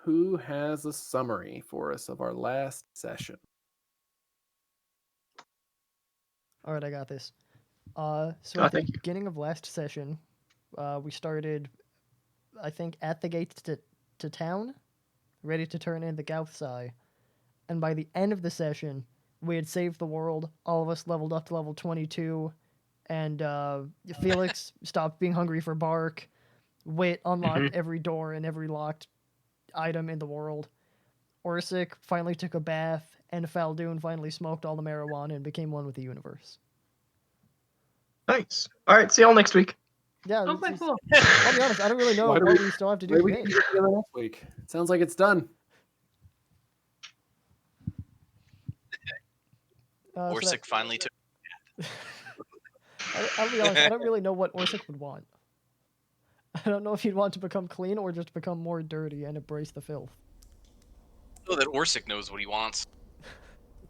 who has a summary for us of our last session? All right, I got this. So Oh, at the thank you. beginning of last session, we started, I think, at the gates to town, ready to turn in the Gauthsai. And by the end of the session, we had saved the world. All of us leveled up to level 22, and Felix stopped being hungry for bark. Wit unlocked every door and every locked item in the world. Orsik finally took a bath, and Fal Dune finally smoked all the marijuana and became one with the universe. Nice. All right, see y'all next week. Yeah, Okay, cool. I'll be honest, I don't really know Why do what we still have to do Maybe we today. can get together next week. It sounds like it's done. Orsik finally took. I'll be honest, I don't really know what Orsik would want. I don't know if he'd want to become clean or just become more dirty and embrace the filth. Oh, that Orsik knows what he wants.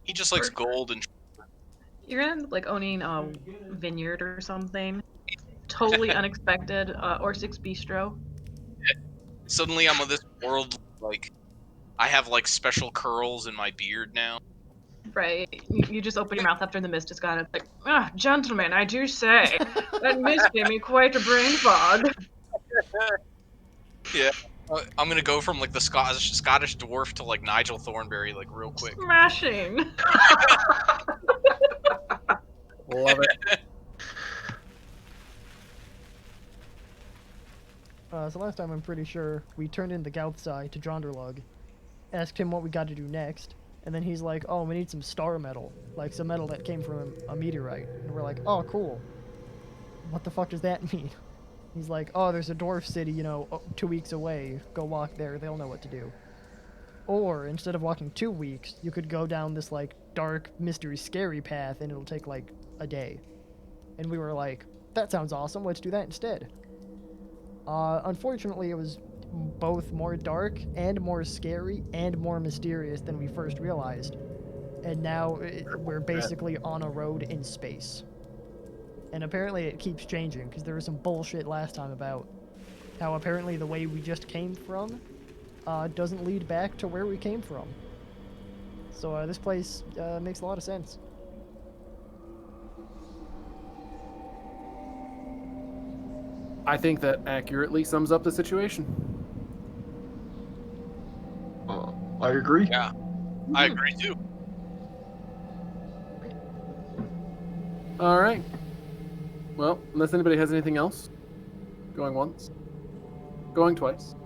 He just likes gold and. You're gonna end up like owning a vineyard or something. Totally unexpected. Orsik's Bistro. Suddenly, I'm of this world. Like, I have like special curls in my beard now. Right. You just open your mouth after the mist is gone. It's like, ah, gentlemen, I do say that mist gave me quite a brain fog. Yeah, I'm gonna go from like the Scottish dwarf to like Nigel Thornberry like real quick. Smashing. Love it. So last time I'm pretty sure we turned in the Gauthsai to Dronderlug, asked him what we got to do next, and then he's like, oh, we need some star metal, like some metal that came from a meteorite. And we're like, oh, cool. What the fuck does that mean? He's like, oh, there's a dwarf city, 2 weeks away. Go walk there, they'll know what to do. Or, instead of walking 2 weeks, you could go down this, like, dark, mystery, scary path, and it'll take, like, a day. And we were like, that sounds awesome, let's do that instead. Unfortunately, it was both more dark and more scary and more mysterious than we first realized. And now we're basically on a road in space. And apparently it keeps changing, because there was some bullshit last time about how apparently the way we just came from doesn't lead back to where we came from. So this place makes a lot of sense. I think that accurately sums up the situation. I agree. Yeah, I agree too. All right. Well, unless anybody has anything else, going once, going twice,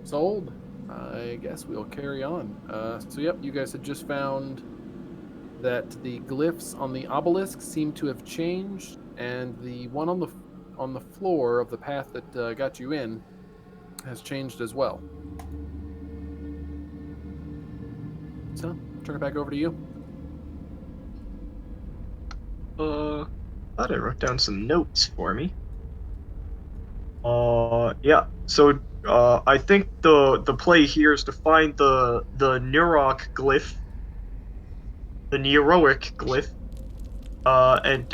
sold. I guess we'll carry on. So yep, you guys had just found that the glyphs on the obelisk seem to have changed, and the one on the floor of the path that got you in has changed as well. So, turn it back over to you. Thought I wrote down some notes for me. Yeah. So, I think the play here is to find the Neurok glyph, the Neuroic glyph, and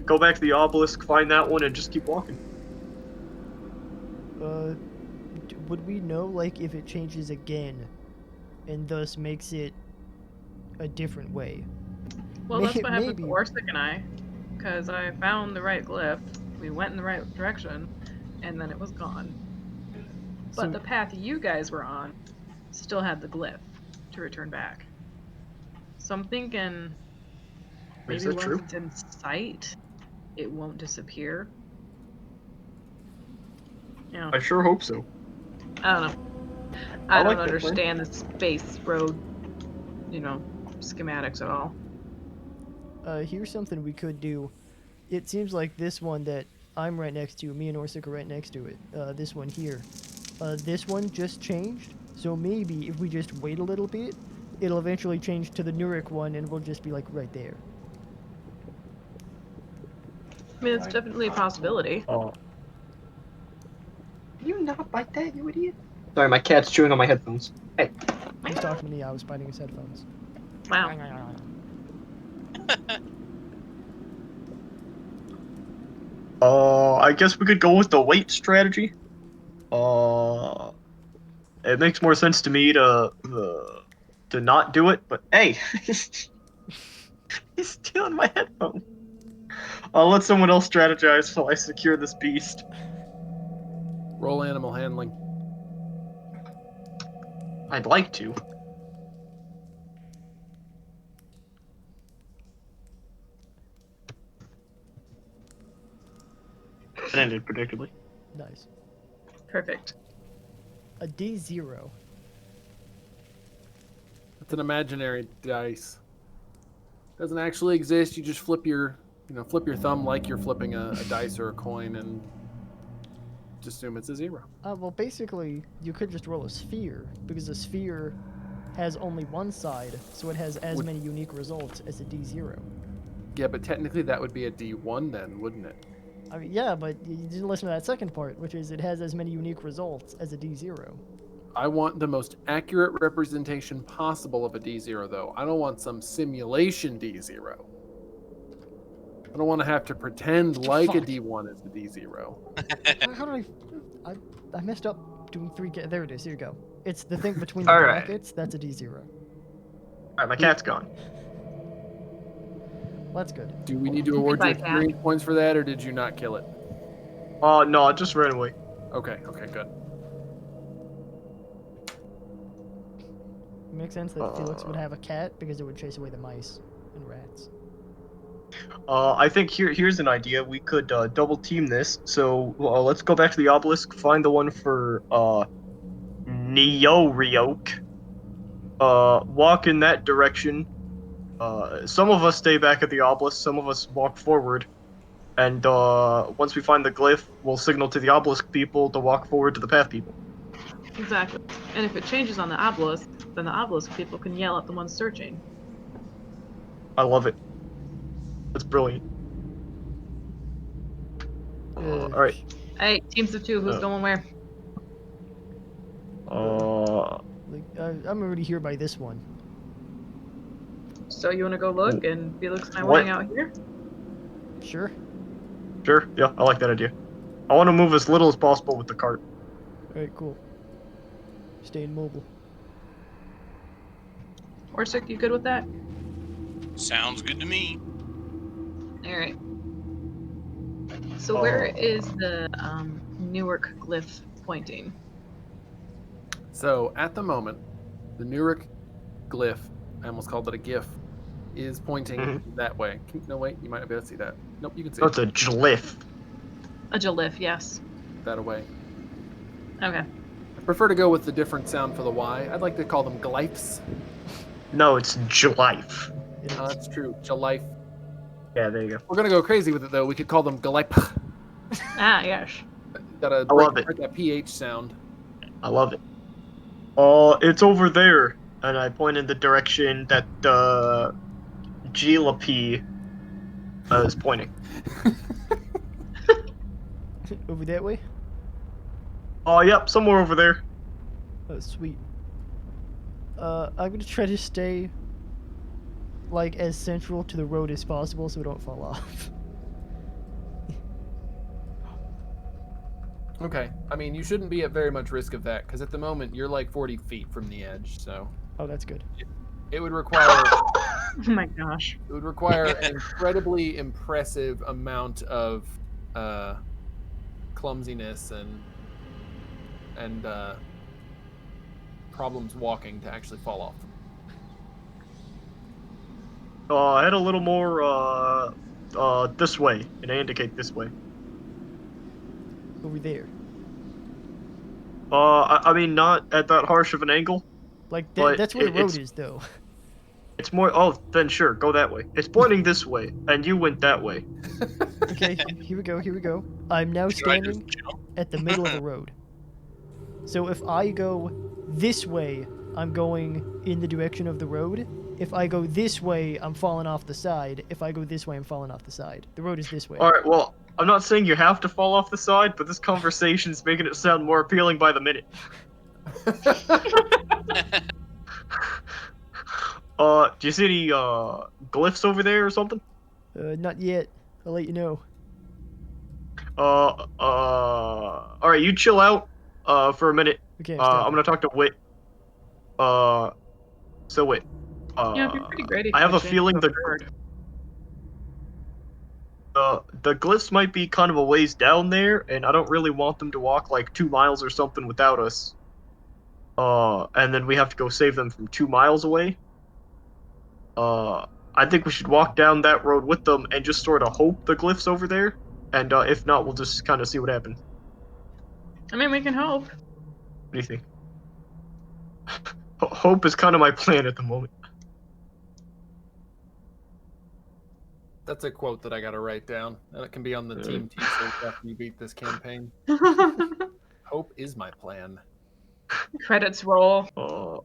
go back to the obelisk, find that one, and just keep walking. Would we know, like, if it changes again, and thus makes it a different way? Well, that's what happened maybe. to Orsik and I, because I found the right glyph, we went in the right direction, and then it was gone. But So- the path you guys were on still had the glyph to return back. So I'm thinking Is maybe that once true? it's in sight, it won't disappear. Yeah, I sure hope so. I don't know. I I like don't that plan. understand the space road, schematics at all. Here's something we could do. It seems like this one that I'm right next to, me and Orsik are right next to it. This one here. This one just changed, so maybe if we just wait a little bit, it'll eventually change to the Nuric one, and we'll just be like right there. I mean, it's definitely a possibility. Can you not bite that, you idiot? Sorry, my cat's chewing on my headphones. Hey. He's talking to me, I was biting his headphones. Wow. I guess we could go with the wait strategy. it makes more sense to me to not do it. But hey, he's stealing my headphone. I'll let someone else strategize while I secure this beast. Roll animal handling. I'd like to. It ended predictably. Nice. Perfect. A D0. It's an imaginary dice. Doesn't actually exist. You just flip your thumb like you're flipping a dice or a coin, and just assume it's a 0. Well, basically, you could just roll a sphere, because a sphere has only one side, so it has as many unique results as a D0. Yeah, but technically that would be a D1 then, wouldn't it? I mean, yeah, but you didn't listen to that second part, which is it has as many unique results as a D0. I want the most accurate representation possible of a D0, though. I don't want some simulation D0. I don't want to have to pretend like a Fuck. D1 is a D0. How do I messed up doing 3. There it is. Here you go. It's the thing between the All right. brackets. That's a D0. Alright, my cat's gone. Well, that's good. Do we need to award you Goodbye, cat. experience points for that, or did you not kill it? No, it just ran away. Okay, good. It makes sense that Felix would have a cat because it would chase away the mice and rats. I think here's an idea. We could double team this. So let's go back to the obelisk, find the one for Neo-Ryok. Walk in that direction. Some of us stay back at the obelisk, some of us walk forward. And once we find the glyph, we'll signal to the obelisk people to walk forward to the path people. Exactly. And if it changes on the obelisk, then the obelisk people can yell at the ones searching. I love it. That's brilliant. Alright. Hey, teams of 2, who's going where? I'm already here by this one. So you want to go look, and Felix and I What? waiting out here? Sure. Sure, yeah, I like that idea. I want to move as little as possible with the cart. Alright, cool. Staying mobile. Orsik, you good with that? Sounds good to me. Alright. So where is the Newark glyph pointing? So at the moment, the Newark glyph, I almost called it a GIF, is pointing that way. No, wait, you might not be able to see that. Nope, you can see That's a glyph. A glyph, yes. that away. Okay. I prefer to go with the different sound for the Y. I'd like to call them glyphs. No, it's glyph. That's true. Glyph. Yeah, there you go. We're gonna go crazy with it though. We could call them glyph. Ah, yes. Gotta I love it. break that PH sound. I love it. It's over there. And I point in the direction that Gila-P is pointing. Over that way? Yep, somewhere over there. Oh, sweet. I'm gonna try to stay, like, as central to the road as possible so we don't fall off. Okay. I mean, you shouldn't be at very much risk of that, because at the moment you're like 40 feet from the edge, so Oh, that's good. it would require Oh my gosh. it would require an incredibly impressive amount of clumsiness and problems walking to actually fall off. Head a little more, this way, and I indicate this way. Over there. I mean, not at that harsh of an angle. Like, But that's where the road it's- is, though. It's more, oh, then sure, go that way. It's pointing this way, and you went that way. Okay, here we go. I'm now Should I just standing jump? at the middle of the road. So if I go this way, I'm going in the direction of the road. If I go this way, I'm falling off the side. If I go this way, I'm falling off the side. The road is this way. Alright, well, I'm not saying you have to fall off the side, but this conversation's making it sound more appealing by the minute. Do you see any, glyphs over there or something? Not yet. I'll let you know. Alright, you chill out. for a minute. We can't I'm gonna talk to Wit. So Wit. Yeah, it'd be pretty great if I have you a changed feeling the bird. the glyphs might be kind of a ways down there, and I don't really want them to walk like 2 miles or something without us. And then we have to go save them from 2 miles away. I think we should walk down that road with them and just sort of hope the glyphs over there. And if not, we'll just kind of see what happens. I mean, we can hope. What do you think? Hope is kind of my plan at the moment. That's a quote that I gotta write down. And it can be on the team t-shirt after you beat this campaign. Hope is my plan. Credits roll. All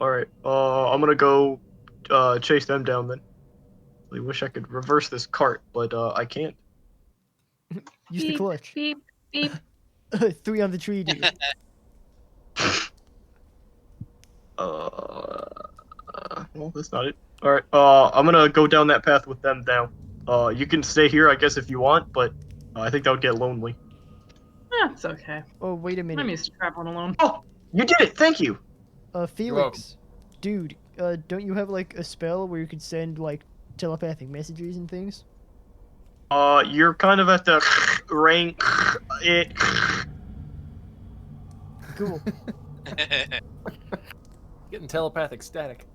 right. I'm gonna go chase them down then. I wish I could reverse this cart, but I can't. Use the clutch. Beep, beep. 3 on the tree, dude. Well, that's not it. All right. I'm gonna go down that path with them now. You can stay here, I guess, if you want, but I think that would get lonely. That's okay. Oh, wait a I'm minute. used to traveling alone. Oh, you did it! Thank you. Felix, dude, don't you have like a spell where you could send like telepathic messages and things? You're kind of at the rank. It. Cool. Getting telepathic static.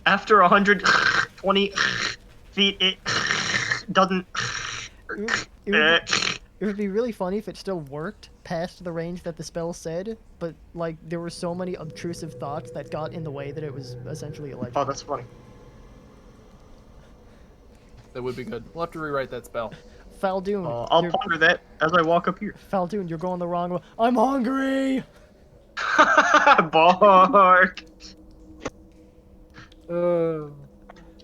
After 120 feet, it doesn't. It would be really funny if it still worked past the range that the spell said, but like there were so many obtrusive thoughts that got in the way that it was essentially illegible. Oh, that's funny. That would be good. We'll have to rewrite that spell. Fal Dune, I'll ponder that as I walk up here. Fal Dune, you're going the wrong way. I'm hungry. Bark.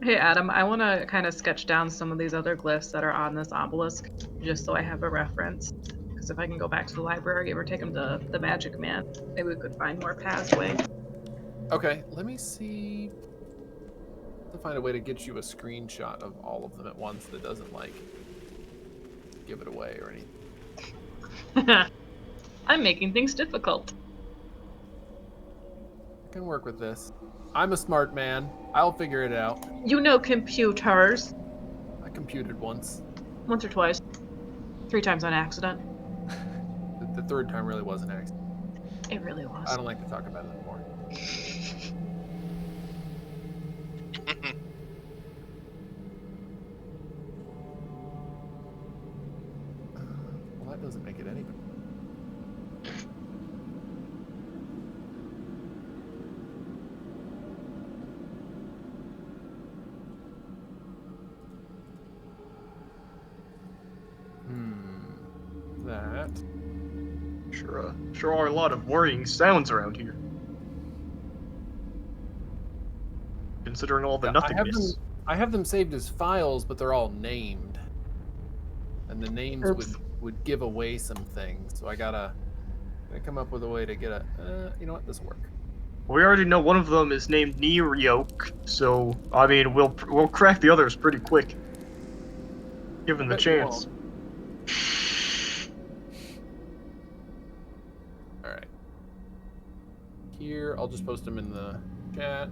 Hey, Adam, I want to kind of sketch down some of these other glyphs that are on this obelisk, just so I have a reference. Because if I can go back to the library or take them to the Magic Man, maybe we could find more pathway. Okay, let me see. To find a way to get you a screenshot of all of them at once that doesn't like give it away or anything. I'm making things difficult. I can work with this. I'm a smart man. I'll figure it out. You know computers. I computed once. Once or twice. 3 times on accident. The third time really was an accident. It really was. I don't like to talk about it anymore. Well, that doesn't make it any better. That. Sure are a lot of worrying sounds around here. Considering all the nothingness. I have them saved as files, but they're all named. And the names would give away some things. So I gotta come up with a way to get a you know what, this will work. We already know one of them is named Nearyoke, so I mean we'll crack the others pretty quick. Given the chance. Alright. Here, I'll just post them in the chat.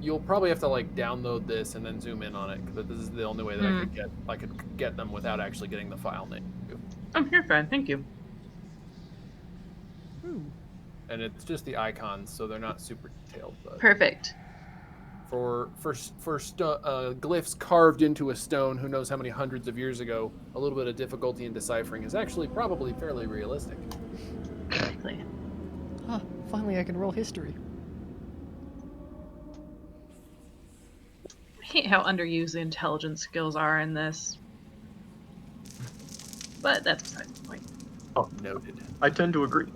You'll probably have to like download this and then zoom in on it, because this is the only way that I could get them without actually getting the file name. You're fine, thank you. And it's just the icons, so they're not super detailed. But Perfect. For glyphs carved into a stone, who knows how many hundreds of years ago, a little bit of difficulty in deciphering is actually probably fairly realistic. Exactly. Huh, finally I can roll history. I hate how underused the intelligence skills are in this. But that's besides the point. Oh, Noted. I tend to agree.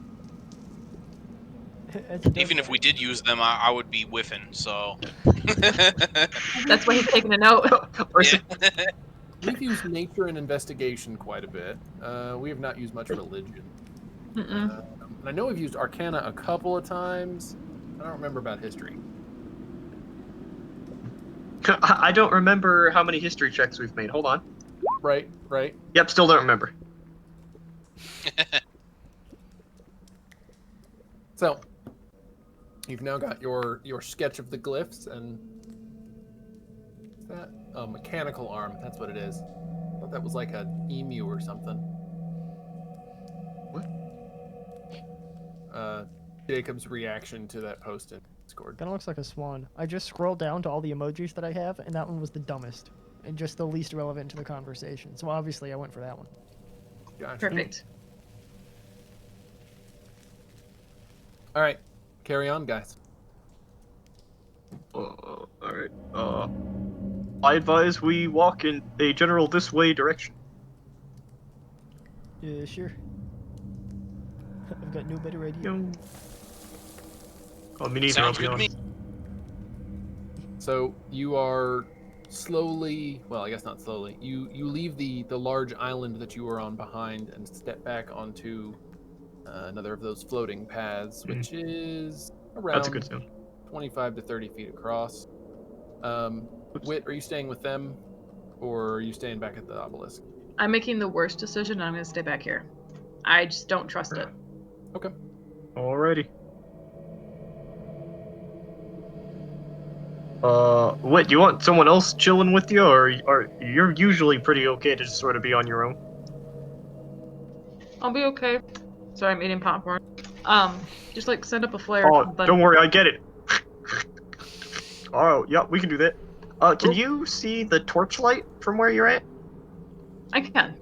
Even if we did use them, I would be whiffing, so. That's why he's taking a note. We've used nature and investigation quite a bit. We have not used much religion. And I know we've used arcana a couple of times. I don't remember about history. I don't remember how many history checks we've made. Hold on. right. Yep, still don't remember. So, you've now got your sketch of the glyphs, and what's that? A mechanical arm. That's what it is. I thought that was like a emu or something. What? Jacob's reaction to that post in Discord. Kind of looks like a swan. I just scrolled down to all the emojis that I have, and that one was the dumbest and just the least relevant to the conversation. So obviously, I went for that one. Gotcha. Perfect. All right, carry on, guys. All right. I advise we walk in a general this way direction. Yeah, sure. I've got no better idea. Oh, me neither, I'll Sounds be good to me. honest. So you are slowly, well, I guess not slowly. You leave the large island that you were on behind and step back onto another of those floating paths, which is That's a good around sound. 25 to 30 feet across. Wit, are you staying with them, or are you staying back at the obelisk? I'm making the worst decision. I'm going to stay back here. I just don't trust it. Okay. Alrighty. Wait, do you want someone else chilling with you, or you're usually pretty okay to just sort of be on your own? I'll be okay. Sorry, I'm eating popcorn. Just like send up a flare. Oh, but don't worry, I get it. Oh, yeah, we can do that. Can you see the torchlight from where you're at? I can.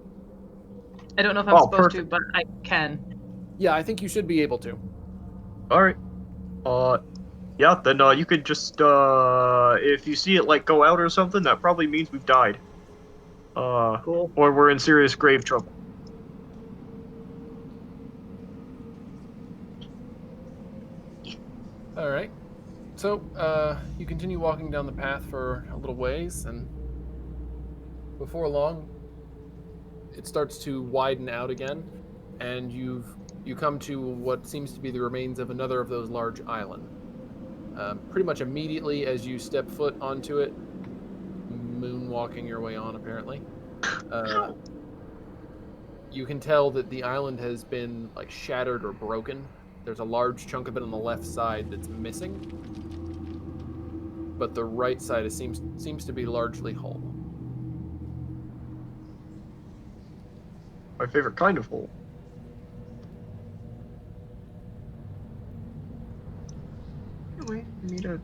I don't know if I'm Oh, supposed to, perfect. but I can. Yeah, I think you should be able to. Alright. Yeah, then, you could just, if you see it, like, go out or something, that probably means we've died. Cool. Or we're in serious grave trouble. All right. So you continue walking down the path for a little ways, and before long, it starts to widen out again, and you come to what seems to be the remains of another of those large islands. Pretty much immediately as you step foot onto it, moonwalking your way on, apparently, you can tell that the island has been like shattered or broken. There's a large chunk of it on the left side that's missing, but the right side seems to be largely whole. My favorite kind of hole. Wait, I need a...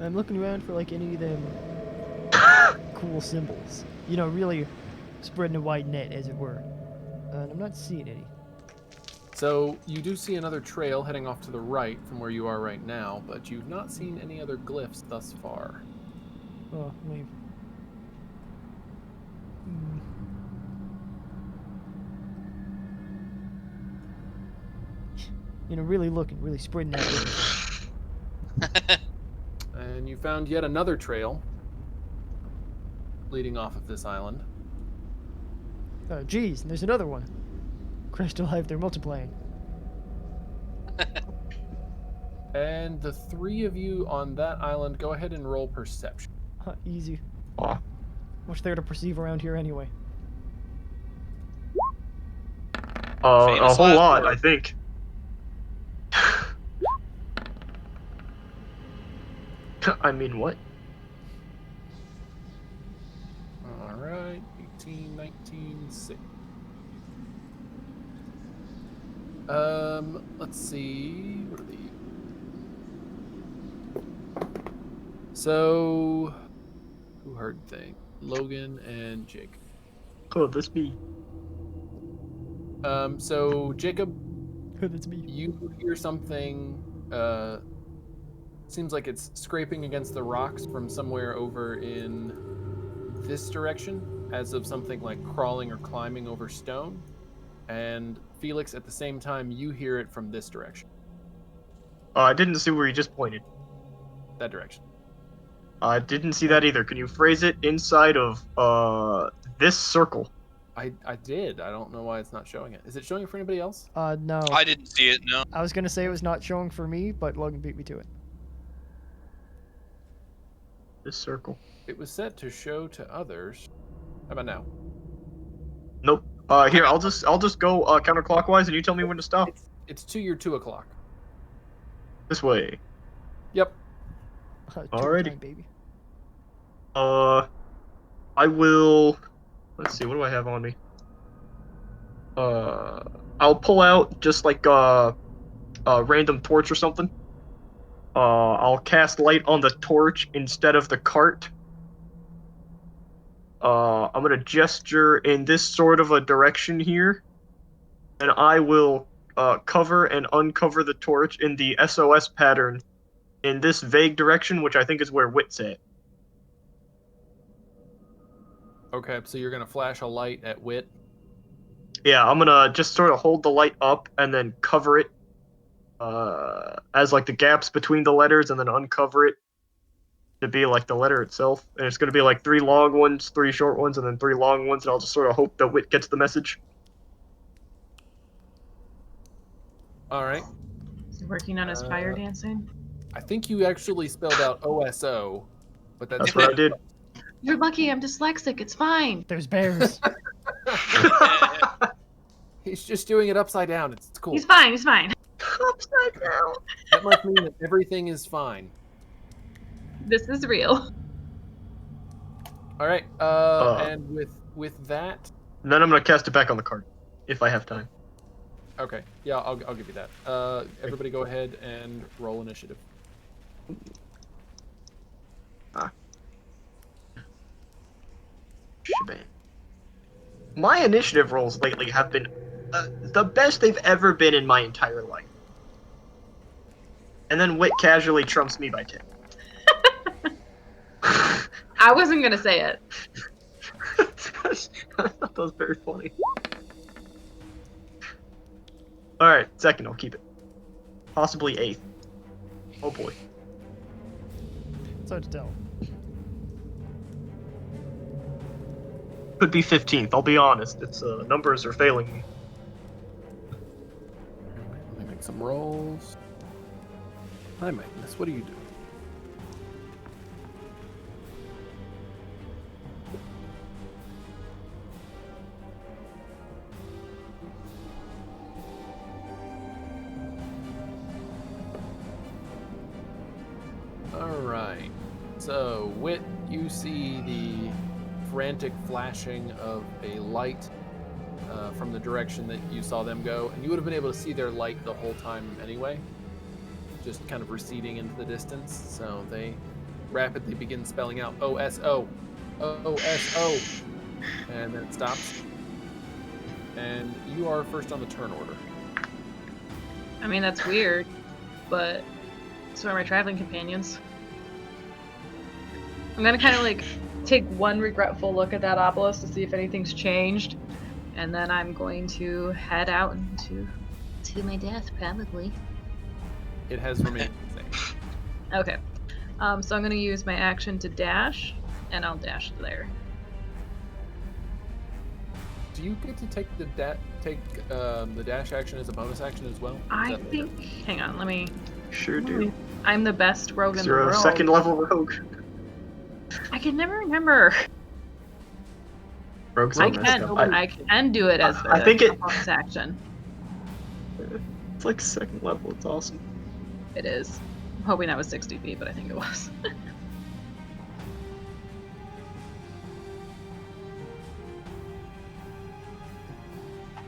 I'm looking around for like any of them cool symbols. You know, really spreading a wide net, as it were. And I'm not seeing any. So you do see another trail heading off to the right from where you are right now, but you've not seen any other glyphs thus far. Oh, wait. You know, really looking, really spreading that. And you found yet another trail leading off of this island. Oh, geez, and there's another one. Christ alive, they're multiplying. And the three of you on that island, go ahead and roll perception. Easy. Aw. What's there to perceive around here anyway? A Famous whole last lot, word. I think. I mean, what? All right, 18, 19, 6. Let's see. What are these? So, who heard things? Logan and Jake. Could this be? So Jacob, That's me. you hear something. Seems like it's scraping against the rocks from somewhere over in this direction, as of something like crawling or climbing over stone. And Felix, at the same time, you hear it from this direction. I didn't see where you just pointed. That direction. I didn't see that either. Can you phrase it inside of, this circle? I did. I don't know why it's not showing it. Is it showing it for anybody else? No. I didn't see it, no. I was gonna say it was not showing for me, but Logan beat me to it. This circle. It was set to show to others. How about now? Nope. Here, I'll just go counterclockwise, and you tell me when to stop. It's to your 2 o'clock. This way. Yep. Alrighty. Time, baby. I will. Let's see. What do I have on me? I'll pull out just like a random torch or something. I'll cast light on the torch instead of the cart. I'm gonna gesture in this sort of a direction here, and I will cover and uncover the torch in the SOS pattern in this vague direction, which I think is where Wit's at. Okay, so you're gonna flash a light at Wit. Yeah, I'm gonna just sort of hold the light up and then cover it as like the gaps between the letters, and then uncover it to be like the letter itself. And it's gonna be like 3 long ones, 3 short ones, and then 3 long ones, and I'll just sort of hope that Wit gets the message. All right. Is he working on his fire dancing? I think you actually spelled out OSO, but That's what I did. You're lucky. I'm dyslexic. It's fine. There's bears. He's just doing it upside down. It's cool. He's fine. He's fine. Upside down. That must mean that everything is fine. This is real. All right. And with that, And then I'm gonna cast it back on the card, if I have time. okay. Yeah, I'll give you that. Everybody, go ahead and roll initiative. Shebang. My initiative rolls lately have been the best they've ever been in my entire life. And then Wit casually trumps me by 10. I wasn't gonna say it. I thought that was very funny. Alright, second, I'll keep it. Possibly 8th. Oh boy. It's hard to tell. Could be 15th, I'll be honest. It's numbers are failing me. Let me make some rolls. Hi, Magnus. What are you doing? Alright, so Wit, you see the frantic flashing of a light from the direction that you saw them go, and you would have been able to see their light the whole time anyway, just kind of receding into the distance. So they rapidly begin spelling out OSO, OSO, and then it stops. And you are first on the turn order. I mean, that's weird, but so are my traveling companions. I'm gonna kind of like take one regretful look at that obelisk to see if anything's changed, and then I'm going to head out to my death, probably. It has remained the same. Okay. So I'm gonna use my action to dash, and I'll dash there. Do you get to take the dash action as a bonus action as well? I think. Hang on, let me. Sure do. I'm the best rogue in the You're world. a second level rogue. I can never remember. Rogues I are messed up. I can do it as I think a bonus action. It's like second level. It's awesome. It is. I'm hoping that was 60 feet, but I think it was.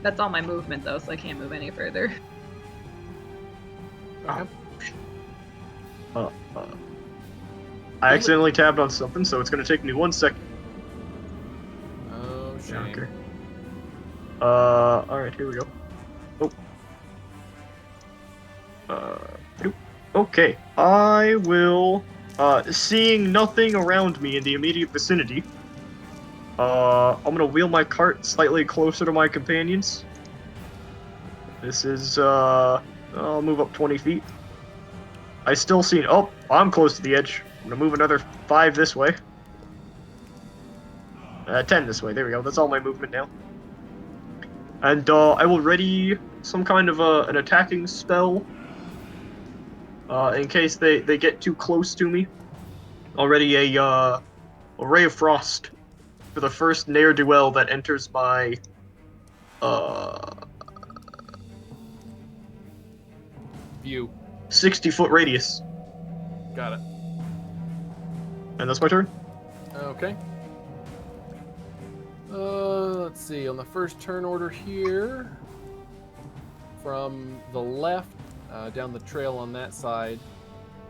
That's all my movement, though, so I can't move any further. Okay. I accidentally tabbed on something, so it's going to take me 1 second. Oh, shame. Okay. Alright, here we go. Okay. I will, seeing nothing around me in the immediate vicinity, I'm gonna wheel my cart slightly closer to my companions. This is, I'll move up 20 feet. I still see, oh, I'm close to the edge. I'm gonna move another 5 this way. 10 this way, there we go, that's all my movement now. And, I will ready some kind of, an attacking spell, in case they get too close to me. Already a ray of frost for the first ne'er-do-well that enters my uh View. 60-foot radius. Got it. And that's my turn. Okay. Let's see. On the first turn order here, from the left, down the trail on that side,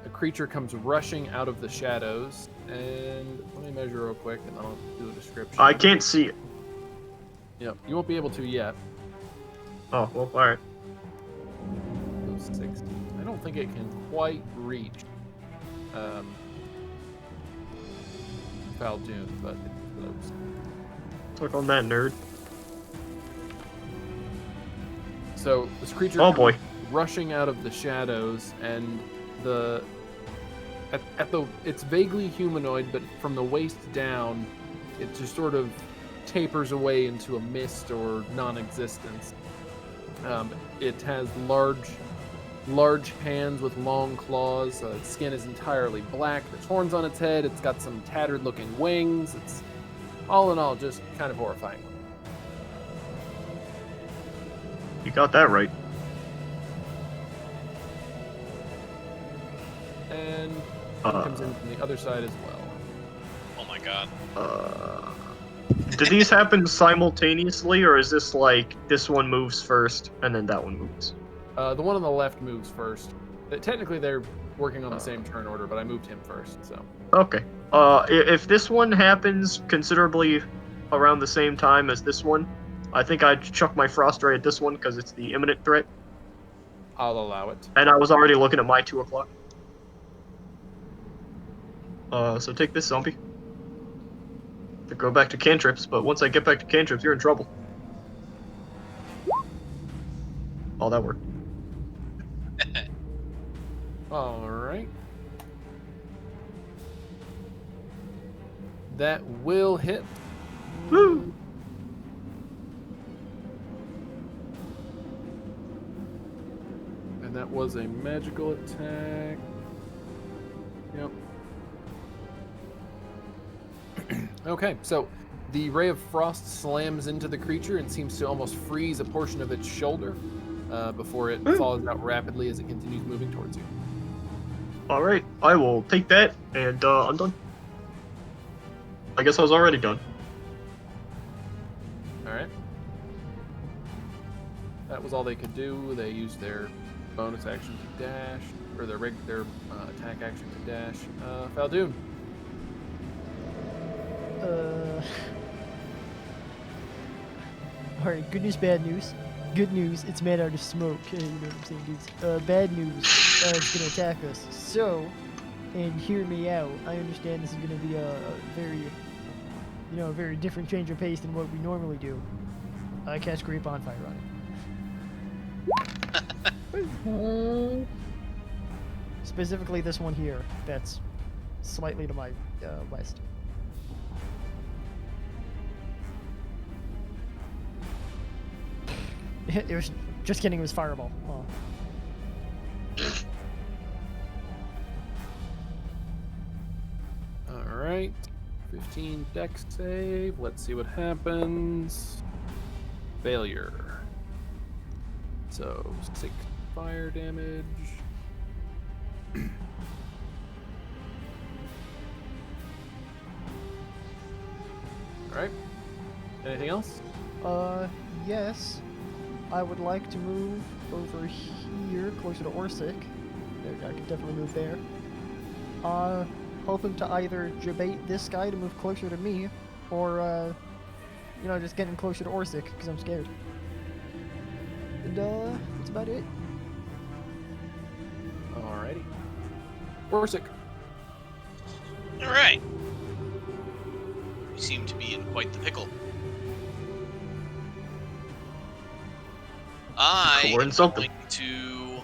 a creature comes rushing out of the shadows. And let me measure real quick, and I'll do a description. I can't see it. Yep, you won't be able to yet. Oh, well, alright. 60. I don't think it can quite reach Fal Dune, but it's close. Click on that, nerd. So this creature Oh comes boy. rushing out of the shadows, and it's vaguely humanoid, but from the waist down, it just sort of tapers away into a mist or non-existence. It has large hands with long claws. Its skin is entirely black. There's horns on its head. It's got some tattered-looking wings. It's all in all just kind of horrifying. You got that right. And it comes in from the other side as well. Oh my god. Do these happen simultaneously, or is this like this one moves first and then that one moves? The one on the left moves first. Technically, they're working on the same turn order, but I moved him first, so. Okay. If this one happens considerably around the same time as this one, I think I'd chuck my frost ray at this one because it's the imminent threat. I'll allow it. And I was already looking at my 2 o'clock. So take this, zombie. To go back to cantrips, but once I get back to cantrips, you're in trouble. Oh, that worked. All right. That will hit. Woo! And that was a magical attack. Yep. Okay, so the ray of frost slams into the creature and seems to almost freeze a portion of its shoulder before it falls out rapidly as it continues moving towards you. Alright, I will take that, and I'm done. I guess I was already done. All right. That was all they could do. They used their bonus action to dash, or their attack action to dash. Fal Dune. Alright, good news, bad news. Good news, it's made out of smoke. You know what I'm saying, dudes. Bad news, it's gonna attack us. So, and hear me out, I understand this is gonna be a very different change of pace than what we normally do. I cast Great Bonfire on it. Specifically this one here, that's slightly to my west. It was just kidding. It was fireball. Oh. All right. 15 dex save. Let's see what happens. Failure. So 6 fire damage. All right. Anything else? Yes. I would like to move over here, closer to Orsik. There, I could definitely move there. Hoping to either debate this guy to move closer to me, or, just getting closer to Orsik, because I'm scared. And, that's about it. Alrighty. Orsik. Alright. You seem to be in quite the pickle. I Learn am something. going to...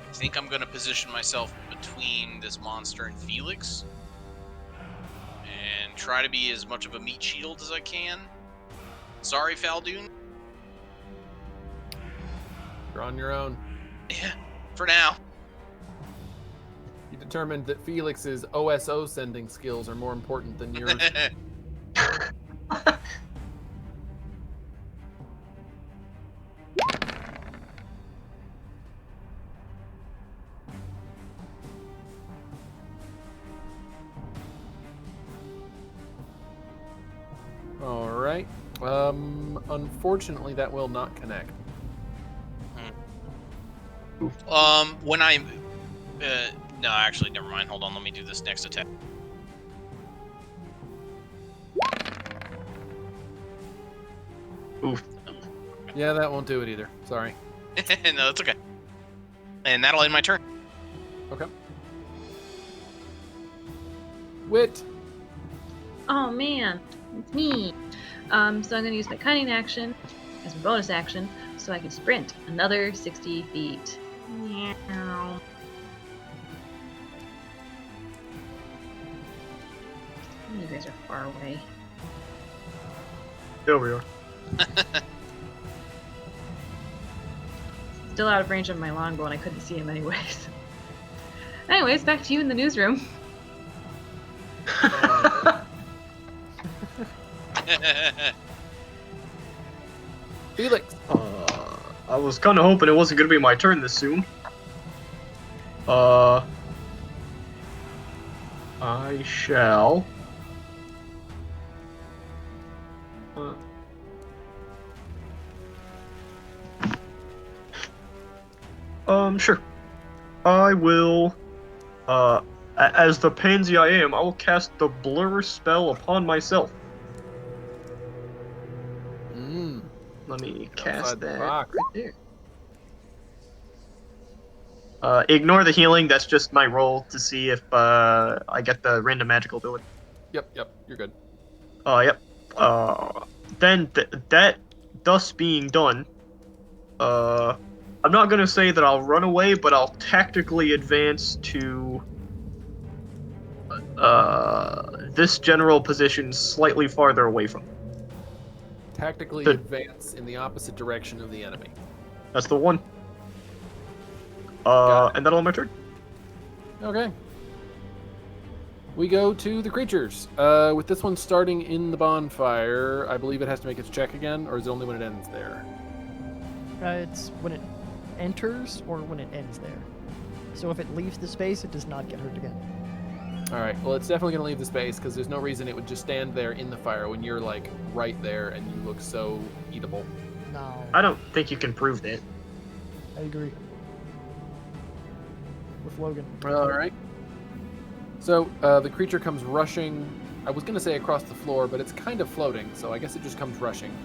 I think I'm going to position myself between this monster and Felix. And try to be as much of a meat shield as I can. Sorry, Fal Dune. You're on your own. Yeah, for now. determined that Felix's OSO sending skills are more important than yours. All right. Unfortunately, that will not connect. When I, no, actually, never mind. Hold on, let me do this next attack. Oof. Yeah, that won't do it either. Sorry. No, that's okay. And that'll end my turn. Okay. Wit. Oh man, it's me. So I'm gonna use my cunning action as my bonus action, so I can sprint another 60 feet. Meow. You guys are far away. There we are. Still out of range of my longbow, and I couldn't see him anyways. Anyways, back to you in the newsroom. Felix. I was kind of hoping it wasn't going to be my turn this soon. I shall. Sure. I will, as the pansy I am, I will cast the blur spell upon myself. Let me cast Outside the that box. right there. Ignore the healing, that's just my roll to see if, I get the random magical ability. Yep, you're good. Yep. Then that thus being done, I'm not gonna say that I'll run away, but I'll tactically advance to this general position slightly farther away from. Tactically advance in the opposite direction of the enemy. That's the one. And that'll end my turn. Okay. We go to the creatures. With this one starting in the bonfire, I believe it has to make its check again, or is it only when it ends there? It's when it enters or when it ends there. So if it leaves the space, it does not get hurt again. All right. Well, it's definitely going to leave the space because there's no reason it would just stand there in the fire when you're like right there and you look so eatable. No. I don't think you can prove that. I agree. With Logan. All right. So the creature comes rushing. I was going to say across the floor, but it's kind of floating, so I guess it just comes rushing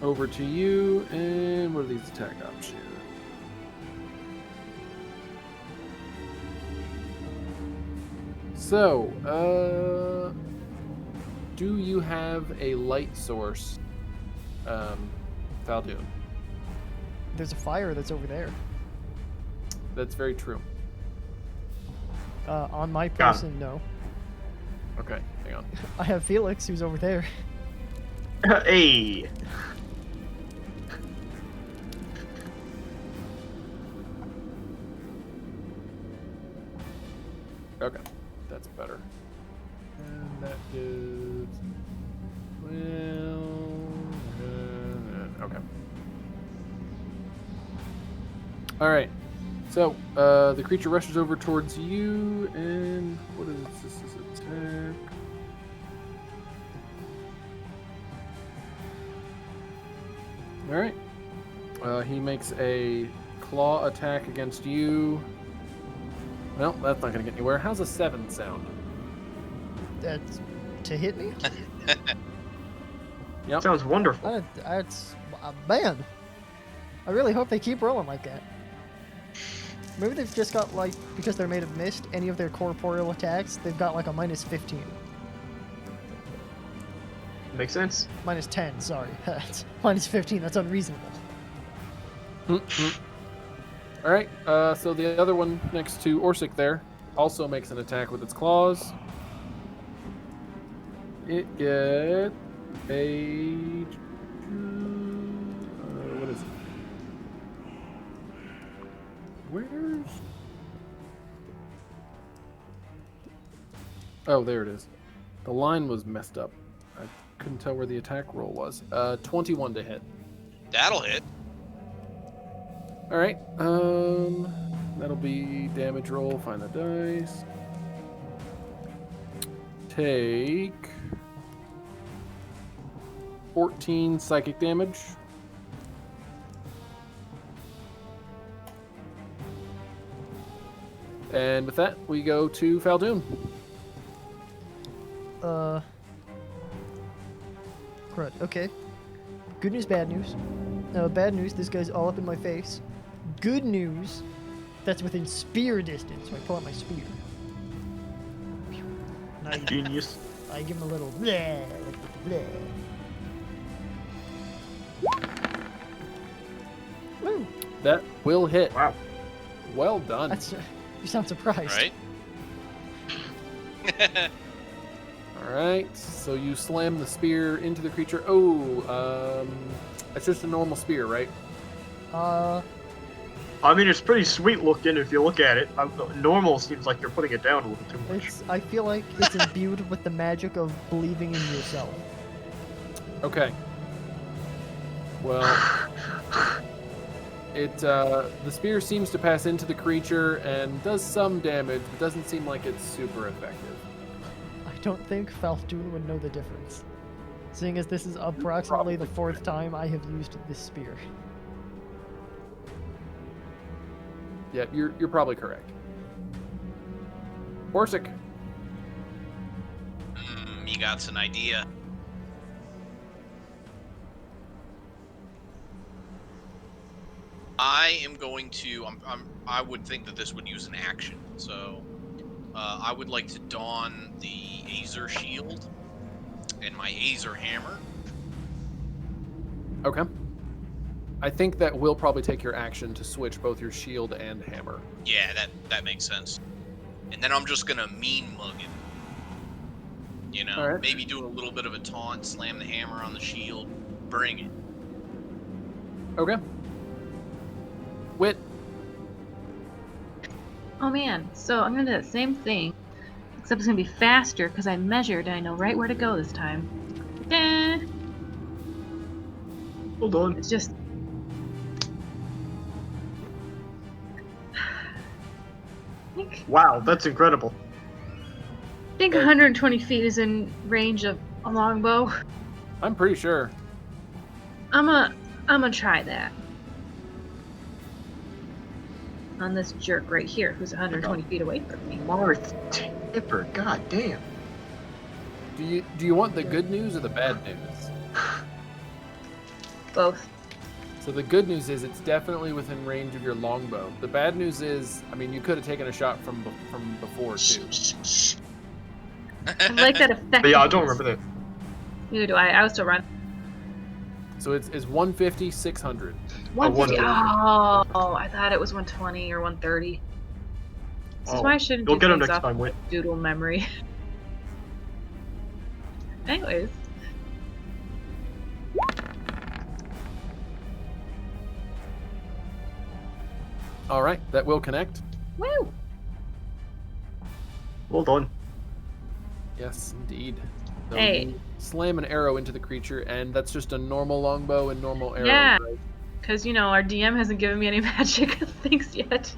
over to you. And what are these attack options? So, do you have a light source, Fal Dune? There's a fire that's over there. That's very true. On my person, no. Okay, hang on. I have Felix, who's over there. Hey! Okay, that's better. And that is... okay. Alright. So, the creature rushes over towards you, and what is this attack? Alright. He makes a claw attack against you. Well, that's not going to get anywhere. How's a 7 sound? That's to hit me? Yep. Sounds wonderful. That's man. I really hope they keep rolling like that. Maybe they've just got, like, because they're made of mist, any of their corporeal attacks, they've got, like, a minus 15. Makes sense. Minus 10, sorry. Minus 15, that's unreasonable. Alright, so the other one next to Orsik there also makes an attack with its claws. It gets a... what is it? Where's... Oh, there it is. The line was messed up. I couldn't tell where the attack roll was. 21 to hit. That'll hit. All right. That'll be damage roll. Find the dice. Take 14 psychic damage. And with that, we go to Fal Dune. Crud. Okay. Good news, bad news. Bad news, this guy's all up in my face. Good news, that's within spear distance, so I pull out my spear. And Genius. I give him a little bleh, bleh. Woo! That will hit. Wow. Well done. That's, you sound surprised. Right? All right. So you slam the spear into the creature. Oh, it's just a normal spear, right? I mean, it's pretty sweet looking if you look at it. Normal seems like you're putting it down a little too much. I feel like it's imbued with the magic of believing in yourself. Okay. Well, the spear seems to pass into the creature and does some damage, but doesn't seem like it's super effective. I don't think Fal Dune would know the difference, seeing as this is approximately the 4th time I have used this spear. Yeah, you're probably correct. Orsik. You got an idea. I am going to. I would think that this would use an action, so I would like to don the Azer shield and my Azer hammer. Okay. I think that will probably take your action to switch both your shield and hammer. Yeah, that makes sense. And then I'm just gonna mean mug it. You know, All right. maybe do a little bit of a taunt, slam the hammer on the shield, bring it. Okay. Wit. Oh man, so I'm gonna do that same thing, except it's gonna be faster because I measured and I know right where to go this time. Eh, Hold on. it's just. Wow, that's incredible. I think 120 feet is in range of a longbow. I'm pretty sure. I'm gonna try that on this jerk right here, who's 120 feet away from me. Marth Tipper, god damn. Do you want the good news or the bad news? Both. So the good news is it's definitely within range of your longbow. The bad news is, I mean, you could have taken a shot from before too. I like that effect. But yeah, I don't remember that. Neither do I. I was still running. So it's 150, 600. 150. 150. Oh, I thought it was 120 or 130. This is Oh, why I shouldn't you'll do get him things next off time, Wit. doodle memory. Anyways. All right, that will connect. Woo! Hold on. Yes, indeed. So Hey. you slam an arrow into the creature, and that's just a normal longbow and normal arrow. Yeah. Right? Because, you know, our DM hasn't given me any magic things yet.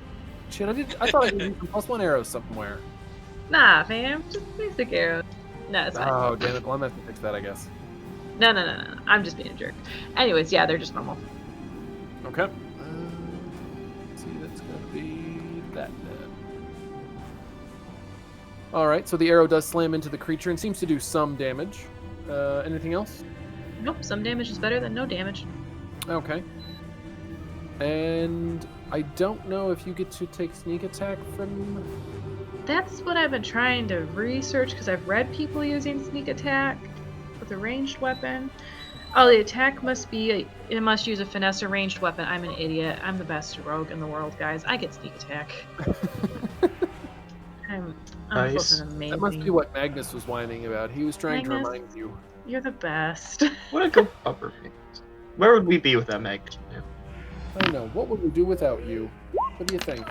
Shit, I thought I gave you some +1 arrows somewhere. Nah, fam. Just basic arrows. No, it's fine. Oh, damn it. Well, I'm going to have to fix that, I guess. No. I'm just being a jerk. Anyways, yeah, they're just normal. Okay. Let's see, that's going to be that then. All right, so the arrow does slam into the creature and seems to do some damage. Anything else? Nope, some damage is better than no damage. Okay. And I don't know if you get to take sneak attack from... That's what I've been trying to research because I've read people using sneak attack with a ranged weapon. Oh, the attack must be it must use a finesse or ranged weapon. I'm an idiot. I'm the best rogue in the world, guys. I get sneak attack. I'm Nice. flipping amazing. That must be what Magnus was whining about. He was trying to Magnus? remind you. You're the best. What a good upper. Where would we be with that magnet? Yeah. I don't know. What would we do without you? What do you think?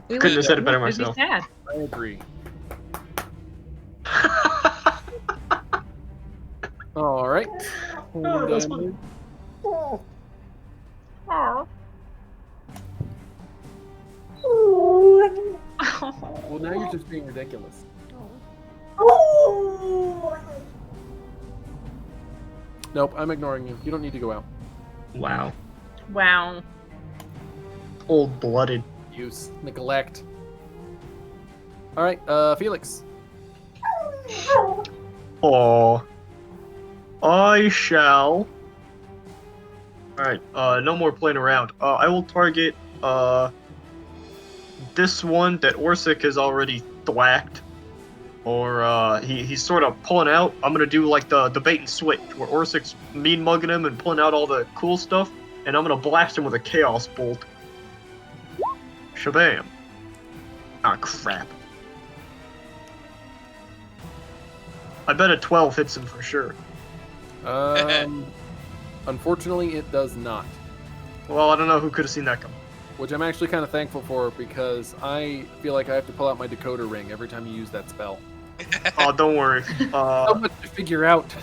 We Couldn't have said it better We'd be myself. sad. I agree. All right. Oh, that's funny. Oh. Well, now you're just being ridiculous. Nope, I'm ignoring you. You don't need to go out. Wow. Wow. Cold-blooded. Use neglect. All right, Felix. Aw. I shall. Alright, no more playing around. I will target, this one that Orsik has already thwacked. Or, he's sort of pulling out. I'm gonna do, like, the bait and switch, where Orsik's mean-mugging him and pulling out all the cool stuff, and I'm gonna blast him with a Chaos Bolt. Shabam. Ah, crap. I bet a 12 hits him for sure. Unfortunately, it does not. Well, I don't know who could have seen that coming. Which I'm actually kind of thankful for because I feel like I have to pull out my decoder ring every time you use that spell. Oh, don't worry. So much to figure out.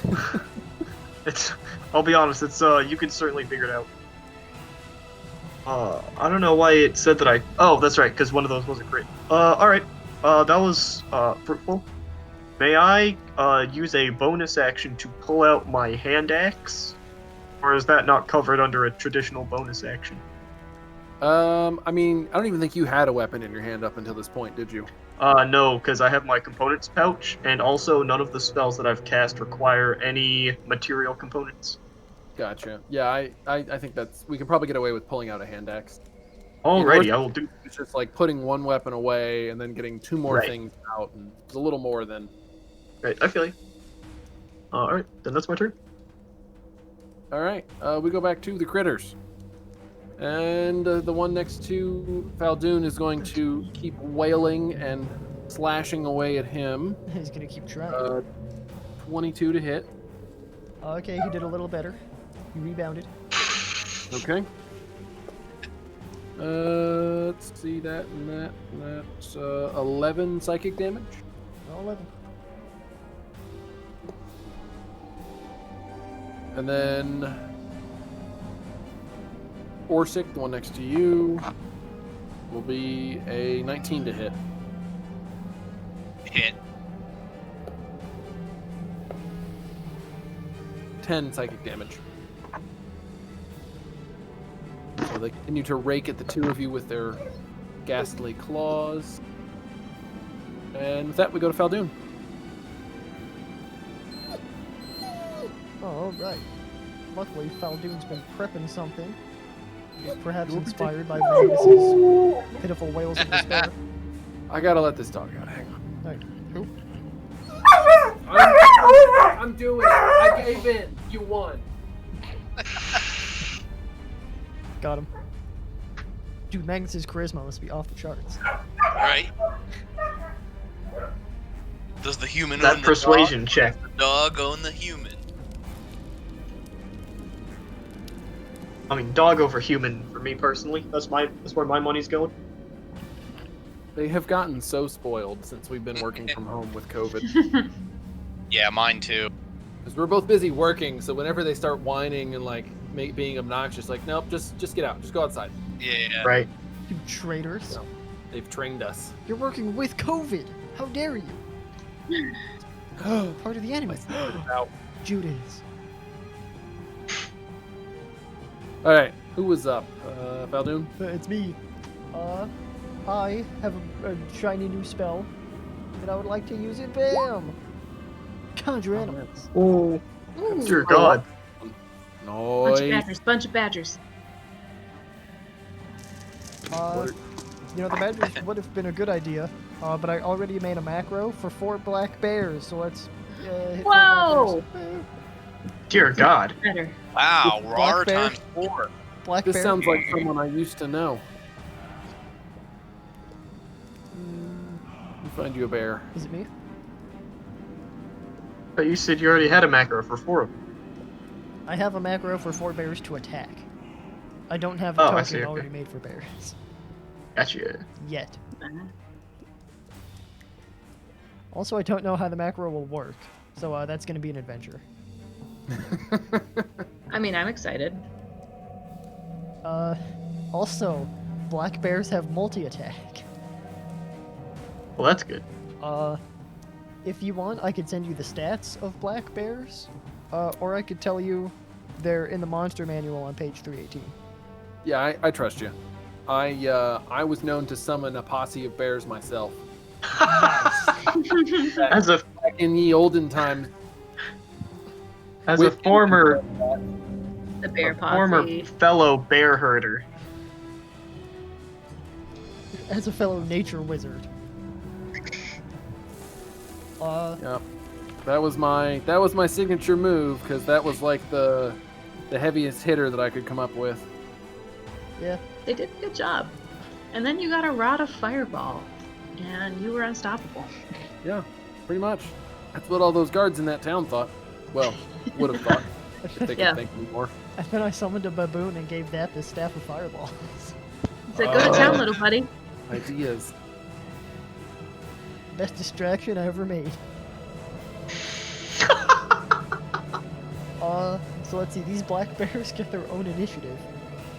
I'll be honest, it's you can certainly figure it out. I don't know why it said that oh, that's right, because one of those wasn't crit. Alright. That was fruitful. May I use a bonus action to pull out my hand axe? Or is that not covered under a traditional bonus action? I mean, I don't even think you had a weapon in your hand up until this point, did you? No, because I have my components pouch, and also none of the spells that I've cast require any material components. Gotcha. Yeah, I think we can probably get away with pulling out a hand axe. Alrighty, I will do. It's just like putting one weapon away and then getting two more Right. things out, and it's a little more than. Right, I feel you. Alright, then that's my turn. All right, we go back to the critters. And the one next to Fal Dune is going to keep wailing and slashing away at him. He's gonna keep trying. 22 to hit. Okay, he did a little better. He rebounded. Okay. Let's see that and that. And that's 11 psychic damage. 11. And then Orsik, the one next to you, will be a 19 to hit. Hit. 10 psychic damage. So they continue to rake at the two of you with their ghastly claws. And with that, we go to Fal Dune. Oh, alright. Luckily, Fal Dune's been prepping something. Perhaps inspired by Vegas's pitiful wails of despair. I gotta let this dog out. Hang on. Alright, who? I'm doing it. I gave in. You won. Got him. Dude, Magnus's charisma must be off the charts. Right? Does the human That own the persuasion dog? check. The dog own the human. I mean, dog over human for me personally. That's where my money's going. They have gotten so spoiled since we've been working from home with COVID. Yeah, mine too. Because we're both busy working, so whenever they start whining and like being obnoxious, like, nope, just get out, just go outside. Yeah. Right. You traitors. So, they've trained us. You're working with COVID. How dare you? Part of the enemy. Out. Judas. All right, who was up? Fal Dune? It's me. I have a shiny new spell, and I would like to use it. Bam! Conjure animals. Oh, dear God. Bunch of Nice. badgers. Bunch of badgers. The badgers would have been a good idea, but I already made a macro for 4 black bears, so let's hit 4 black Whoa! bears. Dear God. Better. Wow, Black RAR bear. times 4. Black This bear. sounds like someone I used to know. Let me find you a bear. Is it me? But you said you already had a macro for 4 of them. I have a macro for 4 bears to attack. I don't have a Oh, I see, token okay. already made for bears. Gotcha. Yet. Also, I don't know how the macro will work, so that's going to be an adventure. I mean, I'm excited. Also, black bears have multi-attack. Well, that's good. If you want, I could send you the stats of black bears, or I could tell you they're in the monster manual on page 318. Yeah, I trust you. I was known to summon a posse of bears myself. As a Back in the olden times. as Wit a former The bear a posse. former fellow bear herder. As a fellow nature wizard. Yep. That was my signature move because that was like the heaviest hitter that I could come up with. Yeah. They did a good job. And then you got a rod of fireball, and you were unstoppable. Yeah, pretty much. That's what all those guards in that town thought. Well, would have thought if they Yeah. could think anymore. And then I summoned a baboon and gave that the staff of fireballs. So go to town, little buddy. Ideas. Best distraction I ever made. So let's see, these black bears get their own initiative.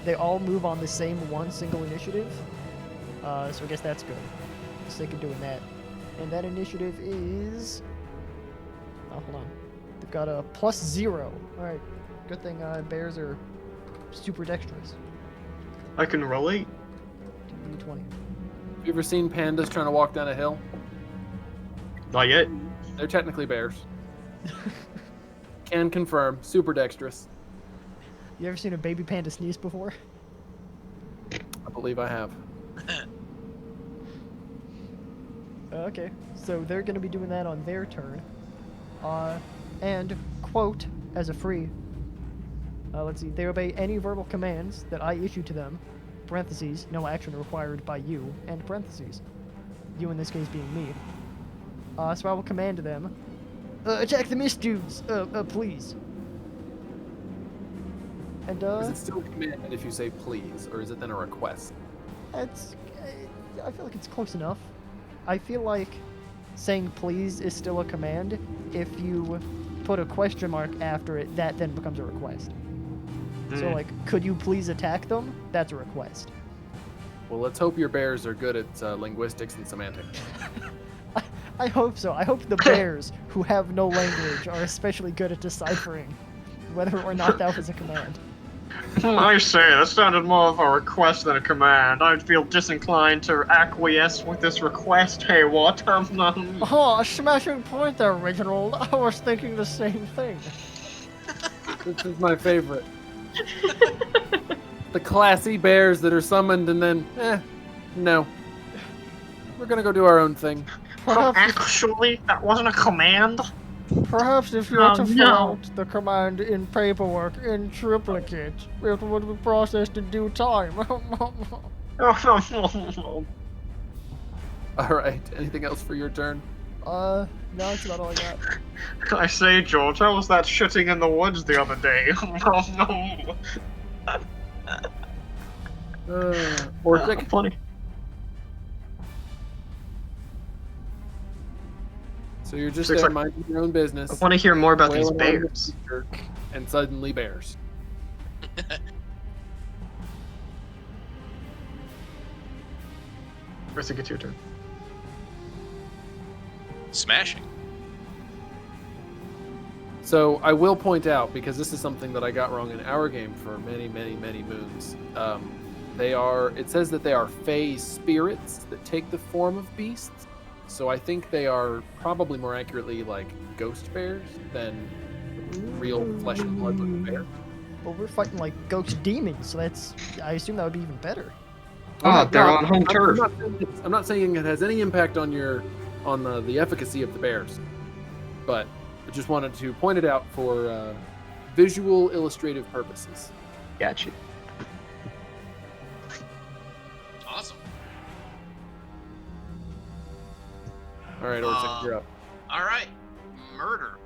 They all move on the same one single initiative. So I guess that's good. Sick of doing that. And that initiative is... Oh, hold on. They've got a +0. Alright, good thing bears are super dexterous. I can relate. 2d20. Have you ever seen pandas trying to walk down a hill? Not yet. They're technically bears. Can confirm, super dexterous. You ever seen a baby panda sneeze before? I believe I have. Okay, so they're going to be doing that on their turn. And, quote, as a free, let's see, they obey any verbal commands that I issue to them, parentheses, no action required by you, and parentheses. You in this case being me. So I will command them, attack the mist dudes, please. And, Is it still commanded if you say please, or is it then a request? it's, I feel like it's close enough. I feel like saying please is still a command. If you put a question mark after it, that then becomes a request. So, like, could you please attack them? That's a request. Well, let's hope your bears are good at linguistics and semantics. I hope so. I hope the bears, who have no language, are especially good at deciphering whether or not that was a command. I say, that sounded more of a request than a command. I'd feel disinclined to acquiesce with this request. Hey, what? Oh, a smashing point there, Reginald. I was thinking the same thing. This is my favorite. The classy bears that are summoned and then, no. We're gonna go do our own thing. Actually, that wasn't a command. Perhaps if you Oh, were to fill no. out the command in paperwork in triplicate, it would be processed in due time. All right. Anything else for your turn? No, that's about all I got. I say, George, how was that shitting in the woods the other day? Orsik? Funny. So you're just Looks there like- minding your own business. I want to hear more about these wailing on the bears. speaker, and suddenly bears. Orsik, it's your turn. Smashing. So I will point out, because this is something that I got wrong in our game for many, many, many moons. It says that they are fey spirits that take the form of beasts. So I think they are probably more accurately like ghost bears than real flesh and blood looking bear. Well, we're fighting like ghost demons, so I assume that would be even better. They're on home turf. I'm not saying it has any impact on the efficacy of the bears, but I just wanted to point it out for visual illustrative purposes. Gotcha. Awesome. All right, Orsik, you're up. All right. Murder.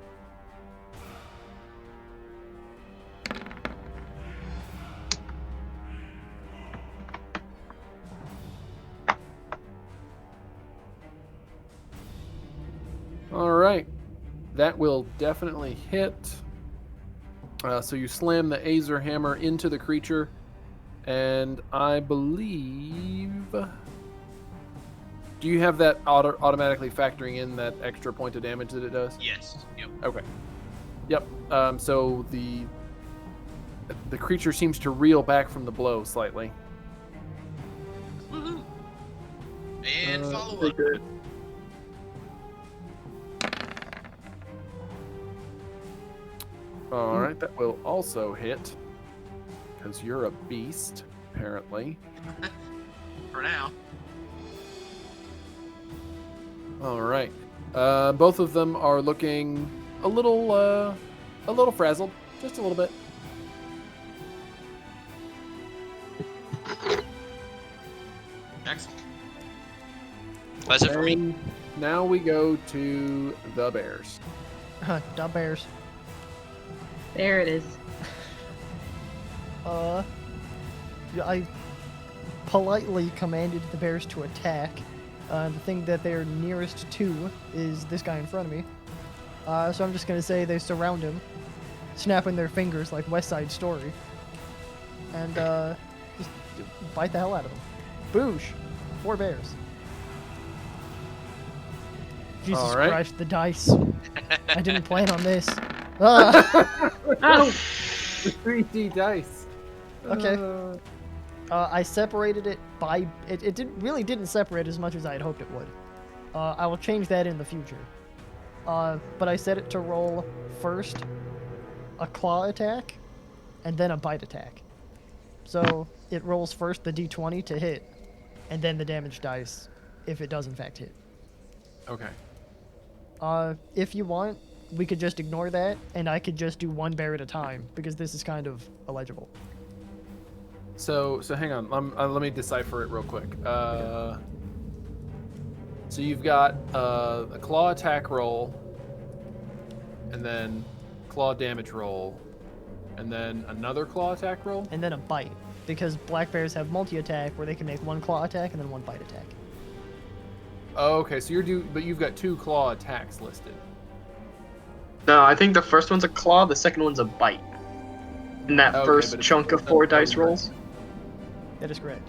That will definitely hit. So you slam the Azer hammer into the creature, and I believe. Do you have that automatically factoring in that extra point of damage that it does? Yes. Yep. Okay. Yep. So the creature seems to reel back from the blow slightly. Woohoo! And follow up. Good. All right, that will also hit because you're a beast, apparently. For now. All right. Both of them are looking a little frazzled, just a little bit. Excellent. That's it for me. And now we go to the bears. Da bears. There it is. I politely commanded the bears to attack. The thing that they're nearest to is this guy in front of me. So I'm just gonna say they surround him, snapping their fingers like West Side Story, and just bite the hell out of him. Boosh! 4 bears. Jesus All right. Christ, the dice. I didn't plan on this. Ah! Oh, 3D dice. Okay. I separated it by... It didn't separate as much as I had hoped it would. I will change that in the future. But I set it to roll first a claw attack, and then a bite attack. So it rolls first the d20 to hit, and then the damage dice if it does in fact hit. Okay. If you want, we could just ignore that, and I could just do 1 bear at a time, because this is kind of illegible. So hang on. Let me decipher it real quick. So you've got a claw attack roll, and then claw damage roll, and then another claw attack roll. And then a bite, because black bears have multi-attack where they can make 1 claw attack and then 1 bite attack. Oh, okay, so but you've got 2 claw attacks listed. No, I think the first one's a claw, the second one's a bite. In that Okay, first but it's- chunk of that's 4 not dice very rolls. That is correct.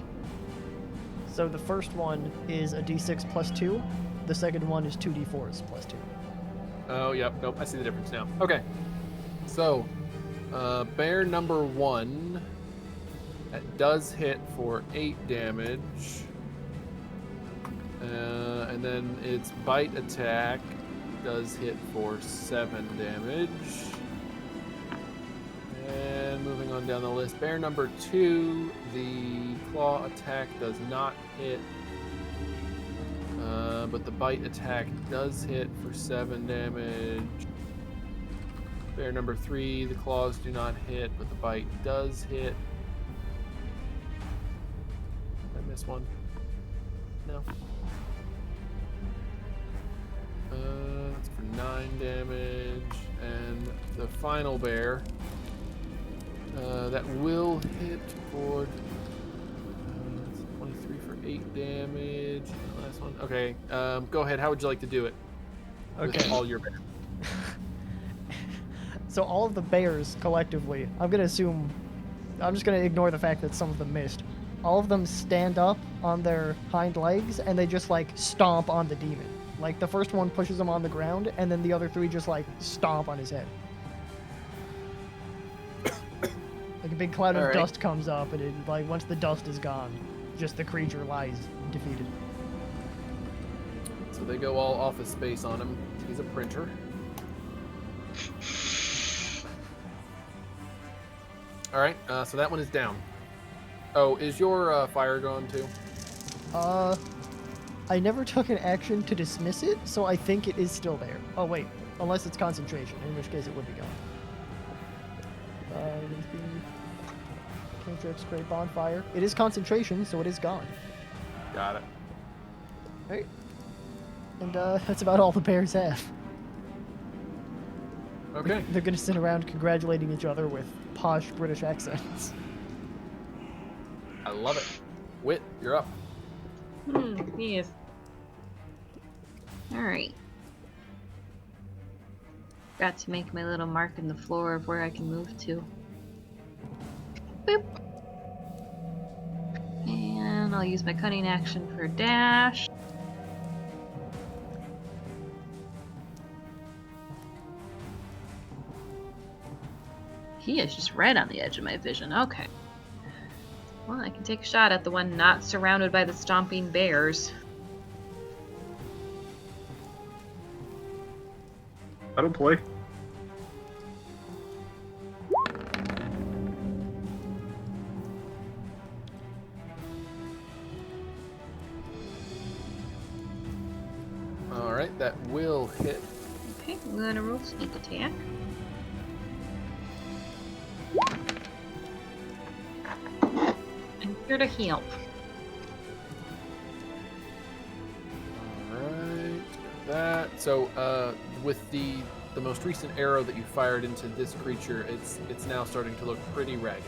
So the first one is a d6 plus 2. The second one is 2d4s plus 2. Oh, yep. Nope. I see the difference now. Okay. So, bear number 1 that does hit for 8 damage. And then its bite attack does hit for 7 damage. And moving on down the list, bear number 2, the claw attack does not hit. But the bite attack does hit for 7 damage. Bear number 3, the claws do not hit, but the bite does hit. Did I miss one? No. That's for 9 damage. And the final bear, that will hit for 23 for 8 damage. The last one. Okay, go ahead. How would you like to do it? With Okay. all your bears. So all of the bears collectively, I'm just gonna ignore the fact that some of them missed. All of them stand up on their hind legs and they just like stomp on the demon. Like the first one pushes him on the ground and then the other 3 just like stomp on his head. Like a big cloud of Alright. dust comes up and it, like once the dust is gone, just the creature lies defeated. So they go all office space on him. He's a printer. All right, so that one is down. Oh, is your fire gone too? I never took an action to dismiss it, so I think it is still there. Oh wait, unless it's concentration, in which case it would be gone. Cantrips, create bonfire. It is concentration, so it is gone. Got it. Right. And that's about all the bears have. Okay. They're gonna sit around congratulating each other with posh British accents. I love it. Wit, you're up. Yes. All right. Forgot to make my little mark in the floor of where I can move to. Boop. And I'll use my cunning action for dash. He is just right on the edge of my vision. Okay. Well, I can take a shot at the one not surrounded by the stomping bears. I don't play. All right, that will hit. Okay, I'm gonna roll sneak attack. I'm here to help. All right, that. So, with the most recent arrow that you fired into this creature, it's now starting to look pretty ragged.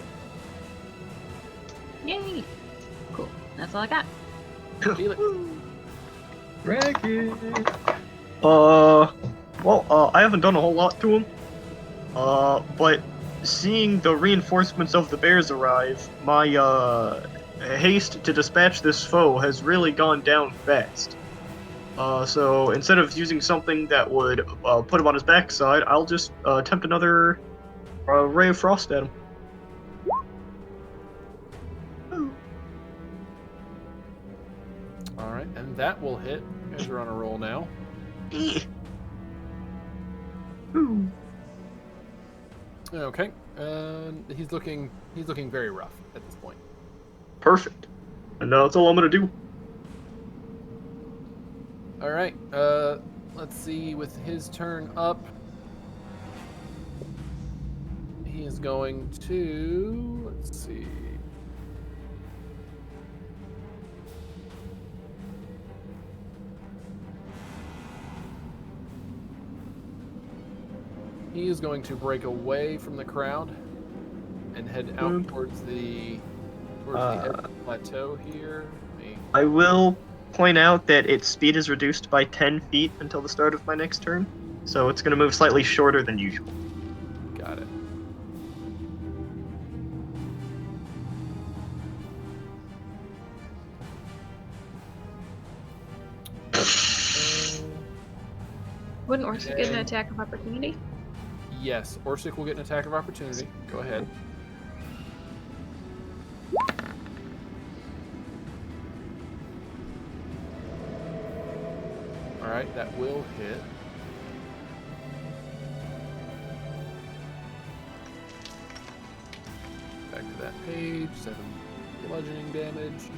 Yay! Cool. That's all I got. Felix. Ragged. Well, I haven't done a whole lot to him. But seeing the reinforcements of the bears arrive, my haste to dispatch this foe has really gone down fast. So instead of using something that would put him on his backside, I'll just attempt another ray of frost at him. All right, and that will hit. You guys are on a roll now. Okay, he's looking very rough at this point. Perfect. And that's all I'm gonna do. All right, let's see. With his turn up, he is going to. Let's see. He is going to break away from the crowd and head out towards the edge of the plateau here. I will point out that its speed is reduced by 10 feet until the start of my next turn, so it's going to move slightly shorter than usual. Got it. Wouldn't Orsik get an attack of opportunity? Yes, Orsik will get an attack of opportunity. Go ahead. All right, that will hit. Back to that page. 7 bludgeoning damage.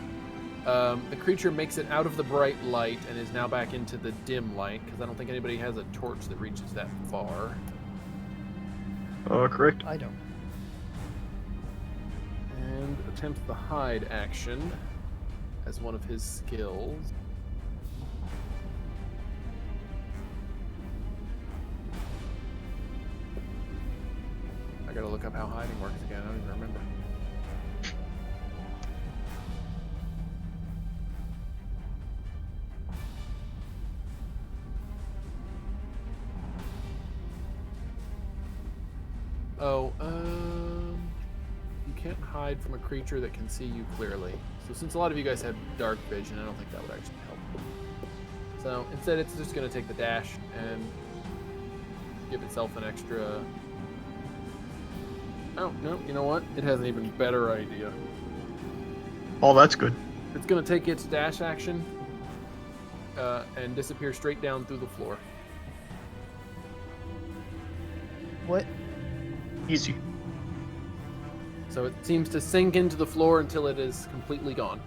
The creature makes it out of the bright light and is now back into the dim light, because I don't think anybody has a torch that reaches that far. Correct. I don't. And attempts the hide action as one of his skills. I gotta look up how hiding works again. I don't even remember. Oh, you can't hide from a creature that can see you clearly. So since a lot of you guys have dark vision, I don't think that would actually help. So instead, it's just going to take the dash and give itself an extra... Oh, no, you know what? It has an even better idea. Oh, that's good. It's going to take its dash action and disappear straight down through the floor. What? Easy. So it seems to sink into the floor until it is completely gone.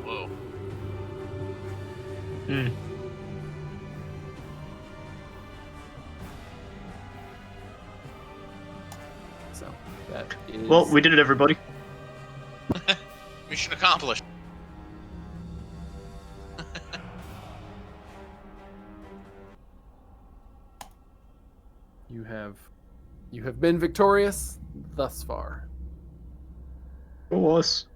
Whoa. So that is... Well, we did it, everybody. Mission accomplished. You have been victorious thus far. Go us.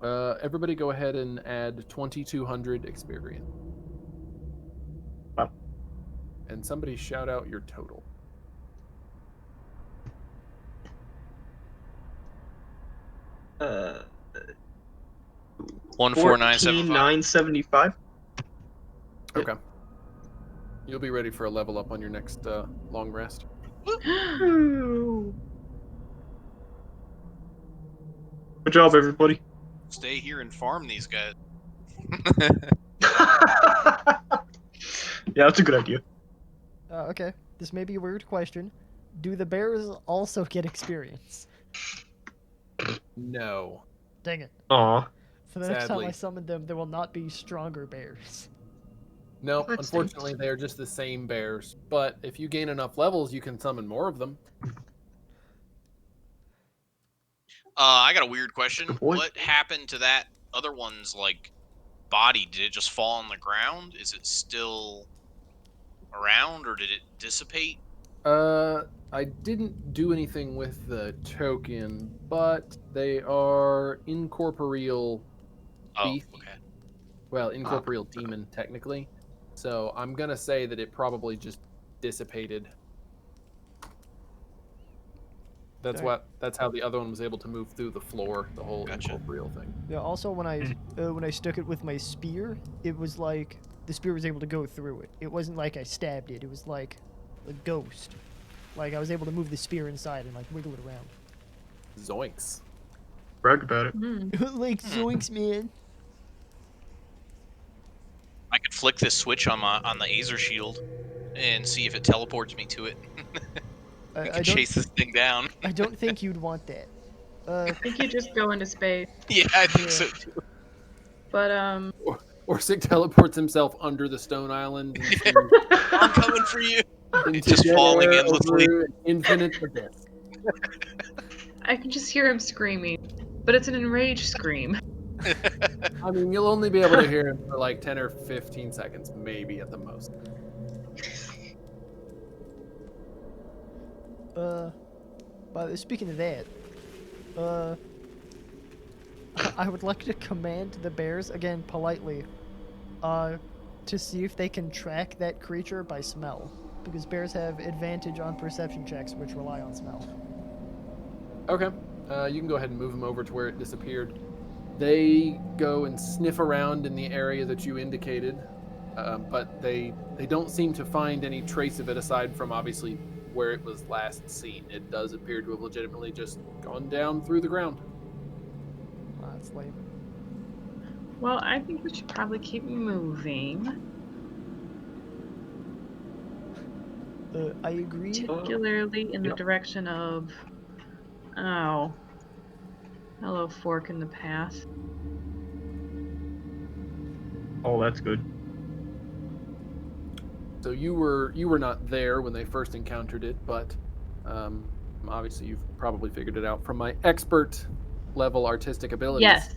Everybody go ahead and add 2,200 experience. and somebody shout out your total. Uh, 14975. 975. Okay. You'll be ready for a level up on your next long rest. Good job, everybody. Stay here and farm these guys. Yeah, that's a good idea. Okay, this may be a weird question. Do the bears also get experience? No. Dang it. Aw. For the next time I Sadly. summon them, there will not be stronger bears. No, That unfortunately, they are just the same bears. But if you gain enough levels, you can summon more of them. I got a weird question. Good point. What happened to that other one's like body? Did it just fall on the ground? Is it still around, or did it dissipate? I didn't do anything with the token, but they are incorporeal Oh, beast. okay. Well, incorporeal demon, technically. So I'm going to say that it probably just dissipated. That's Okay. that's how the other one was able to move through the floor, the whole Gotcha. incorporeal thing. Yeah, also when I stuck it with my spear, it was like the spear was able to go through it. It wasn't like I stabbed it. It was like a ghost. Like I was able to move the spear inside and like wiggle it around. Zoinks. Brag about it. Like zoinks, man. I could flick this switch on the Aether shield and see if it teleports me to it. We I could don't. chase this thing down. I don't think you'd want that. I think you just go into space. Yeah, I think Yeah. so too. But Orsik teleports himself under the stone island I'm coming for you. into Just dead falling air endlessly. over an infinite abyss. I can just hear him screaming, but it's an enraged scream. I mean, you'll only be able to hear him for like 10 or 15 seconds, maybe at the most. But speaking of that, I would like to command the bears again politely, to see if they can track that creature by smell, because bears have advantage on perception checks which rely on smell. Okay. You can go ahead and move them over to where it disappeared. They go and sniff around in the area that you indicated, but they don't seem to find any trace of it aside from obviously where it was last seen. It does appear to have legitimately just gone down through the ground. That's lame. Well, I think we should probably keep moving, I agree. particularly in the Yep. direction of. Oh. Hello, fork in the path. Oh, that's good. So you were not there when they first encountered it, but obviously you've probably figured it out from my expert level artistic abilities. Yes.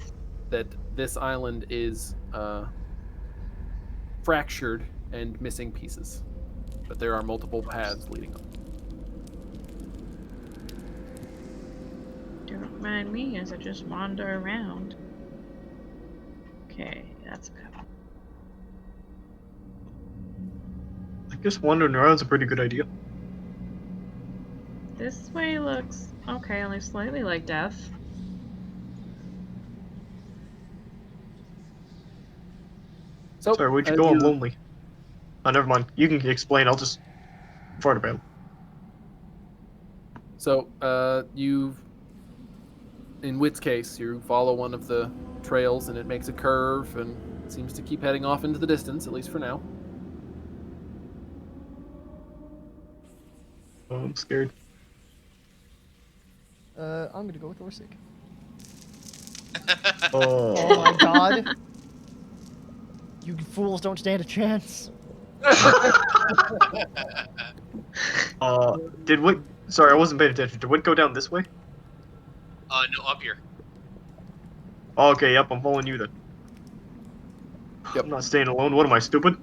That this island is fractured and missing pieces, but there are multiple paths leading up. Don't mind me as I just wander around. Okay, that's good. I guess wandering around's a pretty good idea. This way looks okay, only slightly like death. So, Sorry, where'd you as go? I'm lonely. Oh, never mind. You can explain. I'll just fart about it. So, in Wit's case, you follow one of the trails and it makes a curve and seems to keep heading off into the distance, at least for now. Oh, I'm scared. I'm gonna go with Orsik. Oh. Oh my god. You fools don't stand a chance. Did Wit... Sorry, I wasn't paying attention. Did Wit go down this way? No, up here. Oh, okay, yep, I'm following you then. Yep. I'm not staying alone. What am I, stupid?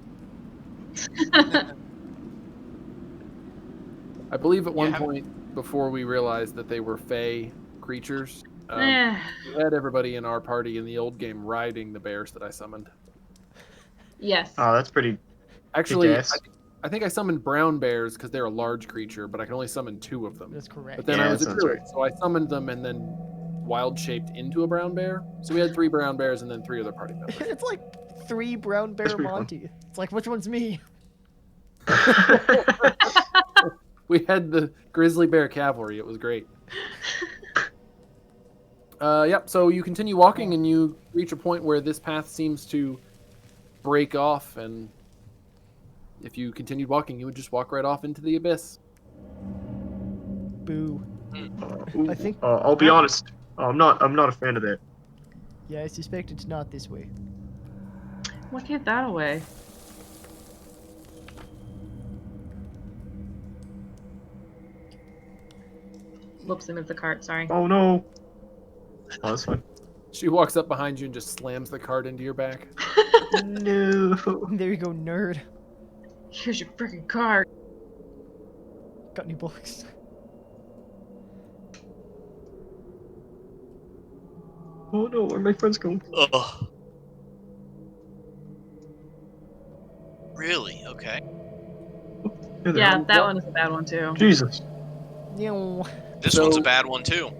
I believe at one Yeah. point, before we realized that they were fey creatures, Eh, we had everybody in our party in the old game riding the bears that I summoned. yes. Oh, that's pretty Actually, kick-ass. I think I summoned brown bears because they're a large creature, but I can only summon 2 of them. That's correct. But then Yeah, I was that a sounds druid, right. so I summoned them and then wild shaped into a brown bear. So we had 3 brown bears and then 3 other party members. It's like 3 brown bear pretty fun. Monty. It's like, which one's me? We had the grizzly bear cavalry. It was great. Yep. So you continue walking and you reach a point where this path seems to break off, and if you continued walking, you would just walk right off into the abyss. Boo. Ooh, I think- I'll be honest. I'm not a fan of that. Yeah, I suspect it's not this way. What gave that away? Whoops, I moved the cart, sorry. Oh no. Oh, that's fine. She walks up behind you and just slams the card into your back. No. There you go, nerd. Here's your freaking cart. Got any books? Oh no, where are my friends going? Ugh. Really? Okay. Hey there. Yeah, that one is a bad one too. Jesus. Meow. This one's a So- bad one too.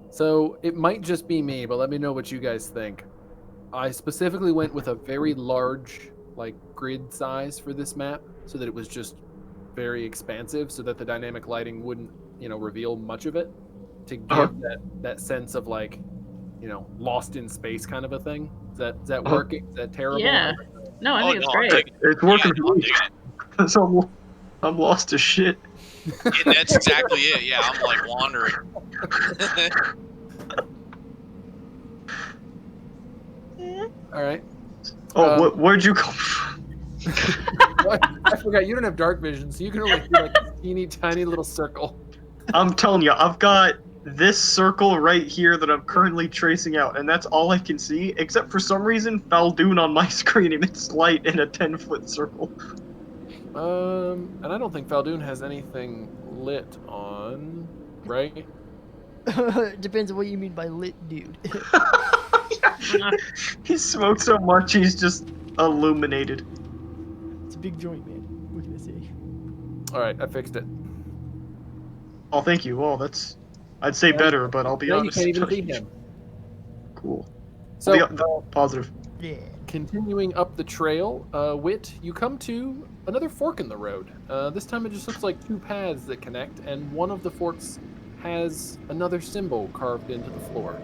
So it might just be me, but let me know what you guys think. I specifically went with a very large, like, grid size for this map, so that it was just very expansive, so that the dynamic lighting wouldn't, reveal much of it, to give that sense of, like, lost in space kind of a thing. Is that working? Is that terrible? Yeah. No, I think it's no, great. I'm digging It's working Yeah, for I'm me. digging it. So I'm lost as shit. And that's exactly it. Yeah, I'm like wandering. All right. Oh, where'd you come from? What? I forgot. You don't have dark vision, so you can only see like a teeny tiny little circle. I'm telling you, I've got this circle right here that I'm currently tracing out, and that's all I can see, except for some reason, Fal Dune on my screen emits light in a 10-foot circle. And I don't think Fal Dune has anything lit on, right? Depends on what you mean by lit, dude. He smokes so much, he's just illuminated. It's a big joint, man. What can I say? All right, I fixed it. Oh, thank you. Well, that's... I'd say better, but I'll be Now you honest. can't even see him. Cool. So, Positive. Yeah. continuing up the trail, Wit, you come to another fork in the road. This time it just looks like 2 paths that connect, and one of the forks has another symbol carved into the floor.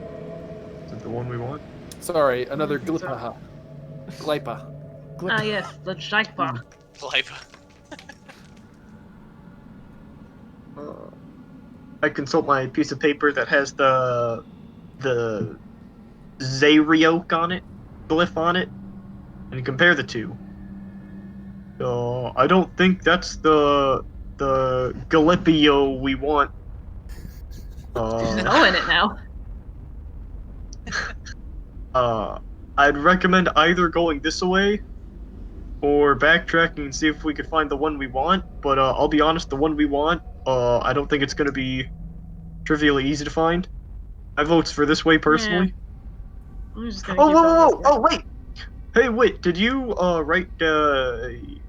Is it the one we want? Sorry, another think so. glypha. Glypa. Ah, yes, the jackpot. Life. I consult my piece of paper that has the Zariok on it, glyph on it, and compare the two. So I don't think that's the Galipio we want. There's an O in it now. I'd recommend either going this way or backtracking and see if we could find the one we want. But I'll be honest, the one we want, I don't think it's going to be trivially easy to find. I votes for this way personally. I'm just gonna Oh, keep whoa, going whoa, this whoa! way. Oh, wait! Hey, wait, did you, write,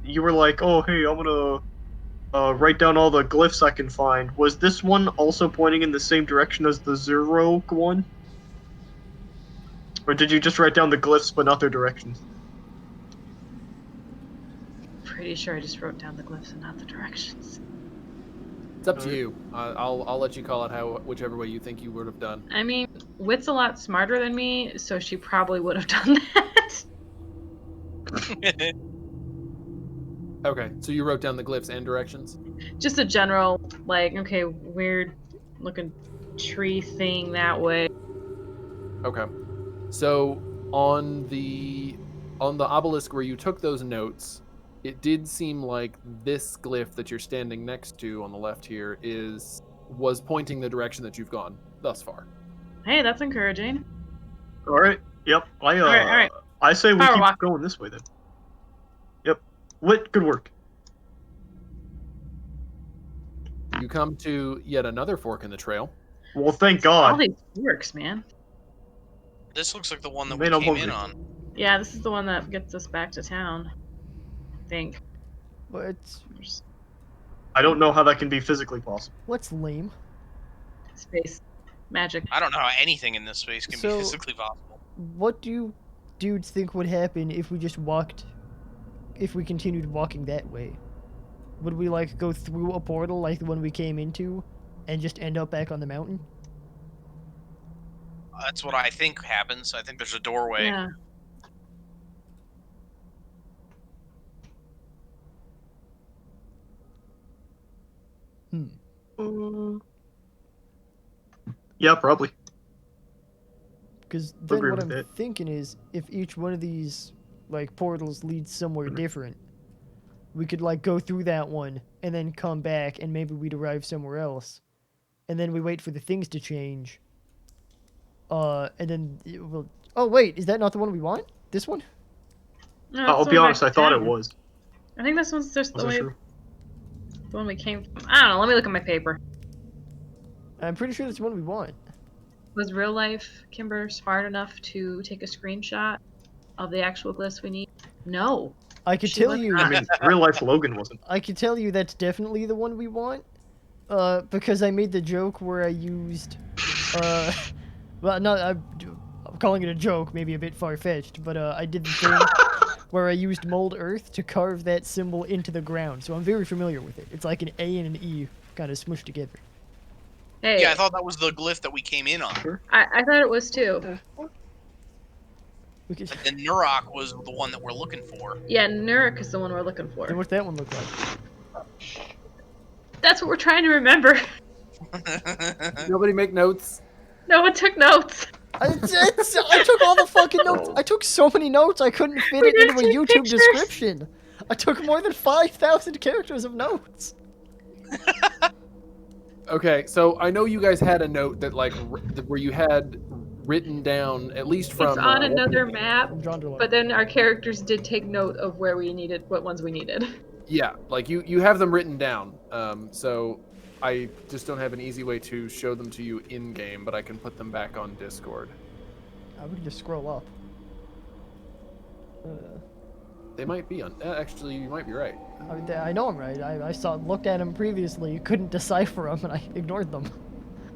you were like, oh, hey, I'm gonna, write down all the glyphs I can find. Was this one also pointing in the same direction as the Zerok one? Or did you just write down the glyphs but not their directions? Pretty sure I just wrote down the glyphs and not the directions. It's up to Alright. you. I'll let you call it whichever way you think you would have done. I mean, Wit's a lot smarter than me, so she probably would have done that. Okay, so you wrote down the glyphs and directions? Just a general, like, okay, weird looking tree thing that way. Okay. So on the obelisk where you took those notes, it did seem like this glyph that you're standing next to on the left here was pointing the direction that you've gone thus far. Hey, that's encouraging. Alright, yep, Alright. I say we Power keep walk. going this way then. Yep. Wit, good work. You come to yet another fork in the trail. Well, thank All God. these works, man. This looks like the one that Man, we I'm came in hungry. on. Yeah, this is the one that gets us back to town. I think. I don't know how that can be physically possible. What's lame? Space. Magic. I don't know how anything in this space can be So- physically possible. What do you dudes think would happen if we just walked, if we continued walking that way? Would we, like, go through a portal like the one we came into and just end up back on the mountain? That's what I think happens. I think there's a doorway. Yeah. Yeah, probably. Because then Agree what with I'm it. thinking is, if each one of these, like, portals leads somewhere different, we could, like, go through that one and then come back and maybe we'd arrive somewhere else. And then we wait for the things to change. And then we'll... Oh, wait, is that not the one we want? This one? No, I'll that's be the one honest, I back to thought it town. was. I think this one's just Was the that way, true? the one we came from. I don't know. Let me look at my paper. I'm pretty sure that's the one we want. Was real life Kimber smart enough to take a screenshot of the actual glyphs we need? No. I could She tell was you... I mean, real life Logan wasn't. I can tell you that's definitely the one we want. Because I made the joke where I used, well, not, I'm calling it a joke, maybe a bit far-fetched, but, I did the thing where I used mold earth to carve that symbol into the ground, so I'm very familiar with it. It's like an A and an E kind of smushed together. Hey, Yeah, I thought that was the glyph that we came in on. I thought it was too. We could, And Nurok was the one that we're looking for. Yeah, Nurik is the one we're looking for. then what's that one look like? That's what we're trying to remember. Nobody make notes. No one took notes. I took all the fucking notes. I took so many notes I couldn't fit We it into didn't a take YouTube pictures. description. I took more than 5,000 characters of notes. Okay, so I know you guys had a note that like where you had written down at least from It's on another map, From John Derlot. but then our characters did take note of where we needed, what ones we needed. Yeah, like you have them written down. So I just don't have an easy way to show them to you in game, but I can put them back on Discord. We can just scroll up. They might be on. Actually, you might be right. I know I'm right. I looked at them previously, couldn't decipher them, and I ignored them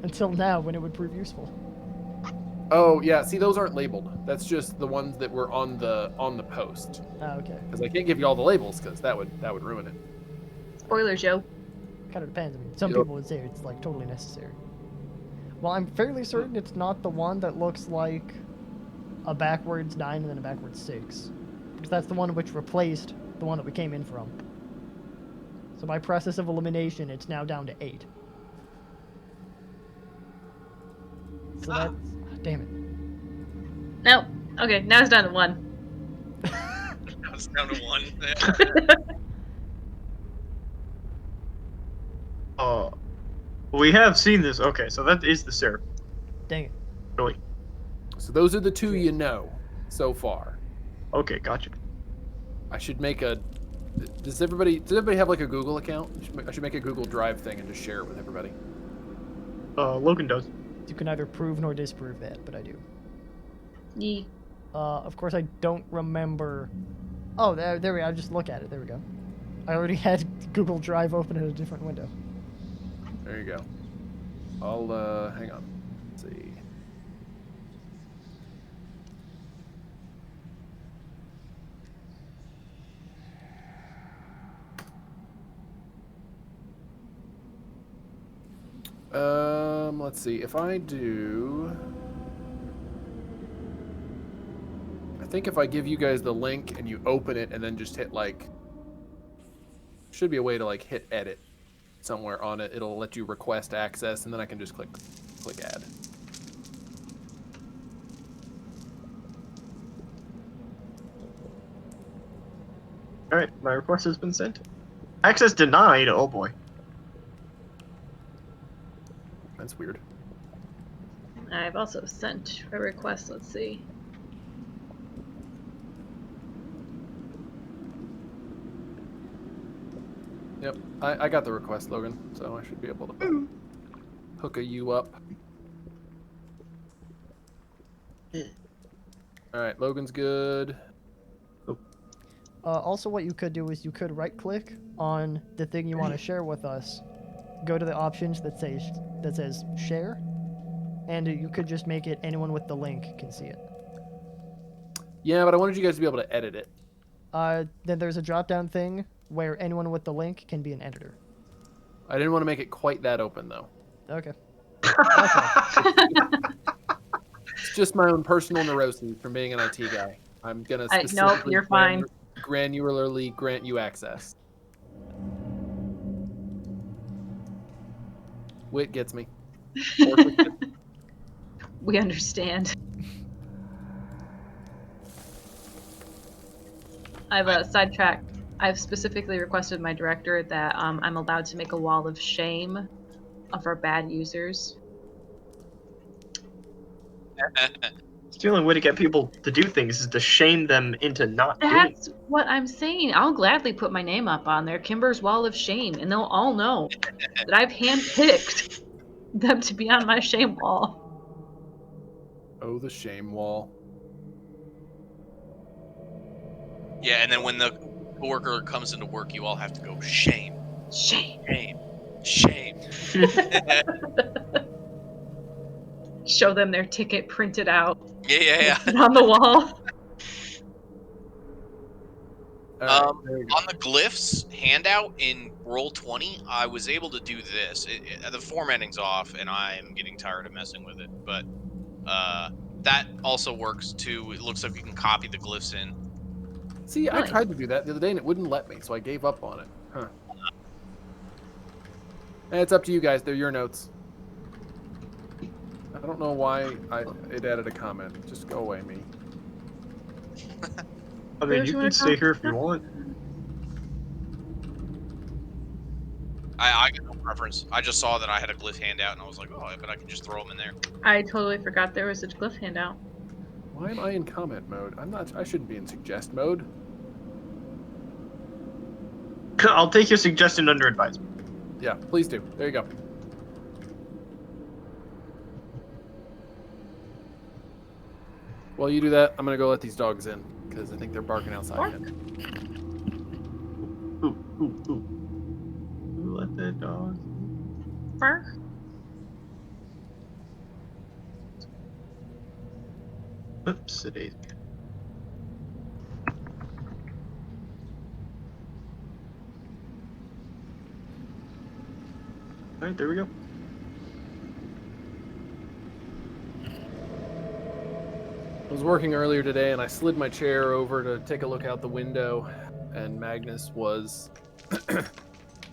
until now when it would prove useful. Oh yeah, see those aren't labeled. That's just the ones that were on the post. Okay. Because I can't give you all the labels because that would ruin it. Spoilers, yo. Kind of depends. I mean, some Yep. people would say it's like totally necessary. Well, I'm fairly certain it's not the one that looks like a backwards 9 and then a backwards 6. Because that's the one which replaced the one that we came in from. So by process of elimination, it's now down to 8. So that's... Damn it. Nope. Okay, now it's down to 1. Now it's down to 1. We have seen this. Okay, so that is the Seraph. Dang it. Really? So those are the two you know so far. Okay, gotcha. I should make a. Does everybody have like a Google account? I should make a Google Drive thing and just share it with everybody. Logan does. You can neither prove nor disprove that, but I do. Yee. Of course, I don't remember. Oh, there we go. I'll just look at it. There we go. I already had Google Drive open in a different window. There you go. I'll hang on. Let's see. Let's see. If I do, I think if I give you guys the link and you open it and then just hit like, should be a way to like hit edit somewhere on it. It'll let you request access, and then I can just click add. All right, my request has been sent. Access denied. Oh boy. That's weird. I've also sent a request. Let's see. Yep, I got the request, Logan, so I should be able to hook you up. All right, Logan's good. Also, what you could do is you could right-click on the thing you want to share with us, go to the options that says share, and you could just make it anyone with the link can see it. Yeah, but I wanted you guys to be able to edit it. Then there's a drop-down thing where anyone with the link can be an editor. I didn't want to make it quite that open though. Okay. That's all. It's just my own personal neuroses from being an IT guy. I'm gonna Nope, specifically you're fine. granularly grant you access. Wit gets me. Orsik gets me. We understand. I've sidetracked. I've specifically requested my director that I'm allowed to make a wall of shame of our bad users. It's the only way to get people to do things is to shame them into not doing. That's what I'm saying. I'll gladly put my name up on there, Kimber's Wall of Shame, and they'll all know that I've handpicked them to be on my shame wall. Oh, the shame wall. Yeah, and then when the worker comes into work, you all have to go shame, Shame. shame, shame. Show them their ticket printed out. Yeah. On the wall. All right, there we go. On the glyphs handout in Roll20, I was able to do this. The formatting's off, and I'm getting tired of messing with it. But that also works too. It looks like you can copy the glyphs in. See, I Nice. tried to do that the other day and it wouldn't let me, so I gave up on it. Huh. And it's up to you guys. They're your notes. I don't know why it added a comment. Just go away, me. I mean, Where's you your can stay here if you account? want. I got no preference. I just saw that I had a glyph handout, and I was like, oh, but I can just throw them in there. I totally forgot there was a glyph handout. Why am I in comment mode? I shouldn't be in suggest mode. I'll take your suggestion under advisement. Yeah, please do. There you go. While you do that, I'm gonna go let these dogs in because I think they're barking outside Bark. again. Ooh. Let the dog. Bark. Oops, it is. Alright, there we go. I was working earlier today and I slid my chair over to take a look out the window, and Magnus was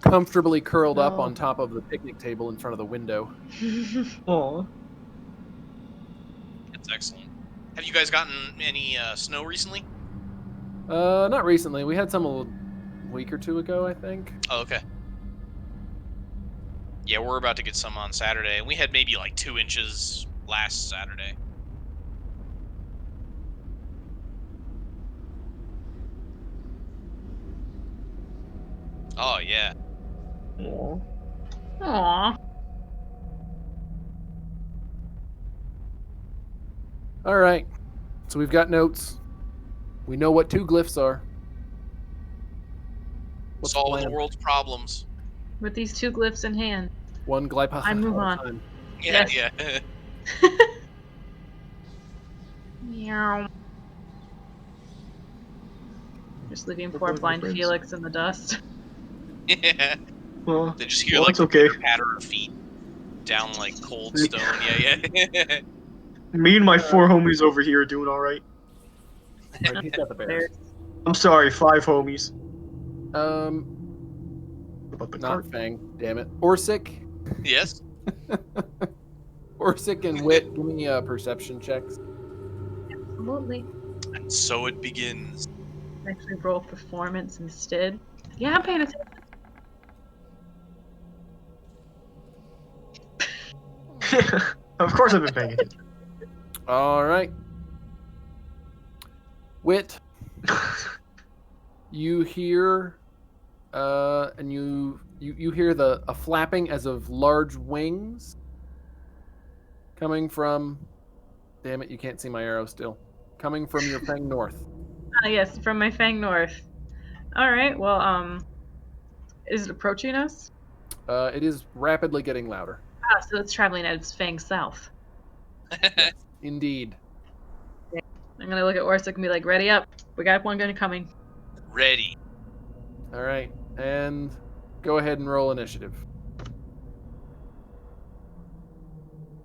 comfortably curled up No. on top of the picnic table in front of the window. Aw. That's excellent. Have you guys gotten any snow recently? Not recently. We had some a week or two ago, I think. Oh, okay. Yeah, we're about to get some on Saturday, and we had maybe like 2 inches last Saturday. Oh, yeah. Aw. Aww. All right. So we've got notes. We know what 2 glyphs are. What's the Solve the plan? world's problems. With these 2 glyphs in hand. One glyph I move at a on. time. Yeah, Yes. yeah. Meow. Just leaving We're poor going, my blind friends. Felix in the dust. Yeah. Well, They just hear well, like it's okay. the patter of feet down like cold stone. Yeah. Me and my 4 homies over here are doing alright. Right, he's got the bears. There's I'm sorry, 5 homies. What about the Not cart? Fang. Damn it. Orsik. Yes. Orsik and Wit, give me perception checks. absolutely. And so it begins. Actually roll performance instead. Yeah, I'm paying attention. Of course I've been paying attention. All right. Wit, you hear, and you hear a flapping as of large wings coming from. Damn it! You can't see my arrow still. coming from your Fang North. Ah, yes, from my Fang North. All right. Well, is it approaching us? It is rapidly getting louder. Ah, so it's traveling at its Fang South. Yes, indeed. I'm gonna look at Orsik and be like, "Ready up! We got one gun coming." Ready. All right, and go ahead and roll initiative.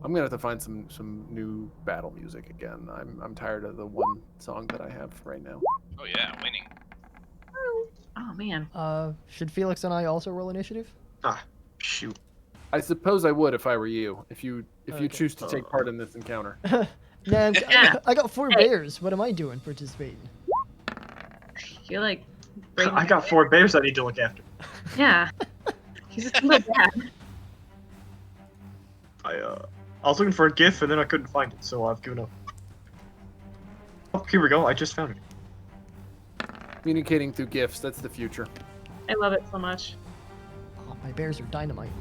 I'm gonna have to find some new battle music again. I'm tired of the one song that I have right now. Oh yeah, winning. Oh man. Should Felix and I also roll initiative? Ah, shoot. I suppose I would if I were you. If you Okay. choose to take part in this encounter. Nah, I got 4 bears. What am I doing participating? You're like. I got 4 bears I need to look after. Yeah. He's just a little bad. I was looking for a GIF and then I couldn't find it, so I've given up. Oh, here we go. I just found it. Communicating through gifts, that's the future. I love it so much. Oh, my bears are dynamite.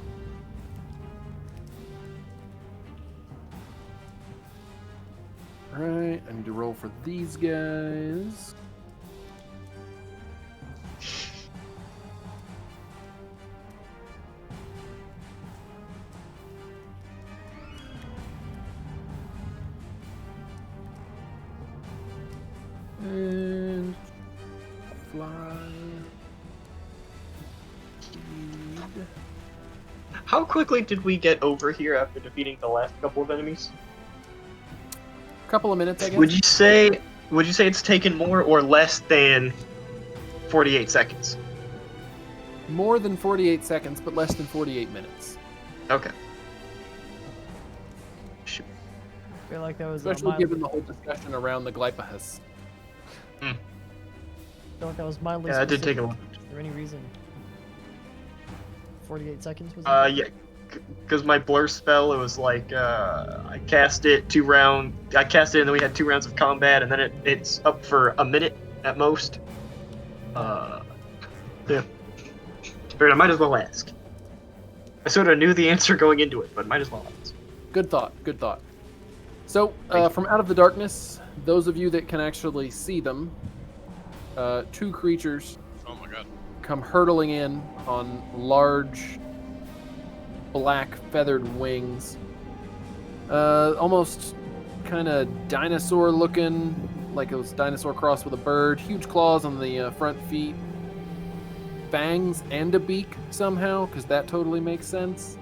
Alright, I need to roll for these guys. And fly. Speed. How quickly did we get over here after defeating the last couple of enemies? Couple of minutes, I guess. Would you say it's taken more or less than 48 seconds? More than 48 seconds, but less than 48 minutes. Okay. Shoot. I feel like that was Especially given the whole discussion around the glyphs. I feel like that was mildly Yeah, that did take a specific. long. Is there any reason? 48 seconds was Yeah, because my blur spell, it was like I cast it and then we had 2 rounds of combat, and then it's up for a minute at most. Yeah. But I might as well ask. I sort of knew the answer going into it, but might as well ask. Good thought, good thought. So, from out of the darkness, those of you that can actually see them, 2 creatures Oh my god. come hurtling in on large black feathered wings. Almost kind of dinosaur looking, like it was dinosaur crossed with a bird. Huge claws on the front feet. Fangs and a beak somehow, because that totally makes sense.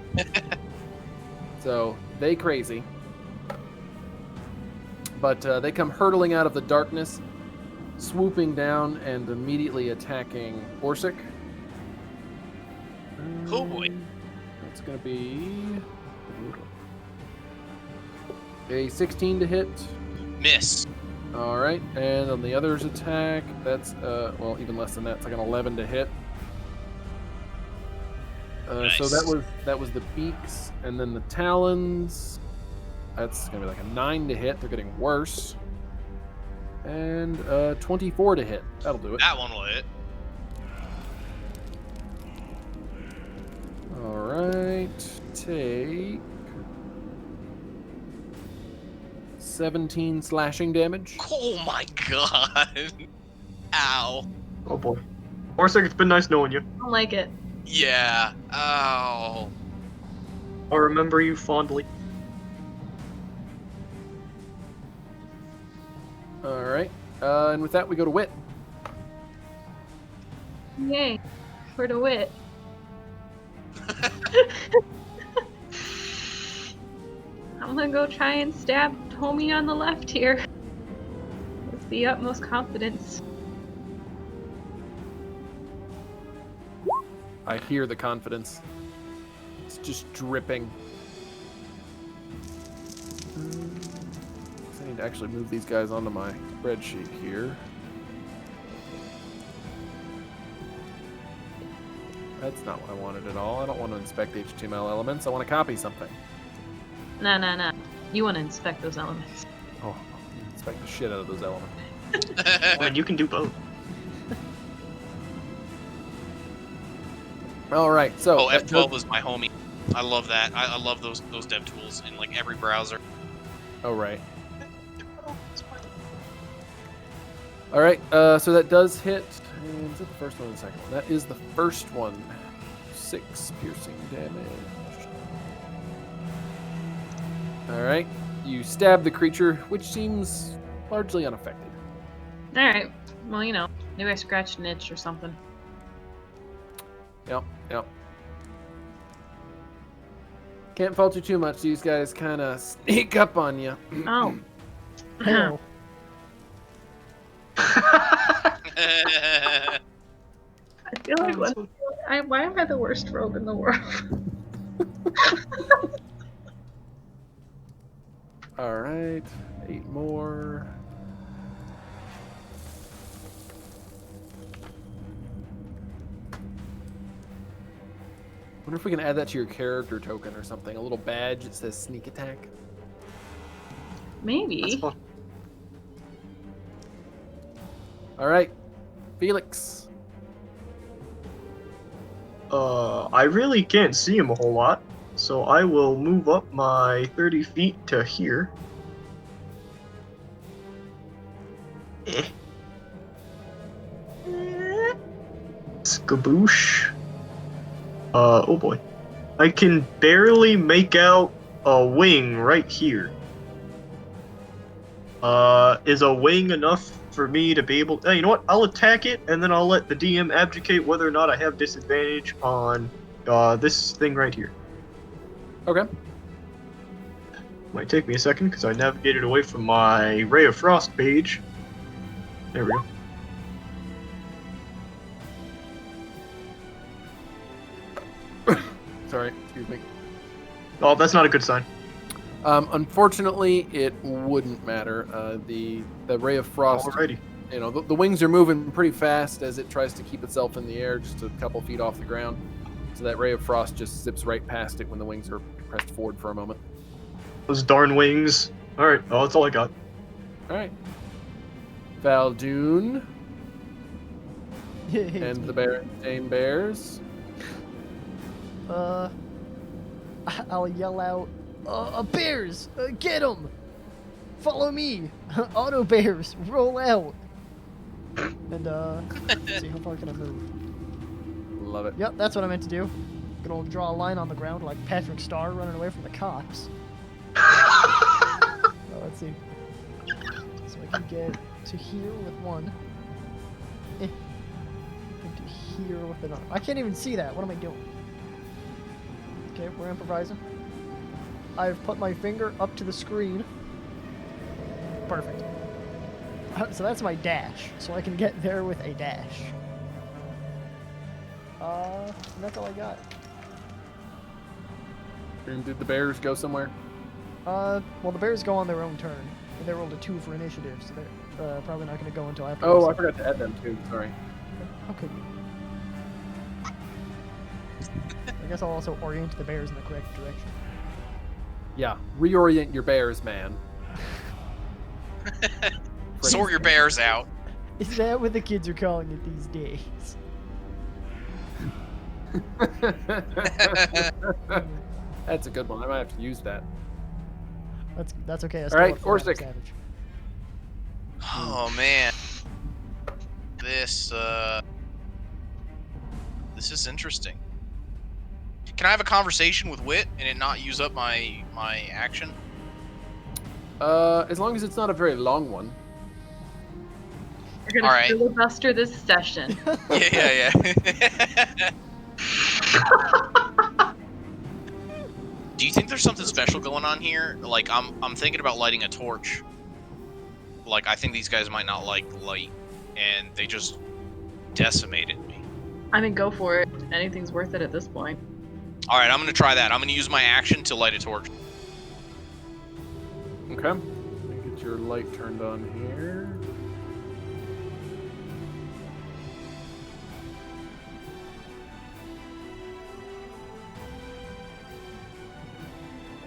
So, they crazy. But they come hurtling out of the darkness, swooping down and immediately attacking Orsik. Oh boy. That's going to be a 16 to hit. Miss. All right, and on the other's attack, that's well, even less than that. It's like an 11 to hit. Nice. So that was the beaks, and then the talons. That's gonna be like a 9 to hit. They're getting worse. And 24 to hit. That'll do it. That one will hit. All right, take 17 slashing damage. Oh my god. Ow. Oh boy. Orsik, it's been nice knowing you. I don't like it. Yeah. Ow. I'll remember you fondly. All right, and with that we go to Wit. Yay. For the wit. I'm gonna go try and stab homie on the left here. With the utmost confidence. I hear the confidence. It's just dripping. I need to actually move these guys onto my spreadsheet here. That's not what I wanted at all. I don't want to inspect HTML elements. I want to copy something. Nah. You want to inspect those elements. Oh, inspect the shit out of those elements. And you can do both. All right, so Oh, F12 was my homie. I love that. I love those dev tools in like every browser. Oh, right. All right, so that does hit. And is it the first one or the second one? That is the first one. 6 piercing damage. All right, you stab the creature, which seems largely unaffected. All right. Well, maybe I scratched an itch or something. Yep. Can't fault you too much. These guys kind of sneak up on you. Oh. Hell. I feel like why am I the worst rogue in the world? All right, 8 more. Wonder if we can add that to your character token or something. A little badge that says sneak attack. Maybe. All right, Felix. I really can't see him a whole lot, so I will move up my 30 feet to here. Skaboosh. Oh boy. I can barely make out a wing right here. Is a wing enough for me to be able... you know what? I'll attack it, and then I'll let the DM abdicate whether or not I have disadvantage on this thing right here. Okay. Might take me a second, because I navigated away from my Ray of Frost page. There we go. Sorry, excuse me. Oh, that's not a good sign. Unfortunately, it wouldn't matter. The ray of frost. Alrighty. The wings are moving pretty fast as it tries to keep itself in the air, just a couple feet off the ground. So that ray of frost just zips right past it when the wings are pressed forward for a moment. Those darn wings. Alright, oh, that's all I got. All right. Fal Dune It hates and me. the Berenstain Bears. I'll yell out, bears, get them! Follow me! Auto bears, roll out! And, let's see, how far can I move? Love it. Yep, that's what I meant to do. Gonna draw a line on the ground like Patrick Starr running away from the cops. Let's see. So I can get to here with one. And to here with another. I can't even see that. What am I doing? Okay, we're improvising. I've put my finger up to the screen. Perfect. So that's my dash. So I can get there with a dash. And that's all I got. And did the Bears go somewhere? Well, the bears go on their own turn. And they rolled a 2 for initiative, so they're probably not going to go until after. Oh, I forgot to add them too. Sorry. How could you? I guess I'll also orient the bears in the correct direction. Yeah, reorient your bears, man. Sort your bears out. Is that what the kids are calling it these days? That's a good one. I might have to use that. That's okay. I All right, stole it from Orsik. Adam Savage. Oh man, this is interesting. Can I have a conversation with Wit and it not use up my action? As long as it's not a very long one. We're gonna All right. filibuster this session. Yeah. Do you think there's something special going on here? Like, I'm thinking about lighting a torch. Like, I think these guys might not like light, and they just decimated me. I mean, go for it. Anything's worth it at this point. All right, I'm gonna try that. I'm gonna use my action to light a torch. Okay. Let me get your light turned on here.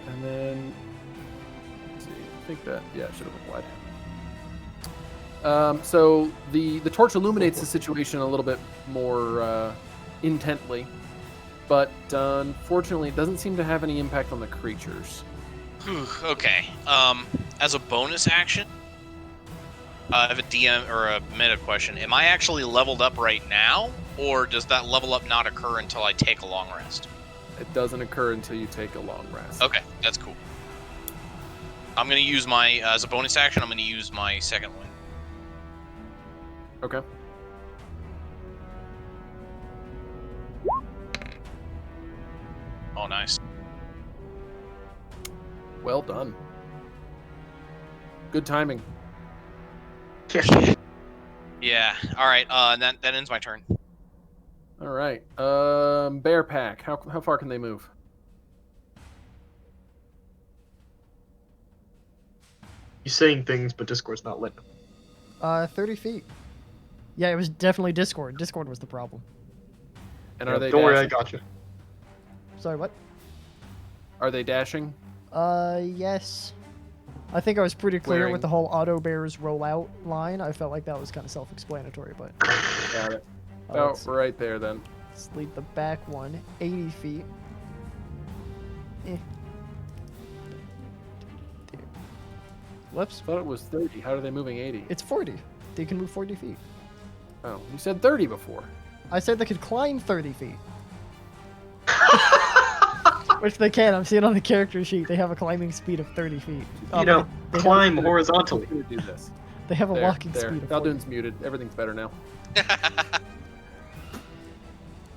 And then, let's see, I think that, yeah, it should have applied. So the torch illuminates the situation a little bit more intently, but unfortunately it doesn't seem to have any impact on the creatures. Whew, okay. As a bonus action, I have a DM or a meta question. Am I actually leveled up right now, or does that level up not occur until I take a long rest? It doesn't occur until you take a long rest. Okay, that's cool. I'm going to use my, as a bonus action, I'm going to use my second one. Okay. Oh, nice. Well done. Good timing. Yeah, alright, that ends my turn. All right. Bear pack. How far can they move? He's saying things, but Discord's not letting him. 30 feet. Yeah, it was definitely Discord. Discord was the problem. And Yeah, are they don't worry, I dashing? got you. Sorry, what? Are they dashing? Yes. I think I was pretty clear Wearing- with the whole auto bears rollout line. I felt like that was kind of self-explanatory, but Got it. let's Right there then. lead the back one 80 feet. Whoops. I thought it was 30. How are they moving 80? It's 40. They can move 40 feet. Oh, you said 30 before. I said they could climb 30 feet. Which they can. I'm seeing on the character sheet. They have a climbing speed of 30 feet. You know, they climb have, horizontally. I'm gonna do this. They have a There, walking there. speed of Fal 40. Dune's muted. Everything's better now.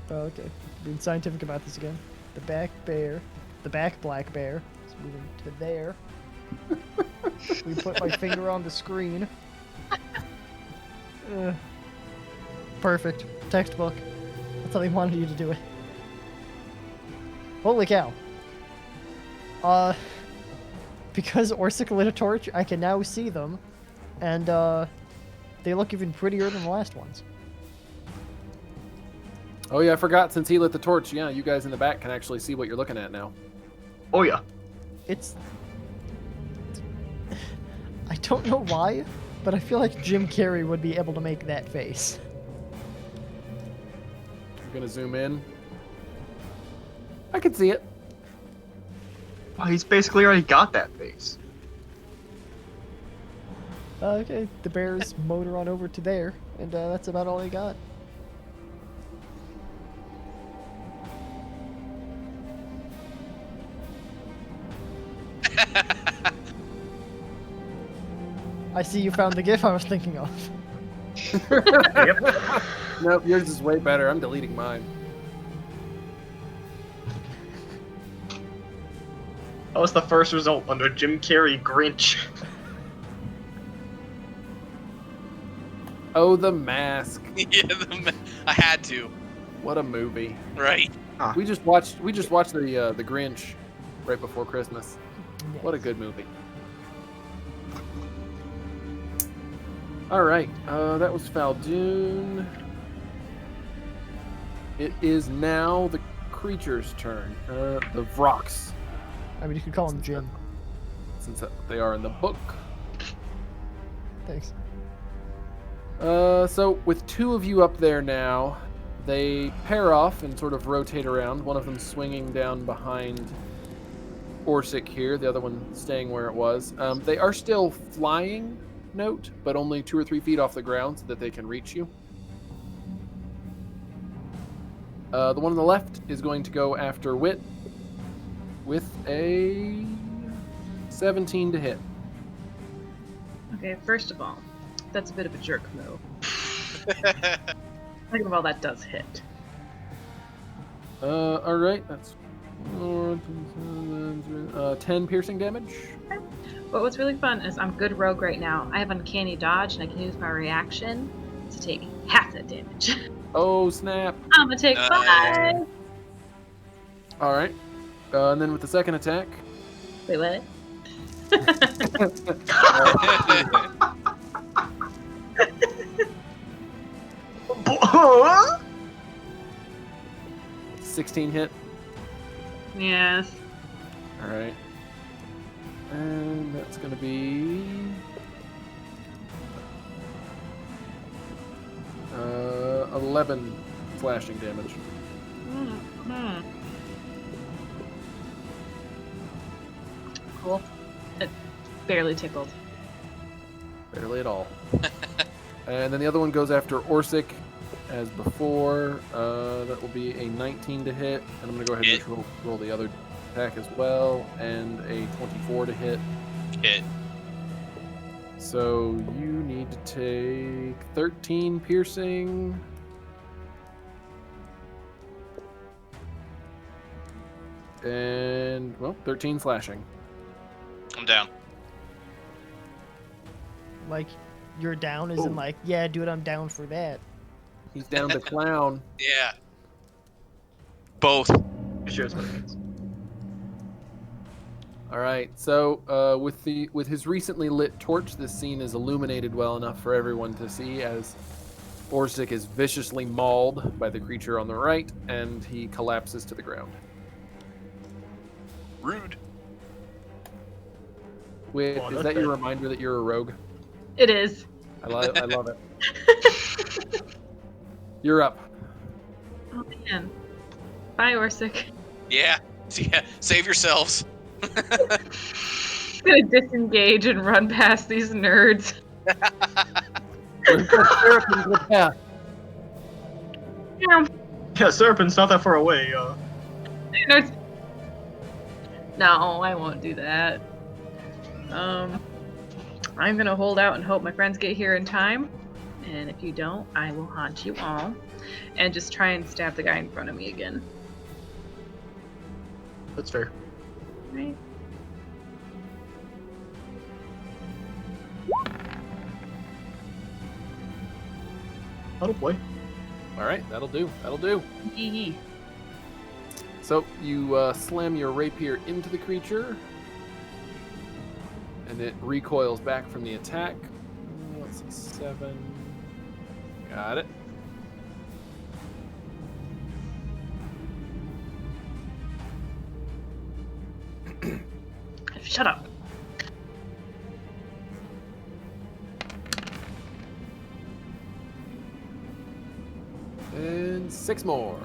Oh, okay. Being scientific about this again. The back black bear is moving to there. We put my finger on the screen. Perfect. Textbook. That's how they wanted you to do it. Holy cow. Because Orsik lit a torch, I can now see them. And, they look even prettier than the last ones. Oh yeah, I forgot. Since he lit the torch, yeah, you guys in the back can actually see what you're looking at now. Oh yeah. It's... I don't know why, but I feel like Jim Carrey would be able to make that face. You're gonna zoom in. I can see it. Oh, he's basically already got that face. Okay, the bears motor on over to there, and that's about all I got. I see you found the GIF I was thinking of. Yep. Nope, yours is way better. I'm deleting mine. That was the first result under Jim Carrey Grinch. Oh, The Mask. Yeah, I had to. What a movie. Right. We just watched the Grinch right before Christmas. What a good movie. All right, that was Fal Dune. It is now the creature's turn. The Vrox, I mean, you could call him Jim. since they are in the book. Thanks. So with two of you up there now, they pair off and sort of rotate around. One of them swinging down behind Orsik here, the other one staying where it was. They are still flying, note, but only 2 or 3 feet off the ground so that they can reach you. The one on the left is going to go after Wit with a 17 to hit. Okay, first of all, that's a bit of a jerk move. Second of all, that does hit. All right, that's 10 piercing damage. But what's really fun is I'm good rogue right now. I have uncanny dodge, and I can use my reaction to take half that damage. Oh, snap. I'm gonna take 5. All right. And then with the second attack, Wait, what? 16 hit. Yes. All right. And that's going to be 11 slashing damage. Mm-hmm. Cool. It barely tickled. Barely at all. And then the other one goes after Orsik as before. That will be a 19 to hit. And I'm going to go ahead and just roll the other attack as well. And a 24 to hit. Hit. So you need to take 13 piercing. And, well, 13 slashing. I'm down. Like, you're down as in like, yeah, dude, I'm down for that. He's down to clown. Yeah. Both. Sure, it's what it means. All right. So with his recently lit torch, this scene is illuminated well enough for everyone to see as Orsik is viciously mauled by the creature on the right, and he collapses to the ground. Rude. Wait, Oh, is that's that your bad. reminder that you're a rogue? It is. I love it. You're up. Oh man. Bye, Orsik. Yeah. Save yourselves. I'm gonna disengage and run past these nerds. Yeah. Yeah. Yeah, Serpent's not that far away. Nerds. No, I won't do that. I'm gonna hold out and hope my friends get here in time. And if you don't, I will haunt you all. And just try and stab the guy in front of me again. That's fair. Right? That'll play. All right, that'll do. That'll do. Yee. So you slam your rapier into the creature, and it recoils back from the attack. Let's see, 7. Got it. Shut up. And 6 more.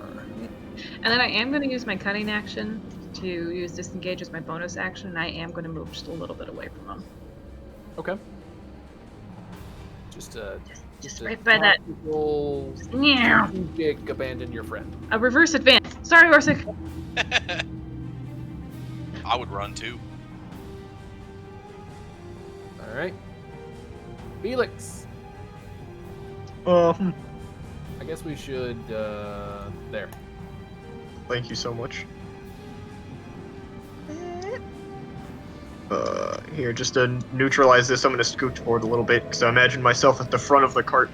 And then I am going to use my cunning action to use disengage as my bonus action, and I am going to move just a little bit away from him. Okay. Just right by that. Yeah. Strategic abandon your friend. A reverse advance. Sorry, Orsik. I would run too. All right. Felix. Hmm. I guess we should. There. Thank you so much. Here, just to neutralize this, I'm gonna scoot forward a little bit because I imagine myself at the front of the cart.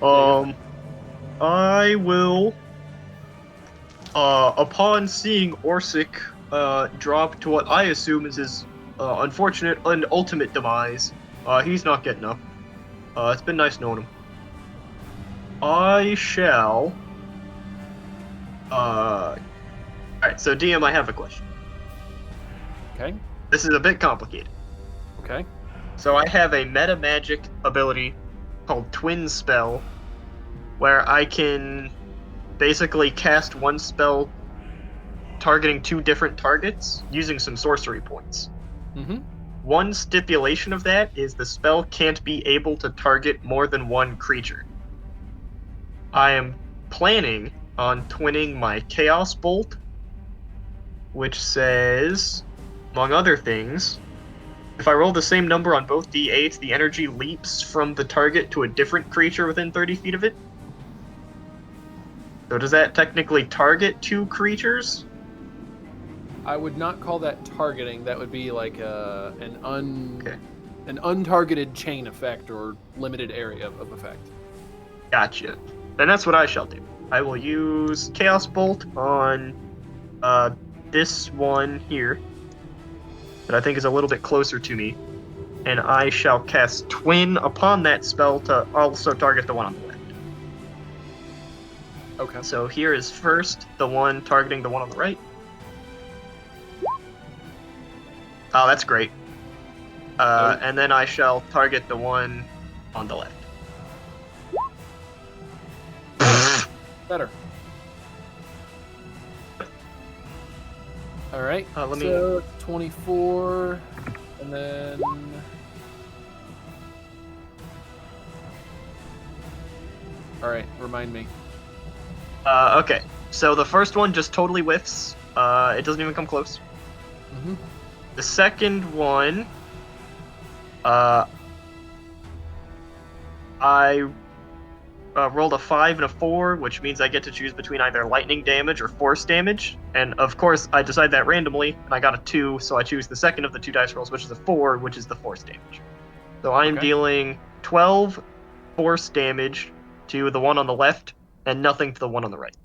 I will. Upon seeing Orsik drop to what I assume is his unfortunate and ultimate demise, he's not getting up. It's been nice knowing him. I shall. Alright, so DM, I have a question. Okay. This is a bit complicated. Okay. So I have a meta magic ability called Twin Spell, where I can basically cast one spell targeting 2 different targets using some sorcery points. Mm-hmm. One stipulation of that is the spell can't be able to target more than one creature. I am planning on twinning my Chaos Bolt, which says, among other things, if I roll the same number on both d8s, the energy leaps from the target to a different creature within 30 feet of it. So does that technically target 2 creatures? I would not call that targeting. That would be like an Okay. untargeted chain effect or limited area of effect. Gotcha. Then that's what I shall do. I will use Chaos Bolt on this one here that I think is a little bit closer to me, and I shall cast Twin upon that spell to also target the one on the left. Okay. So here is first the one targeting the one on the right. Oh, that's great. And then I shall target the one on the left. Better. All right. Let me- So 24, and then All right, remind me. Okay. So the first one just totally whiffs. It doesn't even come close. Mm-hmm. The second one, I rolled a 5 and a 4, which means I get to choose between either lightning damage or force damage. And of course, I decide that randomly, and I got a 2, so I choose the second of the 2 dice rolls, which is a 4, which is the force damage. So I am Okay. dealing 12 force damage to the one on the left, and nothing to the one on the right.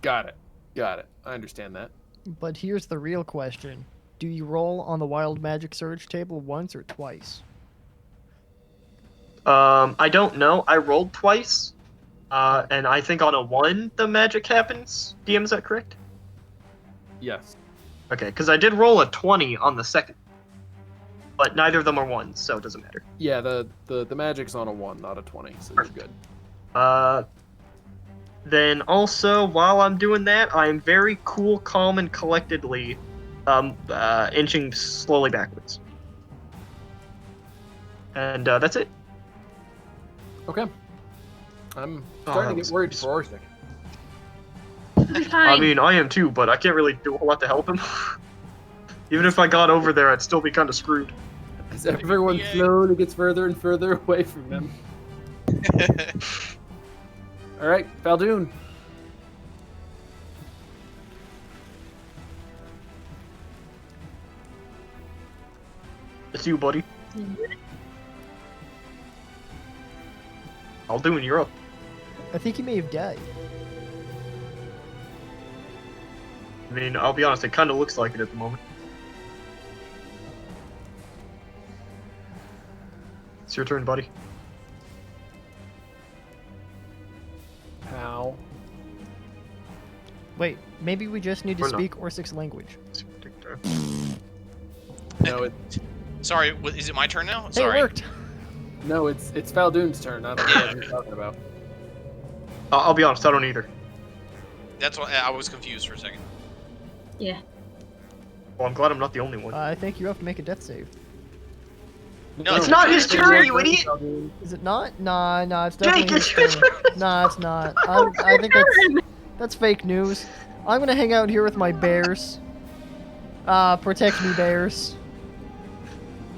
Got it. Got it. I understand that. But here's the real question. Do you roll on the Wild Magic Surge table once or twice? I don't know. I rolled twice, and I think on a 1 the magic happens. DM, is that correct? Yes. Okay, because I did roll a 20 on the second. But neither of them are 1s, so it doesn't matter. Yeah, the magic's on a 1, not a 20, so you're good. Then also, while I'm doing that, I'm very cool, calm, and collectedly inching slowly backwards. And that's it. Okay. I'm starting to get worried for Orsik. It'll be fine. I mean, I am too, but I can't really do a whole lot to help him. Even if I got over there, I'd still be kind of screwed. As everyone slowly gets further and further away from them. All right, Fal Dune. It's you, buddy. Fal Dune, you're up. I think he may have died. I mean, I'll be honest, it kind of looks like it at the moment. It's your turn, buddy. How? Wait, maybe we just need to Or not. speak Orsik's language. No, it Sorry, is it my turn now? Hey, Sorry. it worked! no, it's Fal Dune's turn. I don't know what you're talking about. I'll be honest, I don't either. That's why I was confused for a second. Yeah. Well, I'm glad I'm not the only one. I think you have to make a death save. No, It's not his turn, you idiot! Is it not? Nah, it's Jake, definitely it's his your turn. turn! Nah, it's not. I think that's fake news. I'm gonna hang out here with my bears. Protect me, bears.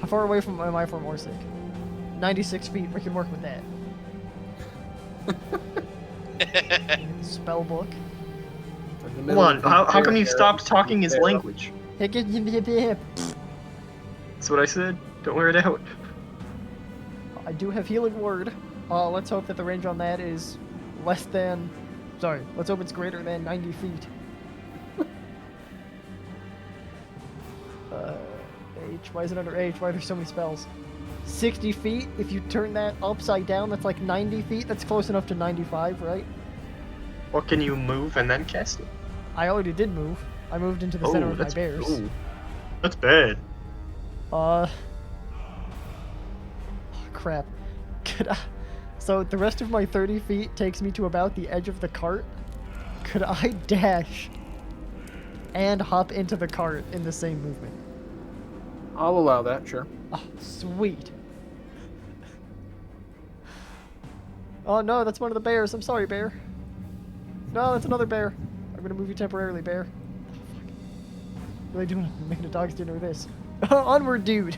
How far away from am I from Orsik? 96 feet. We can work with that. Spell book. Hold on, how come you stopped talking his language? I That's what I said. Don't wear it out. do have healing word. Let's hope that the range on that is less than. Sorry, let's hope it's greater than 90 feet. H. Why is it under H? Why are there so many spells? 60 feet. If you turn that upside down, that's like 90 feet. That's close enough to 95, right? Or can you move and then cast it? I already did move. I moved into the center of my bears. Oh, that's bad. Crap. So the rest of my 30 feet takes me to about the edge of the cart. Could I dash and hop into the cart in the same movement? I'll allow that, sure. Oh, sweet. Oh no, that's one of the bears. I'm sorry, bear. No, that's another bear. I'm gonna move you temporarily, bear. Oh, fuck. Really doing making a dog's dinner with this. Onward, dude.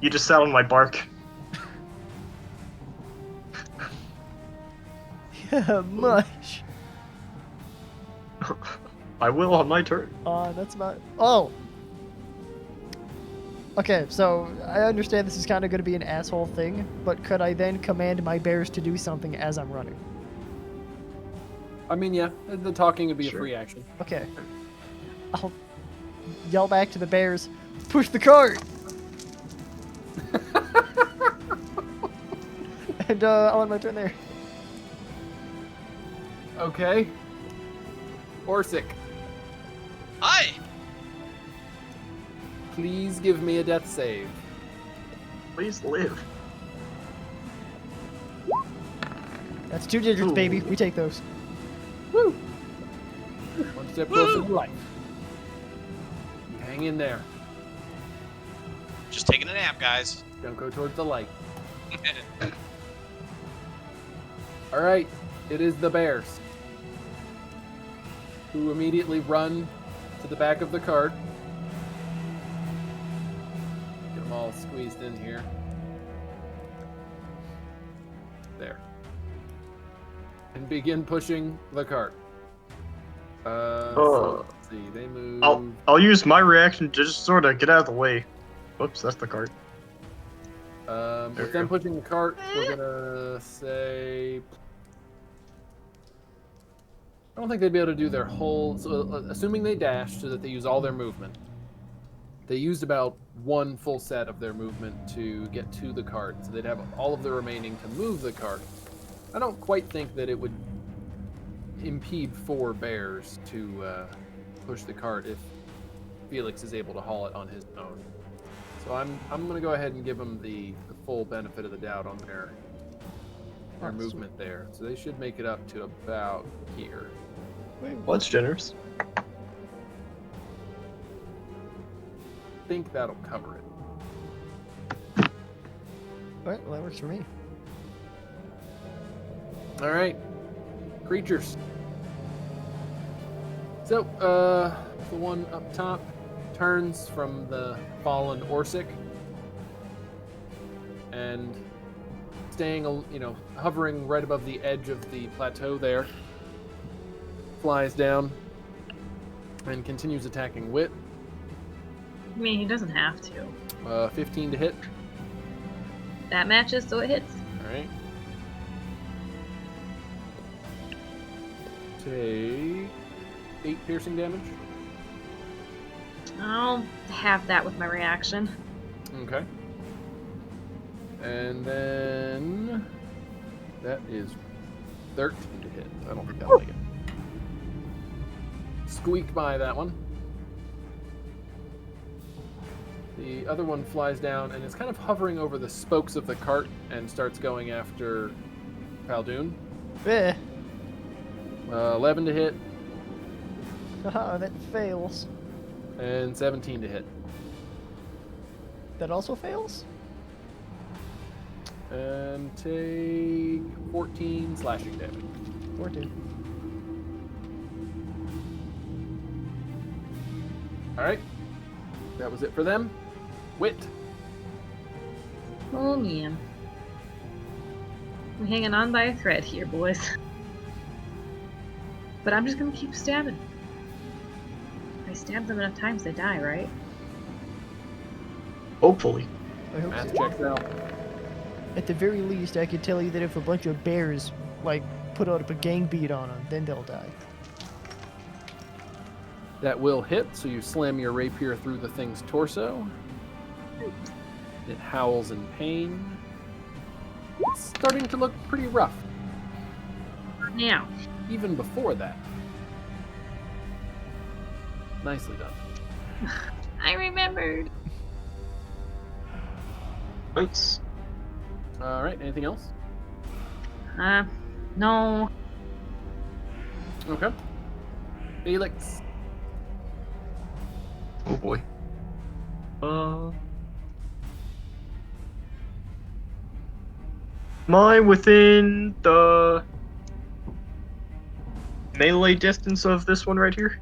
You just sat on my bark. Yeah, much. I will on my turn. That's about. Oh. Okay, so I understand this is kind of going to be an asshole thing, but could I then command my bears to do something as I'm running? I mean, yeah, the talking would be Sure. a free action. Okay. I'll yell back to the bears, push the cart! And I'll end my turn there. Okay. Orsik, Hi. please give me a death save. Please live. That's 2 digits, Ooh. baby. We take those. Woo! One step closer to life. Hang in there. Just taking a nap, guys. Don't go towards the light. All right, it is the bears, who immediately run to the back of the cart. Get them all squeezed in here. There. And begin pushing the cart. So let's see, they move. I'll use my reaction to just sort of get out of the way. Whoops, that's the cart. With them pushing the cart, we're gonna say. I don't think they'd be able to do their whole. So, assuming they dash so that they use all their movement, they used about one full set of their movement to get to the cart, so they'd have all of the remaining to move the cart. I don't quite think that it would impede 4 bears to push the cart if Felix is able to haul it on his own. So I'm gonna go ahead and give them the full benefit of the doubt on their movement there. So they should make it up to about here. Well, that's generous. I think that'll cover it. Alright, well that works for me. All right, creatures. So, the one up top turns from the fallen Orsik and staying, hovering right above the edge of the plateau there, flies down and continues attacking Wit. I mean, he doesn't have to. 15 to hit. That matches, so it hits. All right. Take 8 piercing damage. I'll have that with my reaction. Okay. And then that is 13 to hit. I don't think that'll make it. Squeaked by that one. The other one flies down and is kind of hovering over the spokes of the cart and starts going after Fal Dune. 11 to hit. Haha, that fails. And 17 to hit. That also fails? And take 14 slashing damage. 14. Alright. That was it for them. Wit. Oh man. I'm hanging on by a thread here, boys. But I'm just gonna keep stabbing. If I stab them enough times, they die, right? Hopefully. I hope Math so. checks out. At the very least, I could tell you that if a bunch of bears, put out a gang beat on them, then they'll die. That will hit, so you slam your rapier through the thing's torso. It howls in pain. It's starting to look pretty rough, Now. even before that. Nicely done. I remembered. Nice. Alright, anything else? No. Okay. Felix. Oh boy. Am I within the melee distance of this one right here?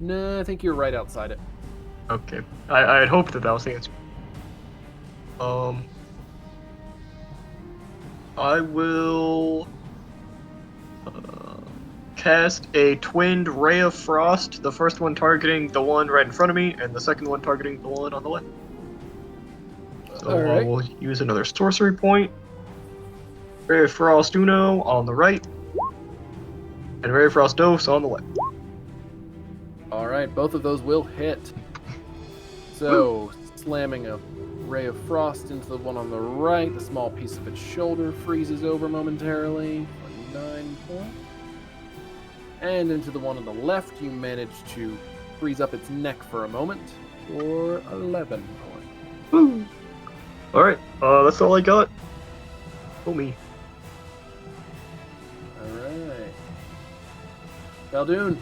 No, I think you're right outside it. Okay. I had hoped that was the answer. I will cast a twinned ray of frost, the first one targeting the one right in front of me, and the second one targeting the one on the left. So Alright. I will use another sorcery point. Ray of Frost Uno on the right, and Ray of Frost Dos on the left. Alright, both of those will hit. So, slamming a ray of frost into the one on the right, the small piece of its shoulder freezes over momentarily for 9 points. And into the one on the left, you manage to freeze up its neck for a moment for 11 points. Woo! Alright, that's all I got. Oh me. Alright. Fal Dune,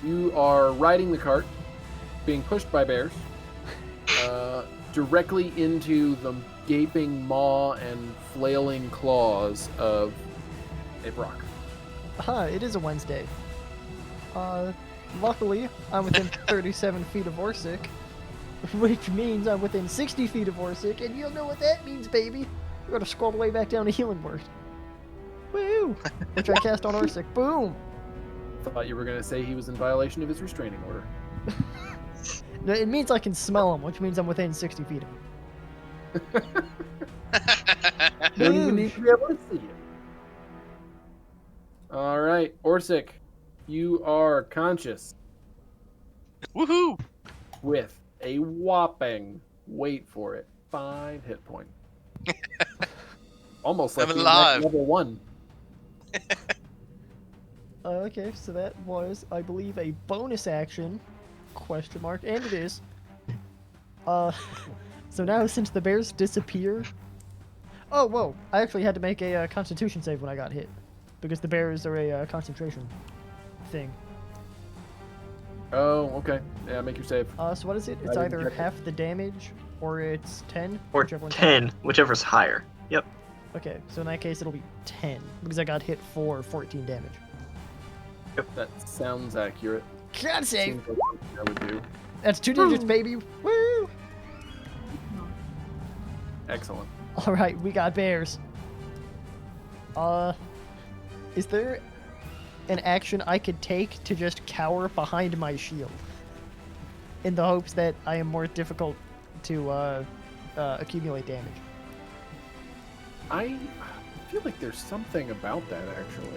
you are riding the cart, being pushed by bears, directly into the gaping maw and flailing claws of a Brock. It is a Wednesday. Luckily, I'm within 37 feet of Orsik, which means I'm within 60 feet of Orsik, and you'll know what that means, baby. We're gonna scroll the way back down to Healing Word. Woo! Which I cast on Orsik. Boom! Thought you were going to say he was in violation of his restraining order. No, it means I can smell him, which means I'm within 60 feet of him. Don't even need to be able to see you. All right, Orsik, you are conscious Woohoo! with a whopping, wait for it, 5 hit points. Almost like I'm being alive. level 1. Okay, so that was, I believe, a bonus action, question mark, and it is. So now since the bears disappear... Oh, whoa, I actually had to make a constitution save when I got hit, because the bears are a concentration thing. Oh, okay. Yeah, make your save. So what is it? It's I didn't either check it. half the damage, or it's 10? Or whichever one's 10, whichever's higher. Yep. higher. Okay, so in that case it'll be 10, because I got hit for 14 damage. That sounds accurate. God save! Seems like something I would do. That's 2 digits, baby! Woo! Excellent. Alright, we got bears. Is there an action I could take to just cower behind my shield? In the hopes that I am more difficult to accumulate damage. I feel like there's something about that, actually.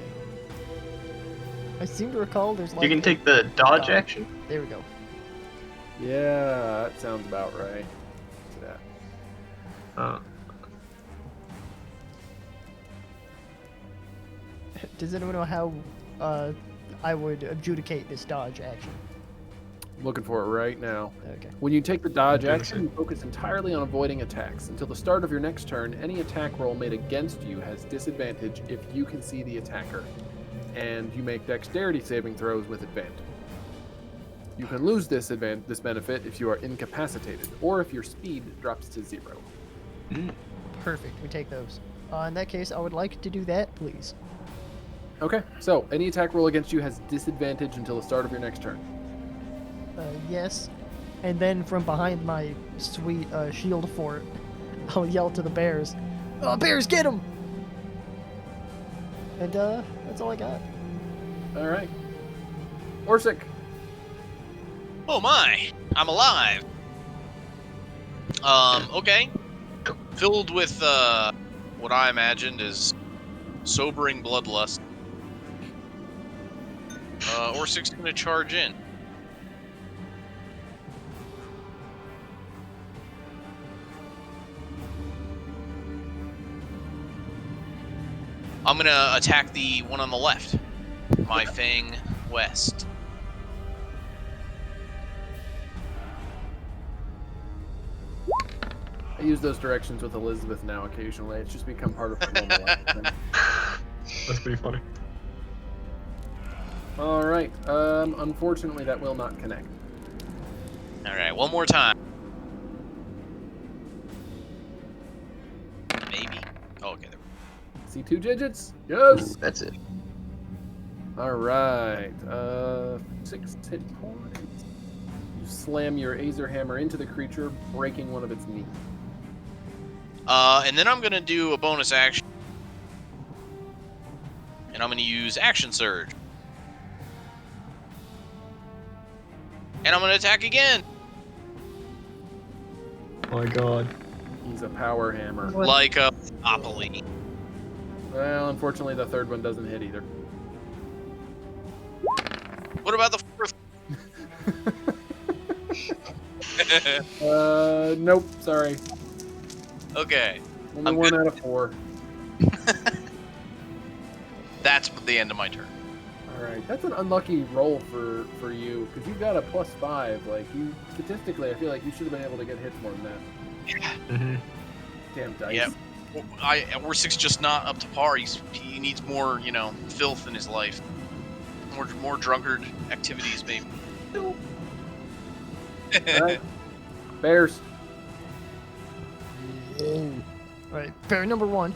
I seem to recall there's like... You can take the dodge action. There we go. Yeah, that sounds about right. Look at that. Does anyone know how I would adjudicate this dodge action? Looking for it right now. Okay. When you take the dodge Okay. action, you focus entirely on avoiding attacks. Until the start of your next turn, any attack roll made against you has disadvantage if you can see the attacker, and you make dexterity saving throws with advantage. You can lose this benefit if you are incapacitated, or if your speed drops to 0. Perfect. We take those. In that case, I would like to do that, please. Okay, so any attack roll against you has disadvantage until the start of your next turn. Yes. And then from behind my sweet shield fort, I'll yell to the bears, "Oh, bears, get him!" And that's all I got. All right. Orsik. Oh my! I'm alive. Okay. Filled with what I imagined is sobering bloodlust. Orsik's gonna charge in. I'm gonna attack the one on the left. My Fang West. I use those directions with Elizabeth now occasionally. It's just become part of my normal life. That's pretty funny. All right. Unfortunately, that will not connect. Alright, one more time. Maybe. Oh, okay, there we See 2 digits? Yes. That's it. All right. 6 hit points. You slam your Azer hammer into the creature, breaking one of its knees. And then I'm gonna do a bonus action. And I'm gonna use Action Surge. And I'm gonna attack again! Oh my god. He's a power hammer. What? Like a Monopoly. Well, unfortunately, the third one doesn't hit either. What about the fourth? Nope. Sorry. Okay. Only I'm 1 good. out of 4. That's the end of my turn. All right. That's an unlucky roll for you because you got a +5. Like you statistically, I feel like you should have been able to get hits more than that. Yeah. Mm-hmm. Damn dice. Yep. Orsik's just not up to par. He needs more, filth in his life. More drunkard activities, maybe. All right. Bears. Alright, bear number 1.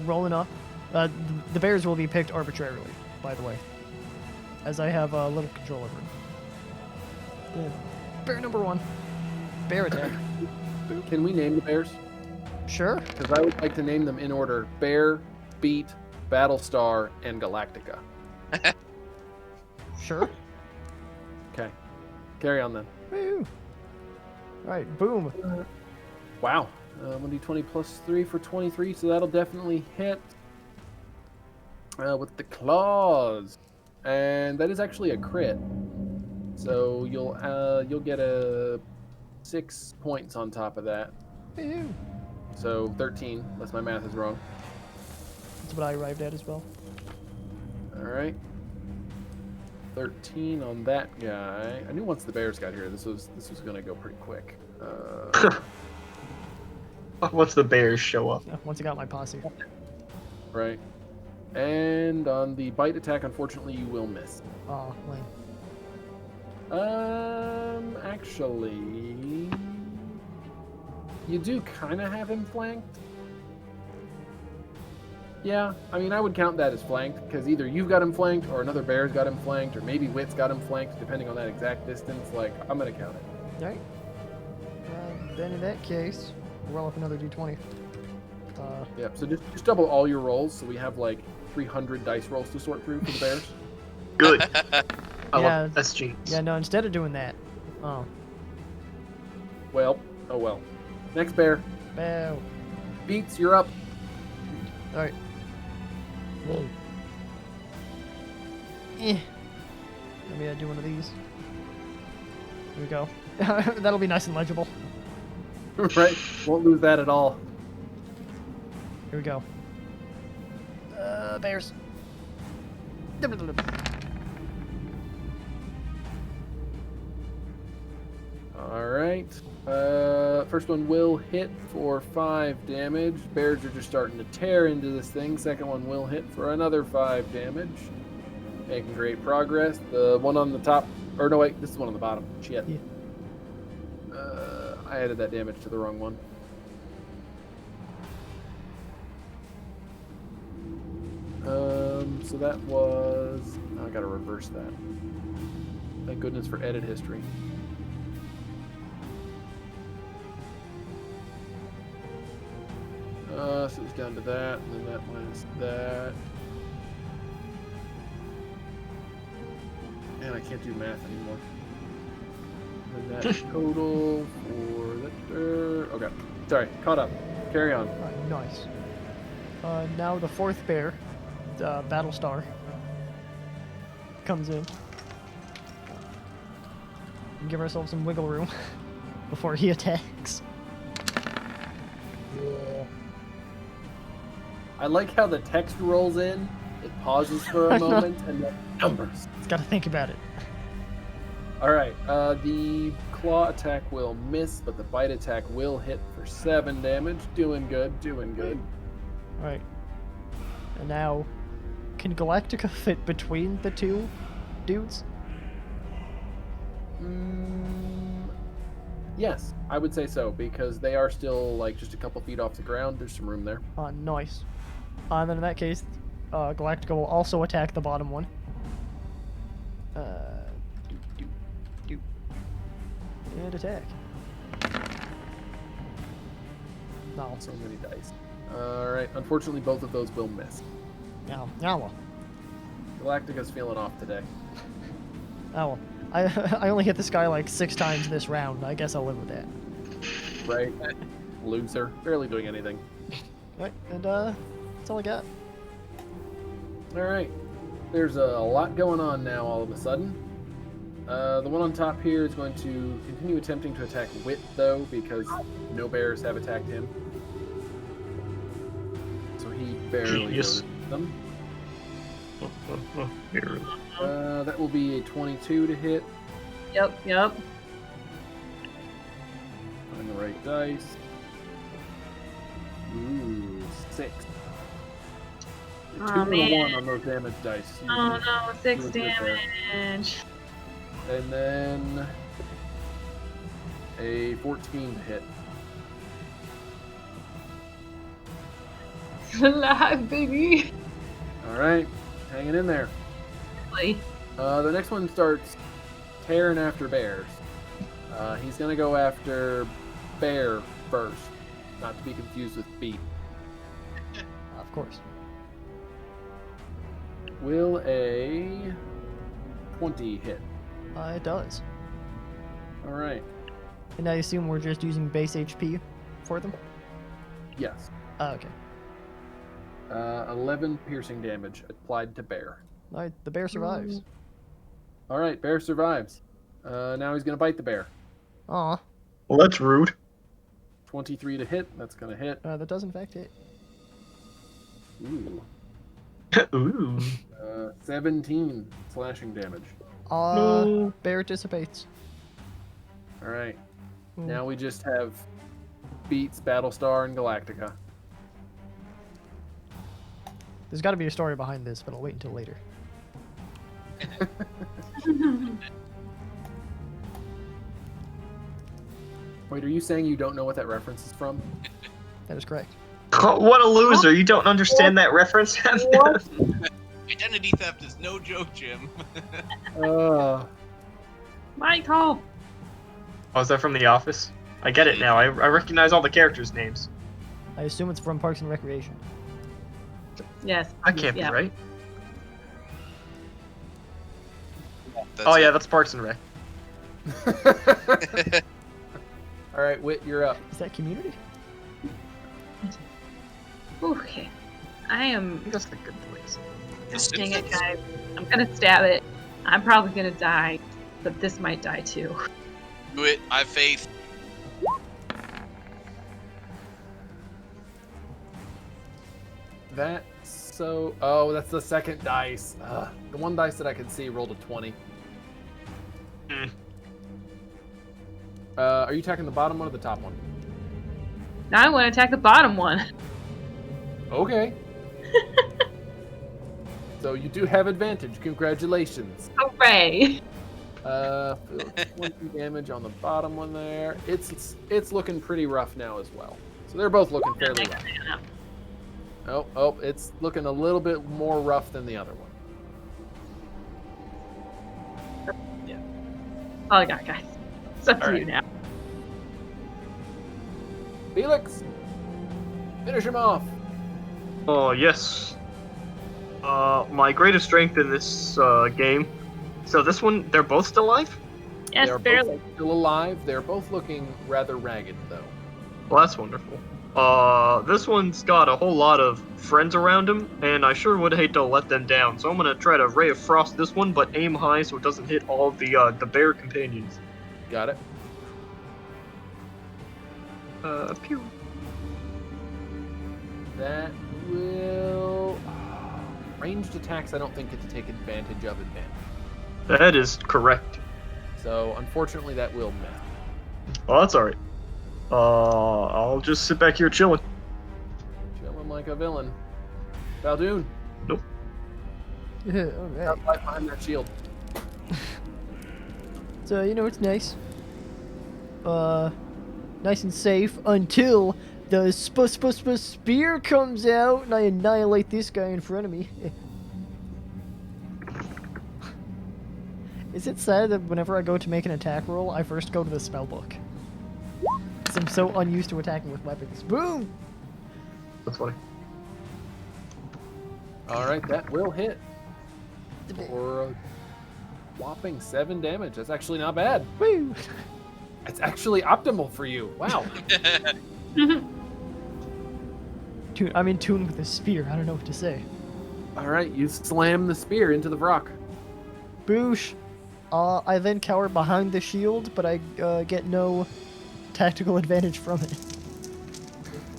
Rolling up. The bears will be picked arbitrarily, by the way, as I have a little control over it. Yeah. Bear number 1. Bear attack. Can we name the bears? Sure. Because I would like to name them in order: Bear, Beat, Battlestar, and Galactica. Sure. Okay. Carry on then. Woo. All right. Boom. Wow. 1d20 plus 3 for 23, so that'll definitely hit with the claws. And that is actually a crit. So you'll get a 6 points on top of that. Woo. So 13, unless my math is wrong. That's what I arrived at as well. All right. 13 on that guy. I knew once the bears got here, this was gonna go pretty quick. Once the bears show up. Once I got my posse. Right. And on the bite attack, unfortunately, you will miss. Oh, lame. Actually, you do kind of have him flanked. Yeah, I mean, I would count that as flanked, because either you've got him flanked, or another bear's got him flanked, or maybe Wit's got him flanked, depending on that exact distance. Like, I'm gonna count it. All right. Then in that case, we'll roll up another d20. Yep, so just double all your rolls, so we have like 300 dice rolls to sort through for the bears. Good. I Yeah. love that's genius. Yeah, no, instead of doing that. Oh. Well, oh well. Next bear. Bow. Beats, you're up. All right. Whoa. Eh. Let me do one of these. Here we go. That'll be nice and legible. Right? Won't lose that at all. Here we go. Bears. Alright. First one will hit for 5 damage. Bears are just starting to tear into this thing. Second one will hit for another 5 damage. Making great progress. The one on the top, or no wait, this is the one on the bottom. Shit. Yeah. I added that damage to the wrong one. So that was... I gotta reverse that. Thank goodness for edit history. So it's down to that, and then that minus that. And I can't do math anymore. And that total for that... okay, sorry, caught up. Carry on. Alright, nice. Now the 4th bear, the Battlestar, comes in. And give ourselves some wiggle room before he attacks. Yeah. I like how the text rolls in, it pauses for a moment, and then numbers. It's gotta think about it. Alright, the claw attack will miss, but the bite attack will hit for 7 damage. Doing good, doing good. Alright. And now, can Galactica fit between the two dudes? Yes, I would say so, because they are still like just a couple feet off the ground. There's some room there. Nice. And then in that case, Galactica will also attack the bottom one. And attack. No. So many dice. Alright, unfortunately both of those will miss. Ow. Ow. Galactica's feeling off today. Ow. I only hit this guy like 6 times this round. I guess I'll live with that. Right? Loser. Barely doing anything. Alright, and that's all I got. Alright. There's a lot going on now all of a sudden. The one on top here is going to continue attempting to attack Wit, though, because no bears have attacked him. So he barely Genius. noticed them. Here. That will be a 22 to hit. Yep. On the right dice. Ooh, 6. Oh, 2 and a man. 1 on those damage dice. Oh no, 6 doing good there. damage. And then a 14 to hit. Alive, baby. All right, hanging in there. Like, The next one starts tearing after bears. He's gonna go after bear first, not to be confused with beat. Of course. Will a 20 hit? It does. All right. And I assume we're just using base HP for them? Yes. Okay. 11 piercing damage applied to bear. Alright, the bear survives. All right, bear survives. Now he's gonna bite the bear. Aw, Well, that's rude. 23 to hit. That's gonna hit. that does in fact hit. Ooh. Ooh. 17 slashing damage. No. Bear dissipates. All right. Ooh. Now we just have Beats, Battlestar, and Galactica. There's got to be a story behind this, but I'll wait until later. Wait, are you saying you don't know what that reference is from? That is correct. What a loser! You don't understand that reference? Identity theft is no joke, Jim. Michael! Oh, is that from The Office? I get it now. I recognize all the characters' names. I assume it's from Parks and Recreation. Yes. That can't yeah. be right. That's Oh it. yeah, that's Parks and Rec. All right, Wit, you're up. Is that Community? Okay. I am. That's the good place. The Dang it, Simpsons. guys. I'm gonna stab it. I'm probably gonna die, but this might die too. Do it. I have faith. Oh, that's the second dice. The one dice that I could see rolled a 20. Hmm. Are you attacking the bottom one or the top one? Now I want to attack the bottom one. Okay. So you do have advantage. Congratulations. Hooray! 20 damage on the bottom one there. It's looking pretty rough now as well. So they're both looking fairly rough. Oh, it's looking a little bit more rough than the other one. All I got, guys. It's up to you Alright. now. Felix, finish him off. Oh yes. My greatest strength in this game. So this one, they're both still alive? Yes, They're barely. both still alive. They're both looking rather ragged, though. Well, that's wonderful. This one's got a whole lot of friends around him, and I sure would hate to let them down. So I'm gonna try to Ray of Frost this one, but aim high so it doesn't hit all of the bear companions. Got it. Pew. That will... Ranged attacks I don't think get to take advantage of advantage. That is correct. So, unfortunately, that will miss. Oh, that's alright. I'll just sit back here chilling. Chilling like a villain. Fal Dune, Nope. Alright. right behind that shield. So, you know what's nice? Nice and safe until the spear comes out and I annihilate this guy in front of me. Is it sad that whenever I go to make an attack roll, I first go to the spell book? Because I'm so unused to attacking with weapons. Boom! That's funny. Alright, that will hit. For a whopping 7 damage. That's actually not bad. Woo! It's actually optimal for you. Wow. I'm in tune with the spear. I don't know what to say. Alright, you slam the spear into the rock. Boosh! I then cower behind the shield, but I get no tactical advantage from it.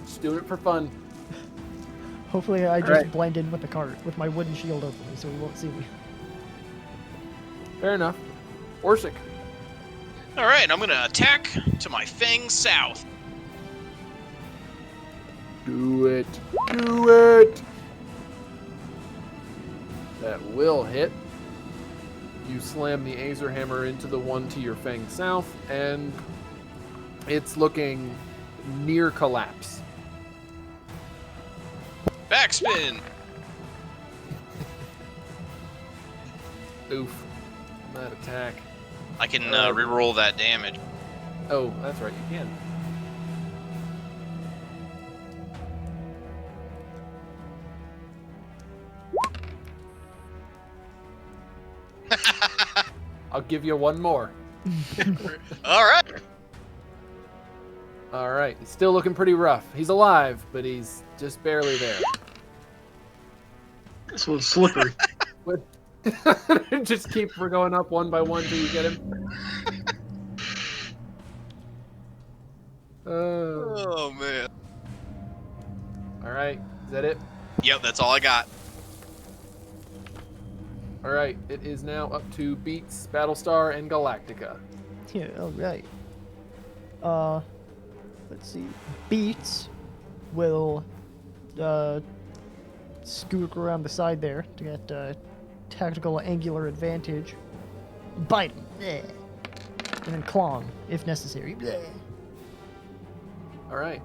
Just doing it for fun. Hopefully I just Alright. blend in with the cart, with my wooden shield over me, so he won't see me. Fair enough. Orsik. All right, I'm gonna attack to my fang south. Do it. Do it. That will hit. You slam the Azer hammer into the one to your fang south, and it's looking near collapse. Backspin. Oof. That attack. I can reroll that damage. Oh, that's right, you can. I'll give you one more. All right. All right, he's still looking pretty rough. He's alive, but he's just barely there. This one's slippery. Just keep going up one by one till you get him. Oh man. All right, is that it? Yep, that's all I got. All right, it is now up to Beats, Battlestar, and Galactica. Yeah, all right. Let's see. Beats will scoot around the side there to get tactical angular advantage. Bite him. Bleh. And then claw him, if necessary. Bleh. All right,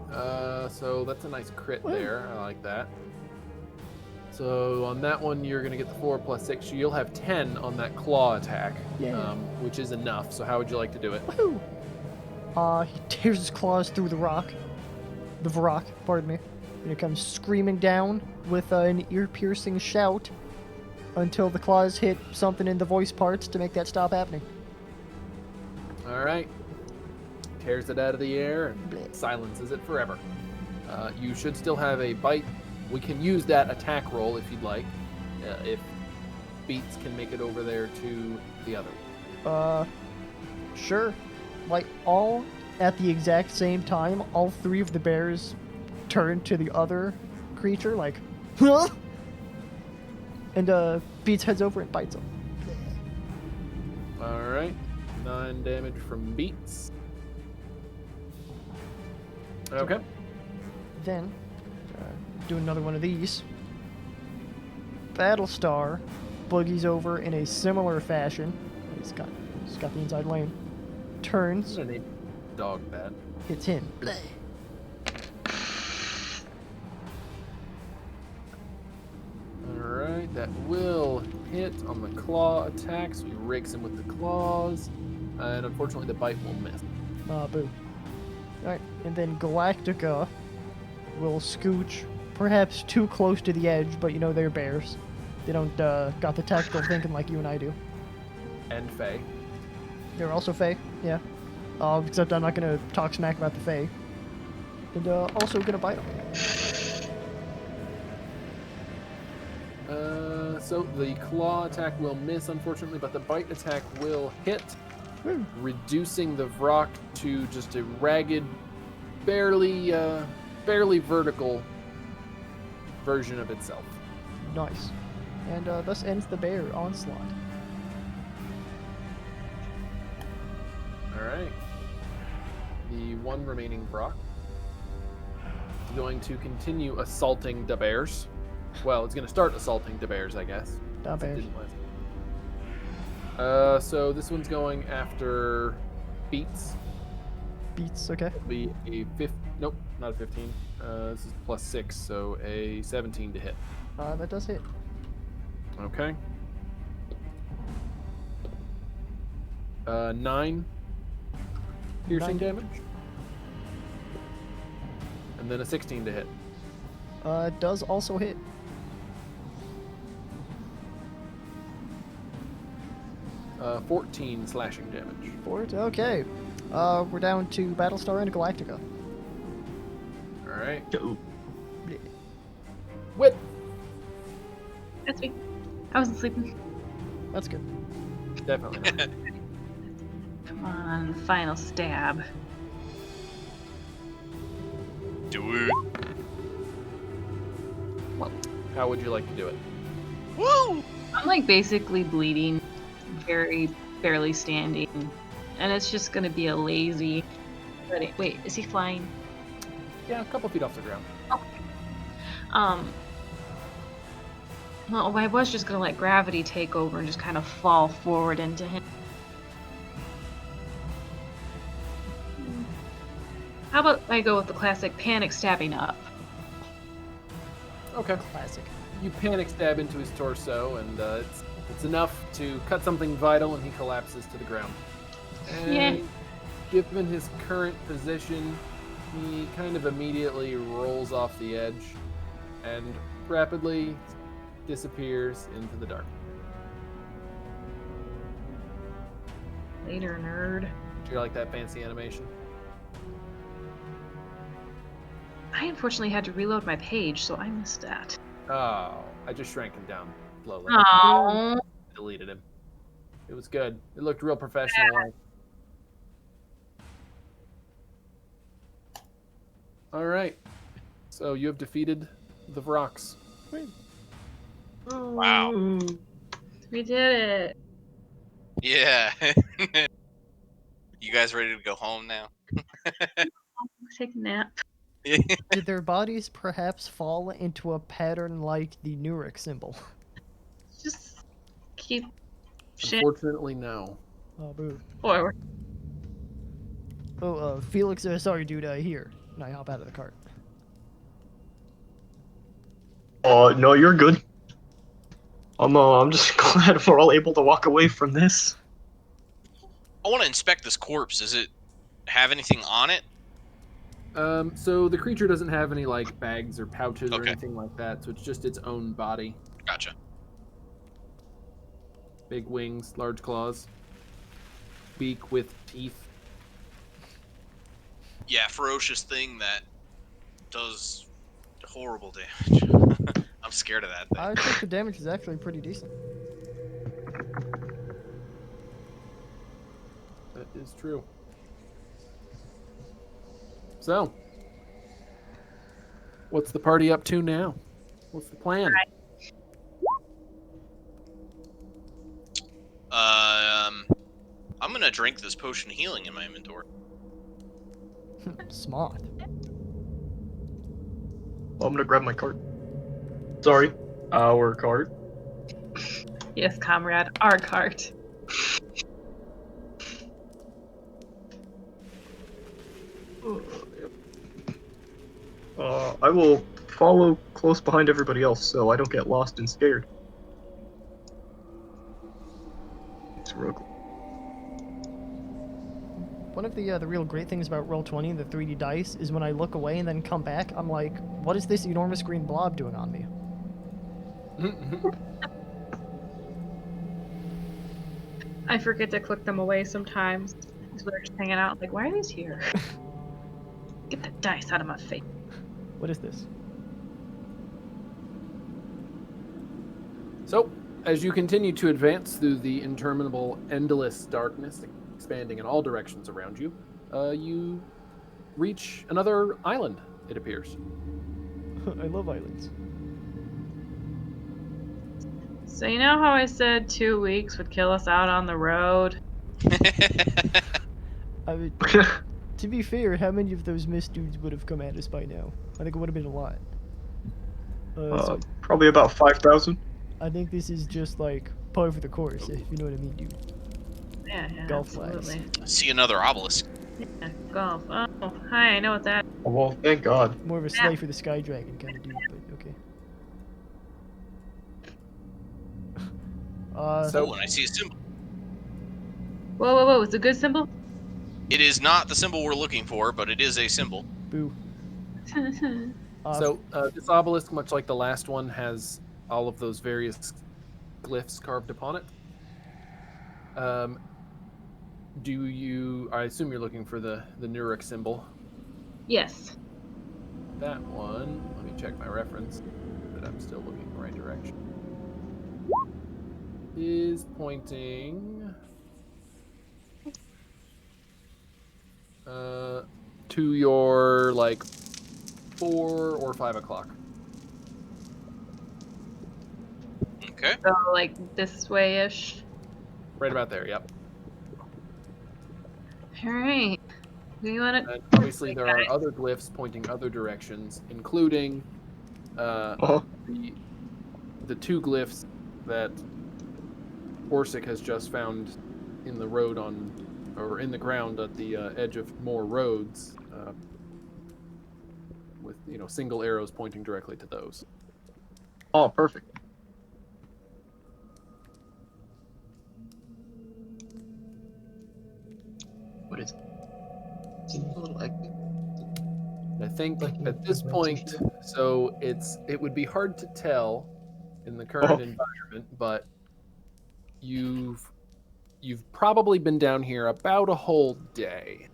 so that's a nice crit Woo. there. I like that. So on that one, you're going to get the 4 plus 6. You'll have 10 on that claw attack, Yeah. which is enough. So how would you like to do it? Woohoo! He tears his claws through the rock. The Varrock, pardon me. And he comes screaming down with an ear-piercing shout until the claws hit something in the voice parts to make that stop happening. All right. Tears it out of the air and Bleh. silences it forever. You should still have a bite. We can use that attack roll if you'd like. If Beats can make it over there to the other. Sure. Like, all at the exact same time, all three of the bears turn to the other creature, like, huh? And, Beats heads over and bites him. All right. 9 damage from Beats. Okay. Then, do another one of these. Battlestar boogies over in a similar fashion. He's got the inside lane. Turns, I'm gonna name dog that. hits him. Bleh. Alright, that will hit on the claw attack, so he rakes him with the claws. And unfortunately, the bite will miss. Boo. Alright, and then Galactica will scooch perhaps too close to the edge, but you know they're bears. They don't got the tactical thinking like you and I do. And Faye. They're also Fae, yeah. Except I'm not gonna talk smack about the Fae. And also gonna bite them. So the claw attack will miss, unfortunately, but the bite attack will hit, Woo. reducing the Vrock to just a ragged, barely vertical version of itself. Nice. And thus ends the bear onslaught. All right. The one remaining Vrock is going to continue assaulting the bears. Well, it's going to start assaulting the bears, I guess. Da bears. Didn't last. So this one's going after Beats. Beats, okay. It'll be a nope, not a 15. This is plus 6, so a 17 to hit. That does hit. Okay. 9 piercing 9. damage. And then a 16 to hit. Does also hit. 14 slashing damage. Okay. We're down to Battlestar and Galactica. Alright. Ooh. Wit! That's me. I wasn't sleeping. That's good. Definitely not. Come on, final stab. Do it. How would you like to do it? Woo! I'm like basically bleeding, very barely standing, and it's just gonna be a lazy. Wait, is he flying? Yeah, a couple feet off the ground. Well, I was just gonna let gravity take over and just kind of fall forward into him. How about I go with the classic panic stabbing up? Okay. Classic. You panic stab into his torso, and it's It's enough to cut something vital, and he collapses to the ground. And Yeah. given his current position, he kind of immediately rolls off the edge and rapidly disappears into the dark. Later, nerd. Do you like that fancy animation? I unfortunately had to reload my page, so I missed that. Oh, I just shrank him down slowly. Oh. Deleted him. It was good. It looked real professional. Like. All right. So you have defeated the Vrox. Wow. We did it. Yeah. You guys ready to go home now? Take a nap. Did their bodies perhaps fall into a pattern like the Nurek symbol? Just keep shit Unfortunately, no. Oh, boo. forward. Oh, Felix, sorry, dude, here. And I hop out of the cart. No, you're good. I'm just glad we're all able to walk away from this. I want to inspect this corpse. Does it have anything on it? So the creature doesn't have any like bags or pouches or Okay. anything like that. So it's just its own body. Gotcha. Big wings, large claws, beak with teeth. Yeah, ferocious thing that does horrible damage. I'm scared of that thing. I think the damage is actually pretty decent. That is true. So, what's the party up to now? What's the plan? I'm gonna drink this potion of healing in my inventory. Smart. I'm gonna grab my cart. Sorry, our cart. Yes, comrade, our cart. I will follow close behind everybody else so I don't get lost and scared. It's real cool. One of the real great things about Roll20, the 3D dice, is when I look away and then come back, I'm like, what is this enormous green blob doing on me? I forget to click them away sometimes. Because we're just hanging out, like, why are these here? Get the dice out of my face. What is this? So, as you continue to advance through the interminable, endless darkness, expanding in all directions around you, you reach another island, it appears. I love islands. So you know how I said 2 weeks would kill us out on the road? I mean, to be fair, how many of those mist dudes would have come at us by now? I think it would have been a lot. So Probably about 5,000. I think this is just like par for the course, if you know what I mean, dude. Yeah, Golf absolutely. See another obelisk. Yeah, golf. Oh, hi, I know what that. Oh, well, thank God. More of a slave for the sky dragon kind of dude, but okay. So- Oh, and I see a symbol. Whoa, it's a good symbol? It is not the symbol we're looking for, but it is a symbol. Boo. So this obelisk, much like the last one, has all of those various glyphs carved upon it. Do you? I assume you're looking for the Nurek symbol. Yes. That one. Let me check my reference. That I'm still looking in the right direction. Is pointing to your like 4 or 5 o'clock. Okay. So, like, this way-ish. Right about there. Yep. Alright. We want to... And obviously, there are other glyphs pointing other directions, including the 2 glyphs that Orsik has just found in the road or in the ground at the edge of more roads, with single arrows pointing directly to those. Oh, perfect. A little active. I think Like at this point, so it would be hard to tell in the current Oh. environment, but you've probably been down here about a whole day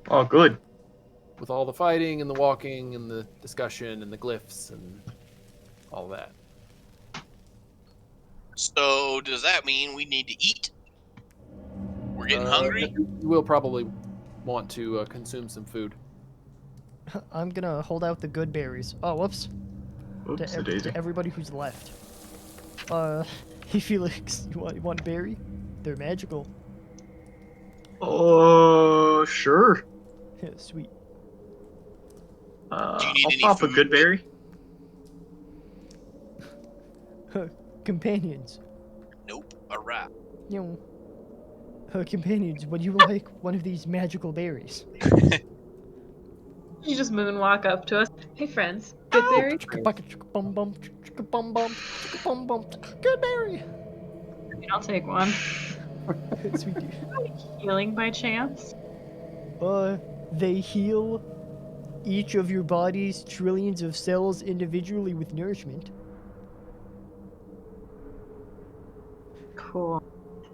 Oh, good. with all the fighting and the walking and the discussion and the glyphs and all that. So does that mean we need to eat? We're getting hungry. You will probably want to consume some food. I'm gonna hold out the good berries. Oh, whoops. Oops, To, daisy. to everybody who's left. Hey Felix, you want a berry? They're magical. Oh, sure. Sweet. Do you need I'll any pop a food? good berry. Companions. Nope. A rat. You know, companions, would you like one of these magical berries? You just moonwalk up to us. Hey, friends. Good berry? Good berry. I'll take one. Sweet dude. Healing by chance? They heal each of your body's trillions of cells individually with nourishment. Cool.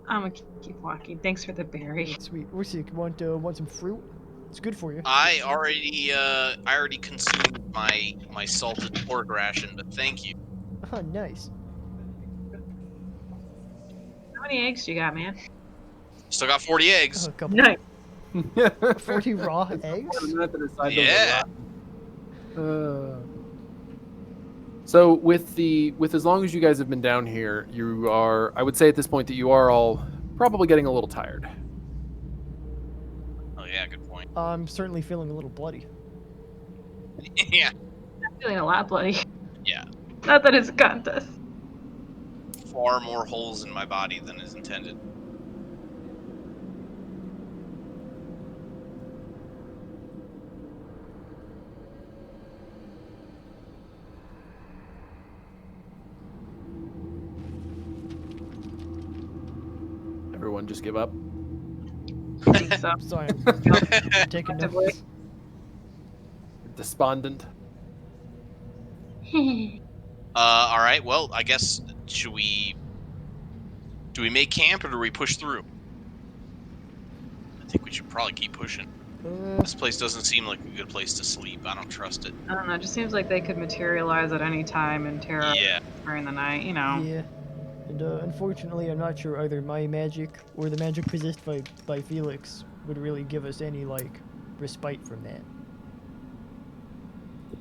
I'm gonna keep walking. Thanks for the berry. Sweet. Orsik, want some fruit? It's good for you. I already consumed my salted pork ration, but thank you. Oh, nice. How many eggs you got, man? Still got 40 eggs. A couple. Nice. 40 raw eggs? Yeah. So with as long as you guys have been down here, you are, I would say at this point that you are all probably getting a little tired. Oh yeah, good point. I'm certainly feeling a little bloody. Yeah. I'm feeling a lot bloody. Yeah. Not that it's a contest. Far more holes in my body than is intended. Everyone just give up. I think so. Sorry, I'm taking notes. Despondent. All right. Well, I guess do we make camp or do we push through? I think we should probably keep pushing. This place doesn't seem like a good place to sleep. I don't trust it. I don't know. It just seems like they could materialize at any time and tear us Yeah. during the night. You know. Yeah. And unfortunately, I'm not sure either my magic or the magic possessed by Felix would really give us any, like, respite from that.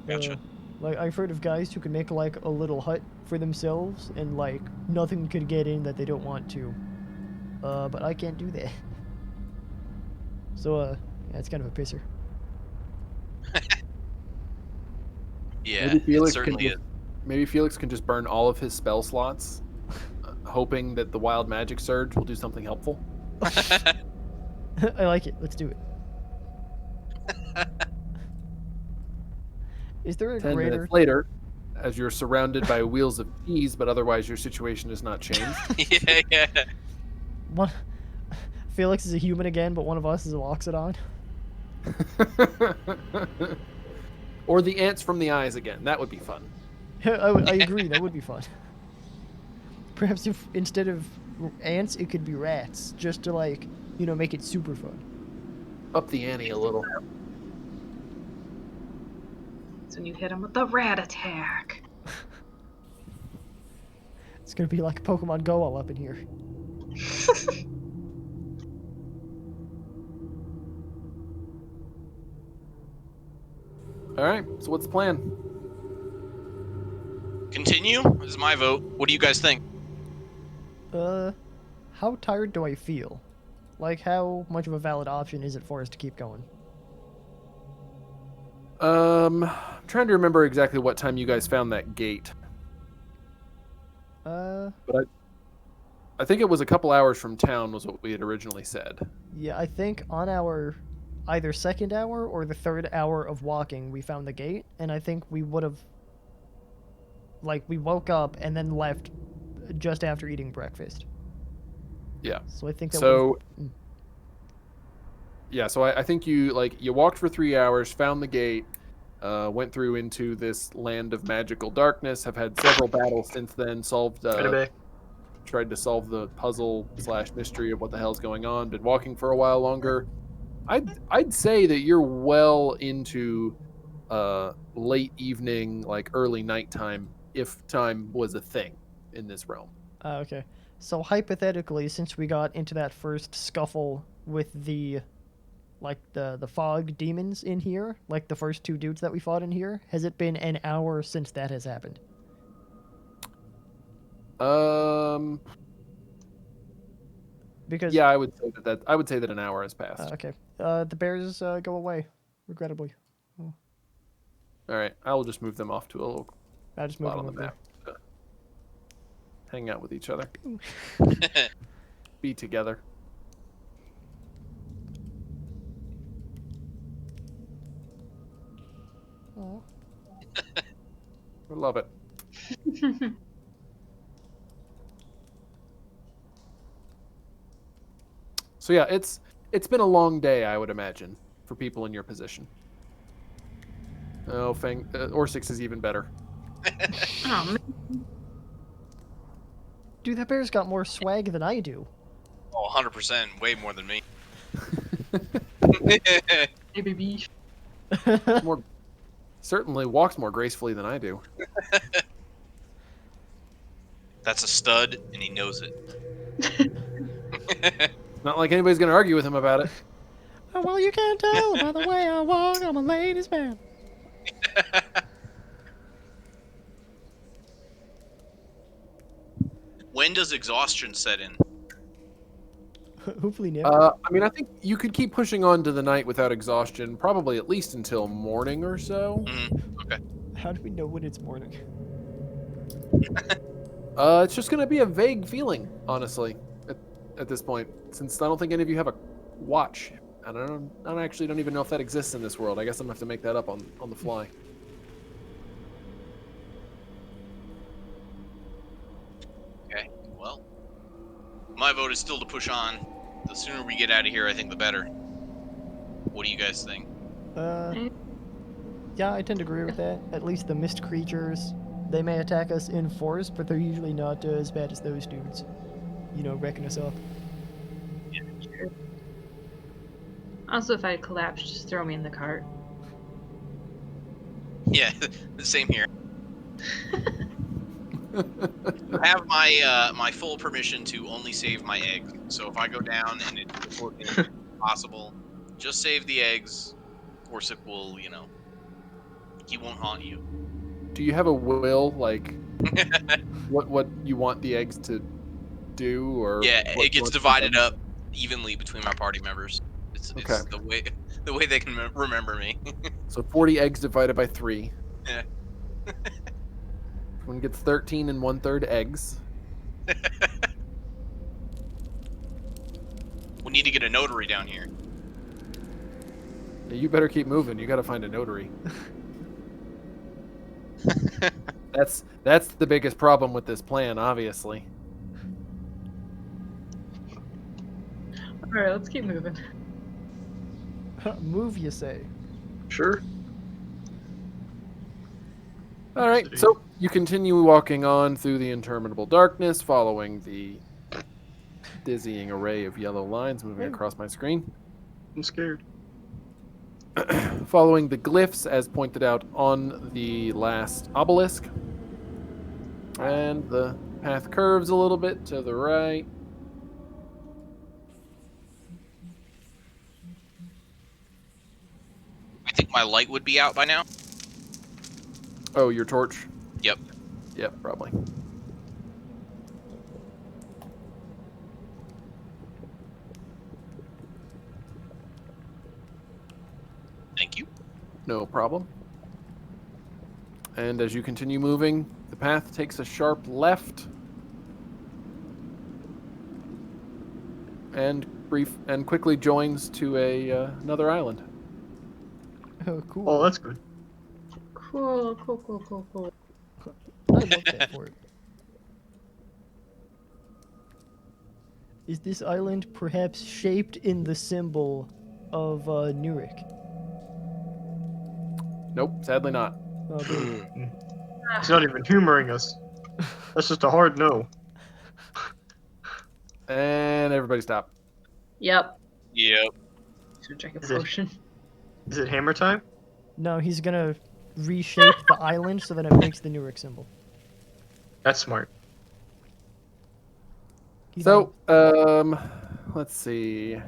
Gotcha. Like, I've heard of guys who can make, like, a little hut for themselves, and, like, nothing could get in that they don't want to. But I can't do that. So, yeah, it's kind of a pisser. Yeah. Maybe It Felix certainly is. Maybe Felix can just burn all of his spell slots, hoping that the wild magic surge will do something helpful. I like it. Let's do it. Is there a 10 greater... minutes later, as you're surrounded by wheels of cheese, but otherwise your situation has not changed. Yeah. One... Felix is a human again, but one of us is a Loxodon. Or the ants from the eyes again. That would be fun. I agree, that would be fun. Perhaps if instead of ants, it could be rats, just to, like, you know, make it super fun. Up the ante a little. That's when you hit them with the rat attack. It's gonna be like Pokemon Go all up in here. All right, so what's the plan? Continue? This is my vote. What do you guys think? How tired do I feel? Like, how much of a valid option is it for us to keep going? I'm trying to remember exactly what time you guys found that gate. But I think it was a couple hours from town was what we had originally said. Yeah, I think on our either second hour or the third hour of walking, we found the gate, and I think we would have, like, we woke up and then left just after eating breakfast. Yeah. So I think that So yeah, so I think you walked for 3 hours, found the gate, went through into this land of magical darkness, have had several battles since then, Right back. tried to solve the puzzle / mystery of what the hell's going on, been walking for a while longer. I'd say that you're well into late evening, like early nighttime, if time was a thing in this realm. Okay. So hypothetically, since we got into that first scuffle with the the fog demons in here, like the first two dudes that we fought in here, has it been an hour since that has happened? Um, Because yeah, I would say that an hour has passed. okay, the bears go away, regrettably. All right, I'll just move them off to a little I just moved spot them on the over map to hang out with each other, be together. there. Aw. I love it. So yeah, it's been a long day, I would imagine, for people in your position. Oh, Orsix is even better. Oh, man. Dude, that bear's got more swag than I do. Oh, 100%, way more than me. Hey, baby. More certainly walks more gracefully than I do. That's a stud, and he knows it. Not like anybody's gonna argue with him about it. Oh, well, you can't tell by the way I walk. I'm a ladies' man. When does exhaustion set in? Hopefully never. I mean, I think you could keep pushing on to the night without exhaustion, probably at least until morning or so. Okay. How do we know when it's morning? It's just gonna be a vague feeling, honestly, at this point, since I don't think any of you have a watch. I actually don't even know if that exists in this world. I guess I'm gonna have to make that up on the fly. Okay. Well, my vote is still to push on. The sooner we get out of here, I think the better. What do you guys think? Yeah, I tend to agree with that. At least the mist creatures, they may attack us in force, but they're usually not as bad as those dudes. You know, wrecking us up. Also, if I collapse, just throw me in the cart. Yeah, the same here. You have my full permission to only save my eggs. So if I go down and it's impossible, just save the eggs. Orsik will, he won't haunt you. Do you have a will, like what you want the eggs to do, or Yeah, what it you gets want to divided do? up evenly between my party members. It's Okay. the way they can remember me. So 40 eggs divided by 3. Yeah. One gets 13 and 1/3 eggs. We need to get a notary down here. You better keep moving. You got to find a notary. That's the biggest problem with this plan, obviously. All right, let's keep moving. Move, you say? Sure. All right, so you continue walking on through the interminable darkness, following the dizzying array of yellow lines moving across my screen. I'm scared. Following the glyphs, as pointed out on the last obelisk. And the path curves a little bit to the right. I think my light would be out by now. Oh, your torch? Yep. Yep, probably. Thank you. No problem. And as you continue moving, the path takes a sharp left and quickly joins to another island. Oh, cool. Oh, that's good. Cool. I love that for it. Is this island perhaps shaped in the symbol of Nurik? Nope, sadly not. Oh, good. He's not even humoring us. That's just a hard no. And everybody stop. Yep. Yep. Should drink a Is it- potion. Is it hammer time? No, he's gonna reshape the island so that it makes the Nurik symbol. That's smart. He's So, let's see.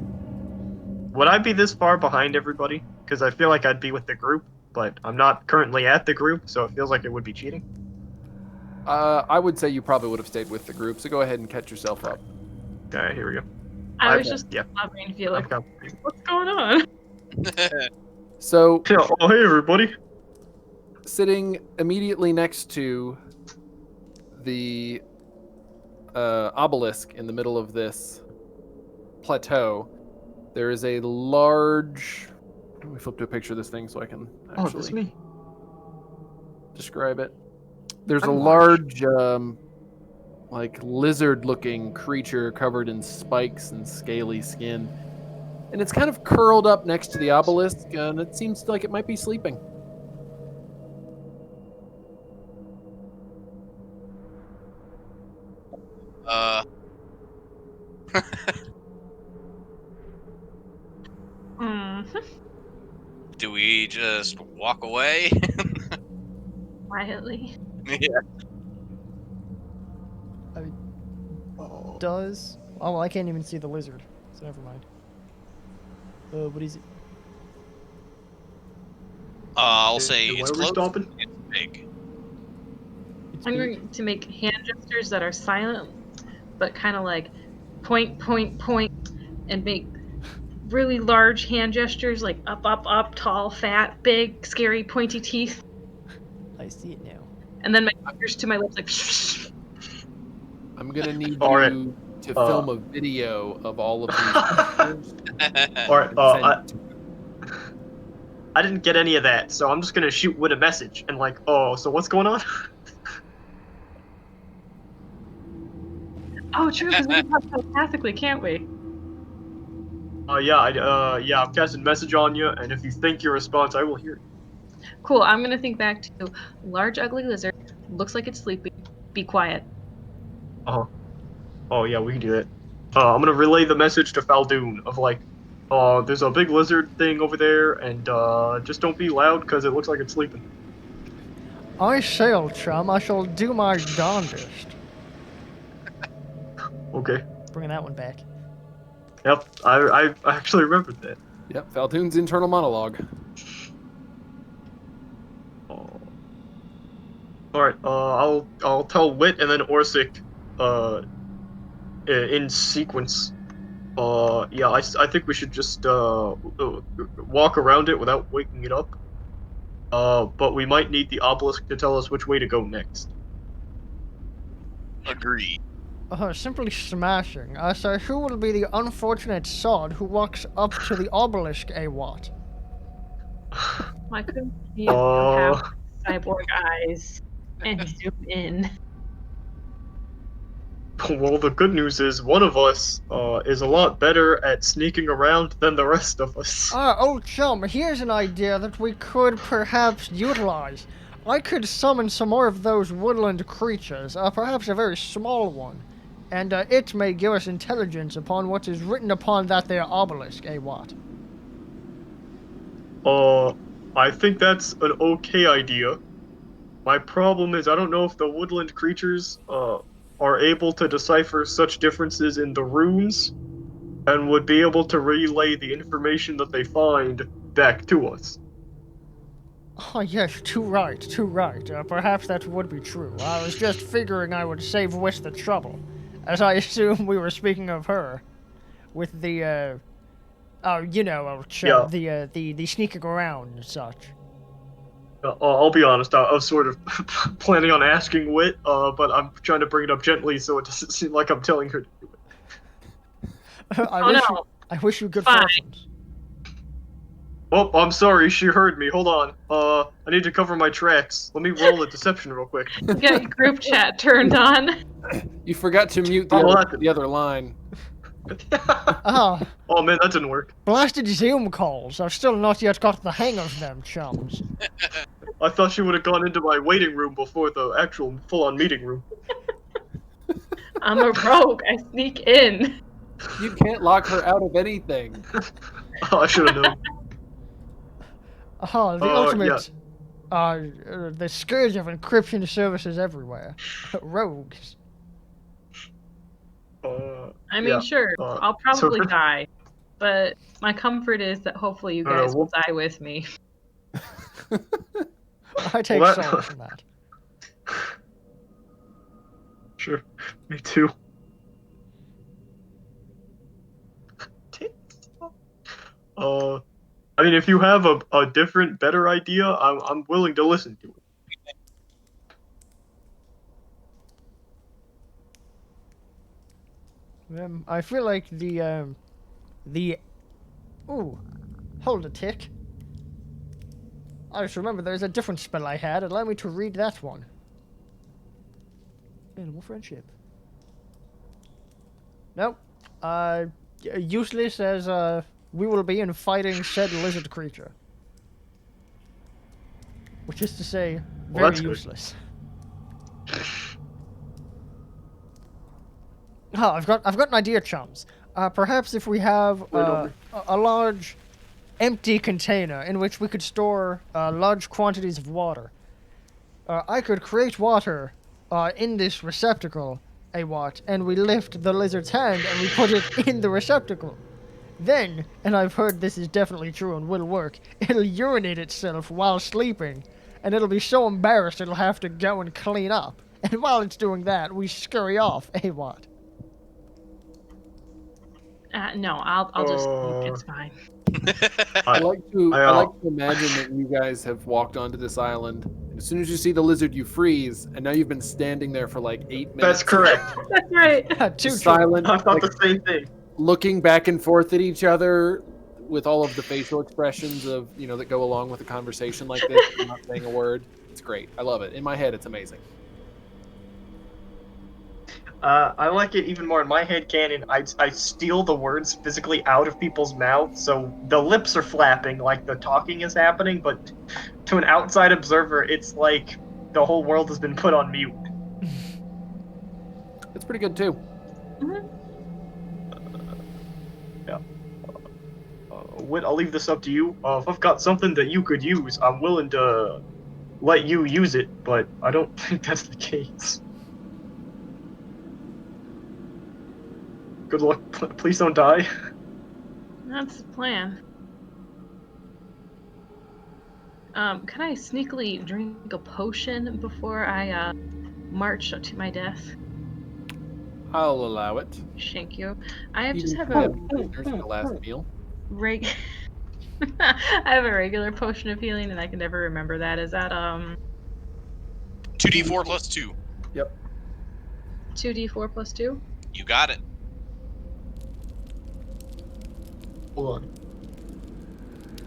Would I be this far behind everybody? Because I feel like I'd be with the group, but I'm not currently at the group, so it feels like it would be cheating. I would say you probably would have stayed with the group, so go ahead and catch yourself up. Alright, here we go. I was Okay, just yeah. wondering, Felix, Okay. what's going on? So, Yeah, oh, hey, everybody. sitting immediately next to the obelisk in the middle of this plateau, there is a large. Let me flip to a picture of this thing so I can Oh, that's actually me. describe it. There's a I'm large, like lizard-looking creature covered in spikes and scaly skin, and it's kind of curled up next to the obelisk, and it seems like it might be sleeping. Do we just walk away? Quietly. Yeah. does. Oh, well, I can't even see the lizard, so never mind. What is it? I'll say And it's why are we close. stopping? It's big. It's I'm big. going to make hand gestures that are silent, but kind of like point, point, point, and make really large hand gestures like up, up, up, tall, fat, big, scary, pointy teeth. I see it now. And then my fingers to my lips like I'm gonna need All right. you to film a video of all of these pictures. Alright, and send I didn't get any of that, so I'm just gonna shoot with a message and like, oh, so what's going on? oh, true, because we can talk telepathically, can't we? Yeah, I'm casting message on you, and if you think your response, I will hear it. Cool, I'm gonna think back to large ugly lizard, looks like it's sleeping, be quiet. Oh yeah, we can do that. I'm gonna relay the message to Fal Dune of like, there's a big lizard thing over there, and just don't be loud because it looks like it's sleeping. I shall, chum. I shall do my darndest. Okay. Bringing that one back. Yep, I actually remembered that. Yep, Faltoon's internal monologue. Alright, I'll tell Wit and then Orsik, in sequence. Yeah, I think we should just, walk around it without waking it up. But we might need the obelisk to tell us which way to go next. Agreed. Simply smashing. I say, who will be the unfortunate sod who walks up to the obelisk, what? I couldn't see if you have cyborg eyes and zoom in. Well, the good news is one of us, is a lot better at sneaking around than the rest of us. Old chum, here's an idea that we could perhaps utilize. I could summon some more of those woodland creatures, perhaps a very small one, and it may give us intelligence upon what is written upon that there obelisk, what? I think that's an okay idea. My problem is I don't know if the woodland creatures, are able to decipher such differences in the runes and would be able to relay the information that they find back to us. Oh, yes, too right. Perhaps that would be true. I was just figuring I would save Wish the trouble, as I assume we were speaking of her, with the, old chum, the sneaking around and such. I'll be honest, I was sort of planning on asking Wit, but I'm trying to bring it up gently so it doesn't seem like I'm telling her to do it. I wish you good Fine. fortunes. Oh, I'm sorry, she heard me. Hold on. I need to cover my tracks. Let me roll a deception real quick. You got your group chat turned on. You forgot to mute Oh, the other line. Ah, Oh man, that didn't work. blasted Zoom calls. I've still not yet got the hang of them, chums. I thought she would have gone into my waiting room before the actual full-on meeting room. I'm a rogue. I sneak in. You can't lock her out of anything. Oh, I should have known. Ah, the Yeah. ultimate. The scourge of encryption services everywhere. Rogues. I mean, Yeah, sure, uh, I'll so- probably die, but my comfort is that hopefully you I don't know, guys will die with me. I take Well, that- solace in that. Sure, me too. I mean, if you have a different, better idea, I'm willing to listen to it. I feel like the ooh, hold a tick. I just remember there's a different spell I had. Allow me to read that one. Animal friendship. Nope. Useless as we will be in fighting said lizard creature. Which is to say, Well, very that's good. useless. Oh, I've got an idea, chums. Perhaps if we have Wait, over. a large empty container in which we could store large quantities of water. I could create water in this receptacle, and we lift the lizard's hand and we put it in the receptacle. Then, and I've heard this is definitely true and will work, it'll urinate itself while sleeping, and it'll be so embarrassed it'll have to go and clean up. And while it's doing that, we scurry off, what? No, I'll just sneak. It's fine. I like to I, I like to imagine that you guys have walked onto this island. And as soon as you see the lizard, you freeze, and now you've been standing there for like 8 minutes. That's correct. That's right. Too true. Silent, I thought like, the same thing. looking back and forth at each other with all of the facial expressions of that go along with a conversation like this. Not saying a word. It's great. I love it. In my head, it's amazing. I like it even more in my head canon. I steal the words physically out of people's mouths, so the lips are flapping like the talking is happening, but to an outside observer, it's like the whole world has been put on mute. It's pretty good too. Yeah. Wit, I'll leave this up to you. If I've got something that you could use, I'm willing to let you use it, but I don't think that's the case. Good luck. Please don't die. That's the plan. Can I sneakily drink a potion before I march to my death? I'll allow it. Thank you. I Even just have if a you have dinners at the last meal. I have a regular potion of healing, and I can never remember that. Is that 2d4 plus 2. Yep. 2d4 plus 2? You got it. Hold on.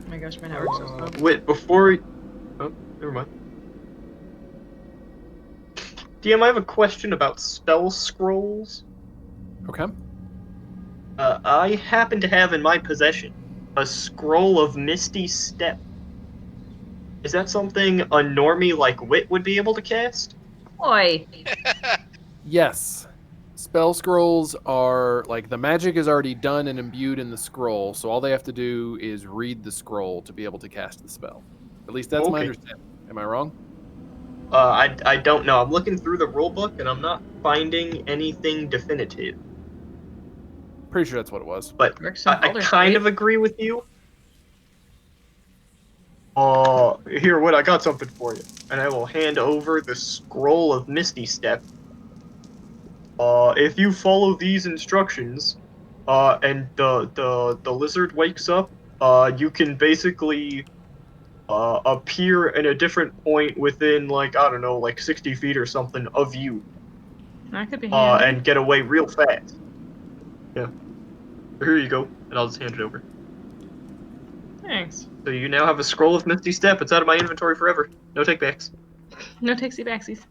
Oh my gosh, my network's so slow. Wait, before... Oh, never mind. DM, I have a question about spell scrolls. Okay. I happen to have in my possession a scroll of Misty Step. Is that something a normie like Wit would be able to cast? Oi! Yes. Spell scrolls are like the magic is already done and imbued in the scroll, so all they have to do is read the scroll to be able to cast the spell. At least that's my Okay. understanding. Am I wrong? I don't know. I'm looking through the rulebook and I'm not finding anything definitive. Pretty sure that's what it was. But Works in I Baldur's kind Gate. of agree with you. Here, Wit, I got something for you. And I will hand over the scroll of Misty Step. If you follow these instructions, and the lizard wakes up, you can basically appear in a different point within, like, I don't know, like 60 feet or something of you, That could be handy. and get away real fast. Yeah. Here you go, and I'll just hand it over. Thanks. So you now have a scroll of Misty Step. It's out of my inventory forever. No takebacks. No takesy backsies.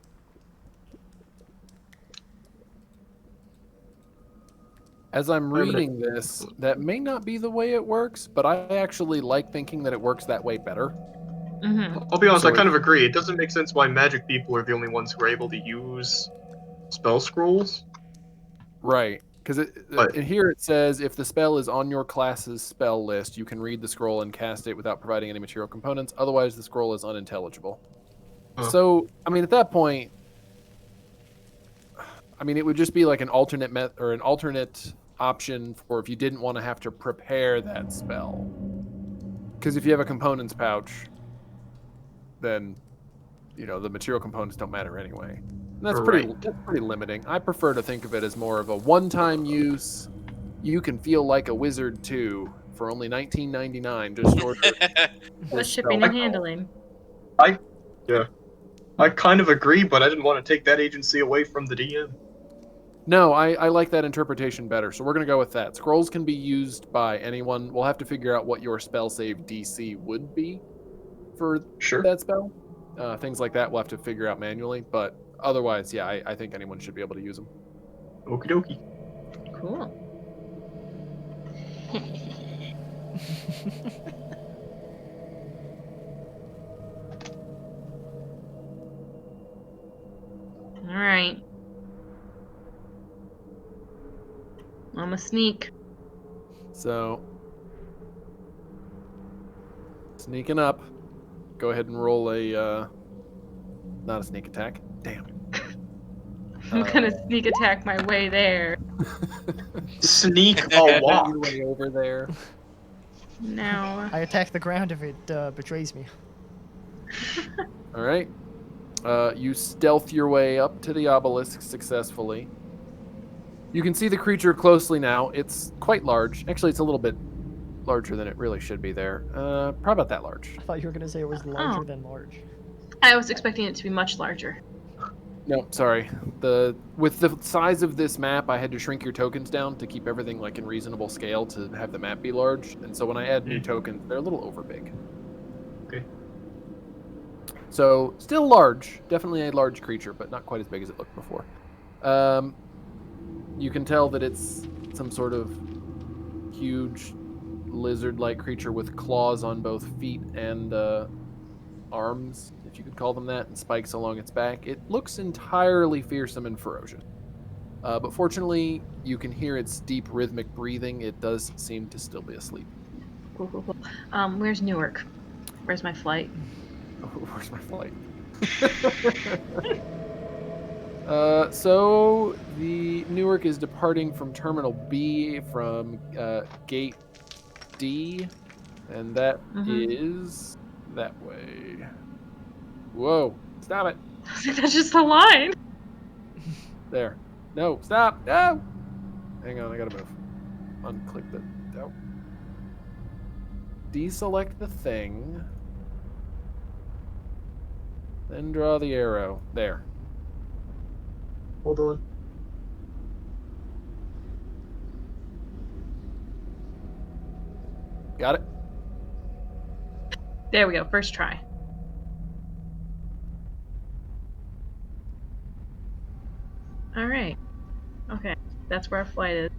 As I'm reading this, that may not be the way it works, but I actually like thinking that it works that way better. Mm-hmm. I'll be honest, So I kind of agree. It doesn't make sense why magic people are the only ones who are able to use spell scrolls. Right. Because But here it says if the spell is on your class's spell list, you can read the scroll and cast it without providing any material components. Otherwise, the scroll is unintelligible. Huh. So, I mean, at that point, I mean, it would just be like an alternate or an alternate option for if you didn't want to have to prepare that spell. Because if you have a components pouch, then the material components don't matter anyway. And that's pretty limiting. I prefer to think of it as more of a one-time use. You can feel like a wizard too for only $19.99. Just order. Plus this shipping spell. and handling. I kind of agree, but I didn't want to take that agency away from the DM. No, I like that interpretation better. So we're going to go with that. Scrolls can be used by anyone. We'll have to figure out what your spell save DC would be for Sure. that spell. Things like that we'll have to figure out manually. But otherwise, yeah, I think anyone should be able to use them. Okie dokie. Cool. All right. I'm a sneak. So, sneaking up. Go ahead and roll a, not a sneak attack. Damn. I'm gonna sneak attack my way there. Sneak a walk. Your way over there. No. I attack the ground if it betrays me. All right. You stealth your way up to the obelisk successfully. You can see the creature closely now. It's quite large. Actually, it's a little bit larger than it really should be there. Probably about that large. I thought you were going to say it was larger than large. I was expecting it to be much larger. No, sorry. With the size of this map, I had to shrink your tokens down to keep everything like in reasonable scale to have the map be large. And so when I add new tokens, they're a little over big. Okay. So still large, definitely a large creature, but not quite as big as it looked before. You can tell that it's some sort of huge lizard-like creature with claws on both feet and arms, if you could call them that, and spikes along its back. It looks entirely fearsome and ferocious. But fortunately, you can hear its deep rhythmic breathing. It does seem to still be asleep. Cool. Where's Newark? Where's my flight? Where's my flight? So the Newark is departing from Terminal B from Gate D, and that is that way. Whoa! Stop it! That's just the line. There. No! Stop! No! Hang on, I gotta move. Unclick the. Oh. Deselect the thing. Then draw the arrow. There. Hold on. Got it? There we go. First try. All right. Okay. That's where our flight is.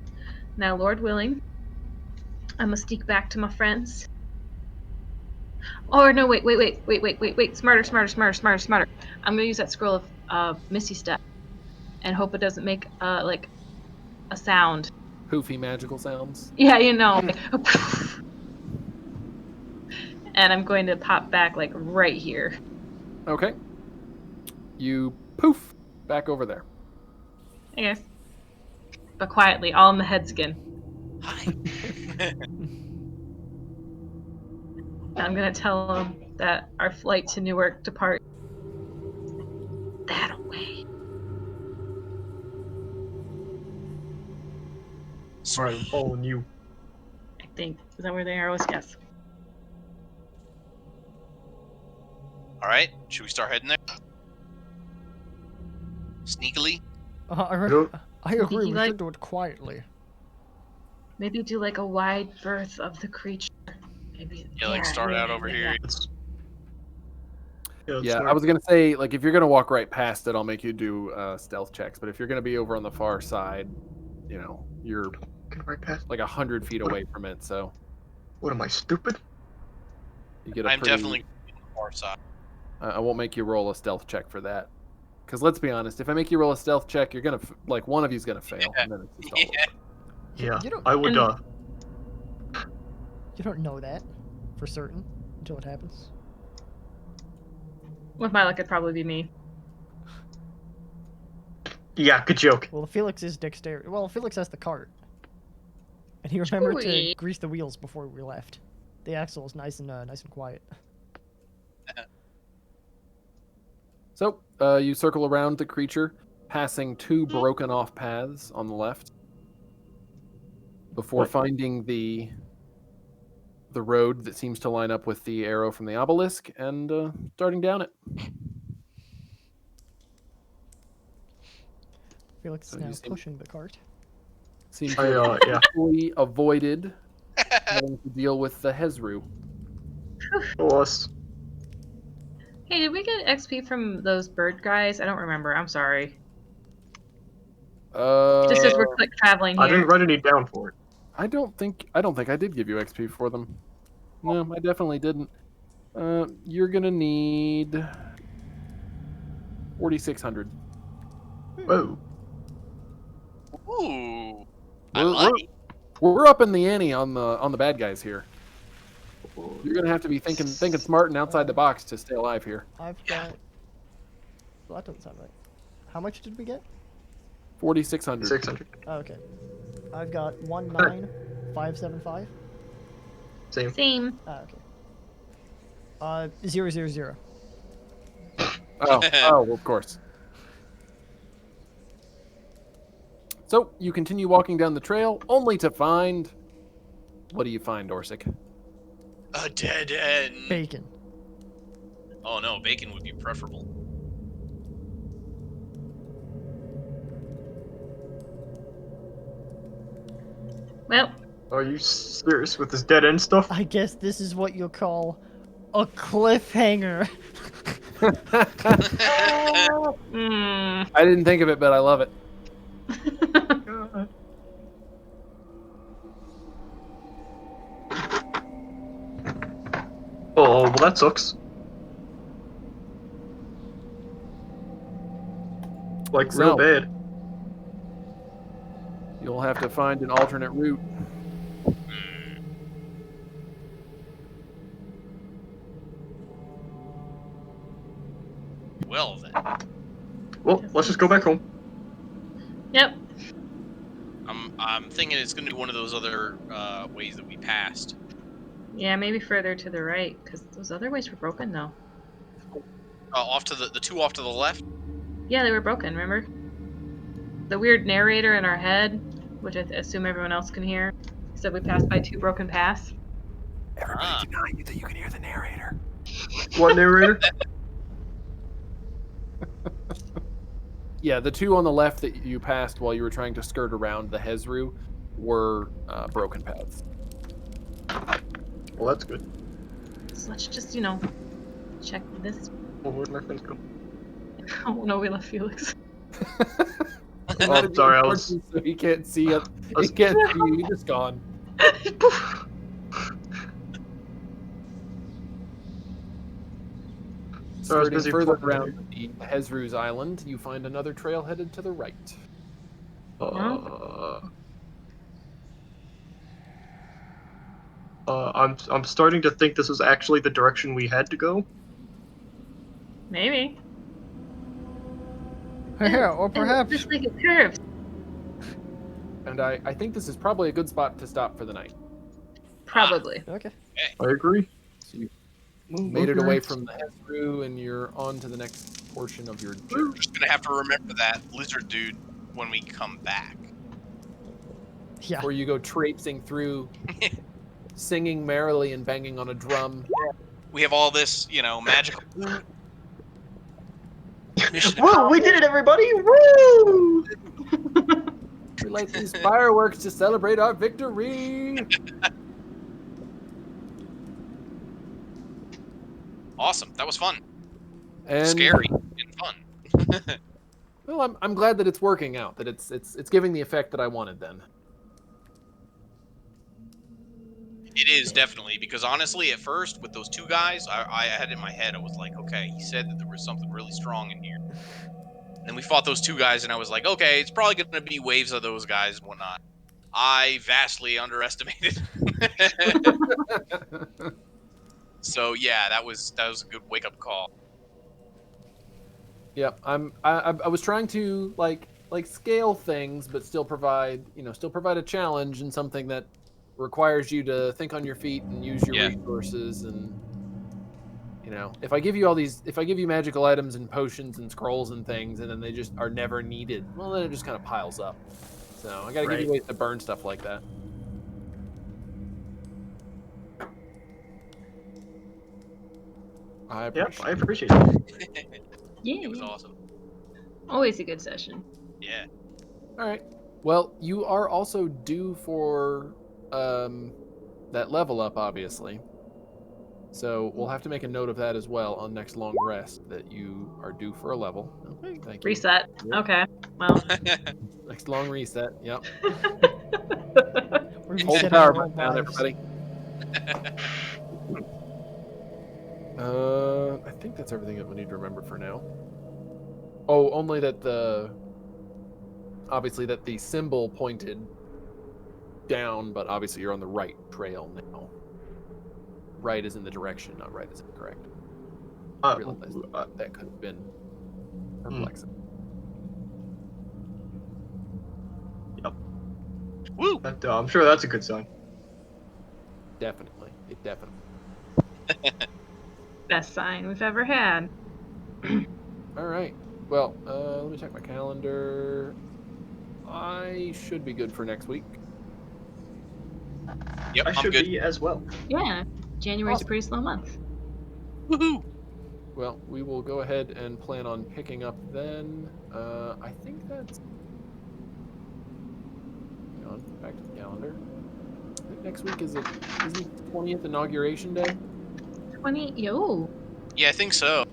Now, Lord willing, I'm gonna sneak back to my friends. Oh, no, wait. Smarter. I'm gonna use that scroll of Misty Step and hope it doesn't make, like, a sound. Poofy magical sounds. Yeah, you know. And I'm going to pop back, like, right here. Okay. You poof back over there. Hey, guys. But quietly, all in the head skin. Hi. I'm gonna tell them that our flight to Newark departs that way. Alright, I'm following you. I think. Is that where the arrow is? Yes. All right, should we start heading there? Sneakily? I agree, we like- should do it quietly. Maybe do like a wide berth of the creature. Maybe. Yeah, like start out over here. That's Yeah, I was gonna say, like, if you're gonna walk right past it, I'll make you do stealth checks. But if you're gonna be over on the far side, you're Can I pass? like 100 feet away from it. So What am I, stupid? you get a I'm pretty. definitely on the far side. I won't make you roll a stealth check for that. Because let's be honest, if I make you roll a stealth check, you're gonna like one of you's gonna fail, and then it's just all Yeah. over. Yeah, You don't- I would. And- You don't know that for certain until it happens. With my luck, it'd probably be me. Yeah, good joke. Well, Felix is dexterity. Well, Felix has the cart, and he remembered to Sweet. grease the wheels before we left. The axle is nice and quiet. So you circle around the creature, passing 2 broken off paths on the left, before What? finding the road that seems to line up with the arrow from the obelisk and starting down it. Felix So is you now seem- pushing the cart. Seems I, to have yeah. successfully avoided having to deal with the Hezru. Us. Hey, did we get XP from those bird guys? I don't remember. I'm sorry. Just as we're like traveling I here. didn't write any down for it. I don't think I did give you XP for them. No, I definitely didn't. You're gonna need 4,600. Whoa. Ooh. I We're, like. we're up in the ante on the bad guys here. You're gonna have to be thinking smart and outside the box to stay alive here. I've got. Well, that doesn't sound right. How much did we get? 4,600. 600. Oh, okay. I've got 19575. Same. Same. Okay. 000. Oh, of course. So you continue walking down the trail, only to find. What do you find, Orsik? A dead end. Bacon. Oh no, bacon would be preferable. Well, Are you serious with this dead end stuff? I guess this is what you'll call a cliffhanger. mm. I didn't think of it, but I love it. God. Oh, well, that sucks. Like, real So- bad. You'll have to find an alternate route. Well then, Well, let's just go back home. Yep. I'm thinking it's gonna be one of those other ways that we passed. Yeah, maybe further to the right, because those other ways were broken, though. Off to the 2 off to the left. Yeah, they were broken, remember? The weird narrator in our head, which I assume everyone else can hear, said we passed by 2 broken paths. Ah. deny you that you can hear the narrator. What narrator? Yeah, the 2 on the left that you passed while you were trying to skirt around the Hezru were broken paths. Well, that's good. So let's just, check this. Well, where'd my friends go? Oh no, we left Felix. Oh, sorry, I was... So he can't see it. He was- can't see you. He's just gone. Sorry, I was Skirting busy further flipping around the Hezru's island, you find another trail headed to the right. I'm starting to think this is actually the direction we had to go. Maybe. Yeah, or It perhaps. looks like it curves. And I think this is probably a good spot to stop for the night. Probably. Okay. I agree. So you made it away from the Hezru, and you're on to the next portion of your journey. We're just gonna have to remember that lizard dude when we come back. Yeah. Where you go traipsing through, singing merrily and banging on a drum. We have all this, magical. Mission Woo! We did it, everybody! Woo! We light these fireworks to celebrate our victory. Awesome. That was fun. And Scary and fun. well, I'm glad that it's working out. That it's giving the effect that I wanted. Then It is definitely, because honestly, at first with those 2 guys, I had in my head, I was like, okay, he said that there was something really strong in here. And then we fought those 2 guys, and I was like, okay, it's probably going to be waves of those guys and whatnot. I vastly underestimated. So yeah, that was a good wake up call. Yep, I was trying to like scale things, but still provide a challenge and something that requires you to think on your feet and use your Yeah. resources. And if I give you magical items and potions and scrolls and things, and then they just are never needed, well, then it just kind of piles up. So I got to give you ways to burn stuff like that. I appreciate it. Yeah. It was awesome. Always a good session. Yeah. All right. Well, you are also due for that level up, obviously. So we'll have to make a note of that as well on next long rest, that you are due for a level. Okay, thank you. Reset. Yep. Okay. Well. Next long reset. Yep. We're Hold the resetting power our button own down, lives. everybody. I think that's everything that we need to remember for now. Oh, only that obviously that the symbol pointed down, but obviously you're on the right trail now. Right is in the direction, not right is incorrect. I realized that could have been perplexing. Yep. Woo! I'm sure that's a good sign. Definitely. It definitely. Best sign we've ever had. All right. Well, let me check my calendar. I should be good for next week. Yep, I I'm should good. be as well. Yeah. January's Awesome. a pretty slow month. Woohoo! Well, we will go ahead and plan on picking up then. I think that's... Hang on, back to the calendar. I think next week isn't the 20th inauguration day? 20. Yo. Yeah, I think so.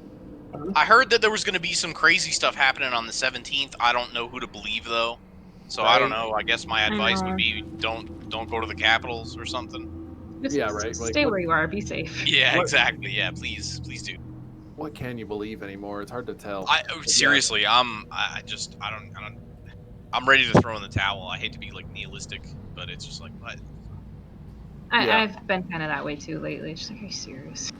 I heard that there was going to be some crazy stuff happening on the 17th. I don't know who to believe though. So I don't know. I guess my advice would be don't go to the capitals or something. Just Yeah, right. Like, stay where you are. Be safe. Yeah, What- exactly. Yeah, please do. What can you believe anymore? It's hard to tell. Seriously, I'm ready to throw in the towel. I hate to be like nihilistic, but it's just like, what? Yeah. I've been kind of that way too lately. Just like, are you serious?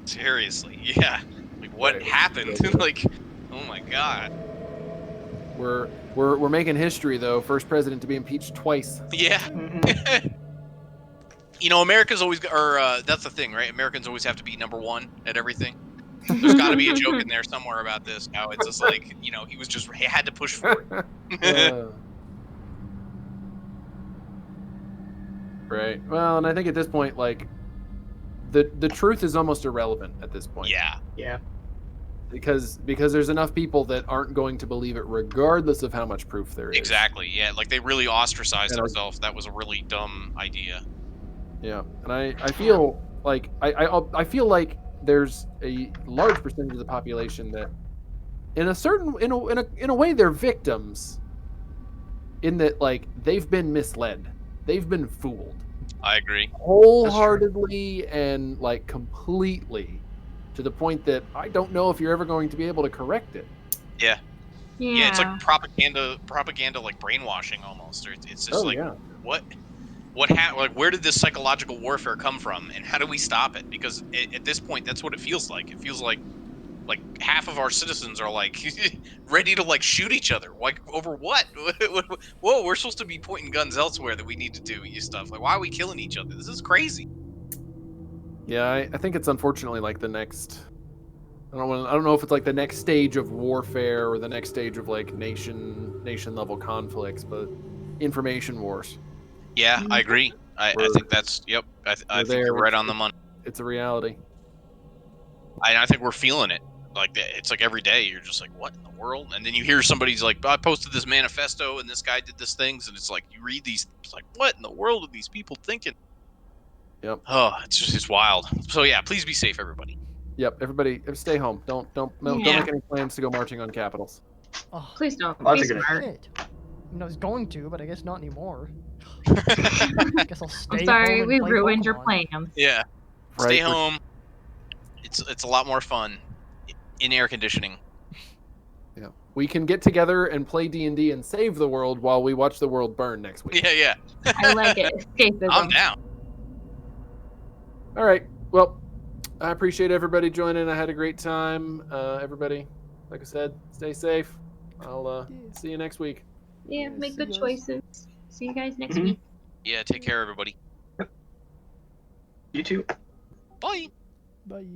Seriously, yeah. Like, what Right. happened? Like, oh my god. We're making history though. First president to be impeached twice. Yeah. You know, America's always, that's the thing, right? Americans always have to be number one at everything. There's got to be a joke in there somewhere about this. How it's just like, he had to push for it. Right. Well, and I think at this point, like, the truth is almost irrelevant at this point. Yeah. Because there's enough people that aren't going to believe it, regardless of how much proof there is. Exactly. Yeah. Like they really ostracized themselves. That was a really dumb idea. Yeah, and I feel like I feel like there's a large percentage of the population that, in a way, they're victims. In that, like, they've been misled, they've been fooled. I agree. Wholeheartedly and like completely, to the point that I don't know if you're ever going to be able to correct it. Yeah. Yeah, it's like propaganda, like brainwashing almost. Or it's just what happened? Like, where did this psychological warfare come from, and how do we stop it? Because at this point, that's what it feels like. It feels like half of our citizens are like ready to like shoot each other. Like, over what? Whoa, we're supposed to be pointing guns elsewhere that we need to do stuff. Like, why are we killing each other? This is crazy. Yeah, I think it's unfortunately like the next. I don't know if it's like the next stage of warfare or the next stage of like nation level conflicts, but information wars. Yeah, I agree. I think that's I think you're right on the money. It's a reality. I think we're feeling it. Like, it's like every day you're just like, what in the world? And then you hear somebody's like, I posted this manifesto and this guy did this things, and it's like you read these, it's like, what in the world are these people thinking? Yep. Oh, it's wild. So yeah, please be safe, everybody. Yep, everybody, stay home. Don't make any plans to go marching on capitals. Oh, Please don't. That's Be a good smart. shit. I was going to, but I guess not anymore. I guess I'll stay I'm sorry, home and we play ruined your Pokemon. plans. Yeah. Right, Stay we're- home. It's a lot more fun in air conditioning. Yeah, we can get together and play D&D and save the world while we watch the world burn next week. Yeah. I like it. Escapism. I'm down. All right. Well, I appreciate everybody joining. I had a great time. Everybody, like I said, stay safe. I'll see you next week. Yeah, Yeah, make see good you guys. choices. See you guys next Mhm. week. Yeah, take care, everybody. You too. Bye. Bye.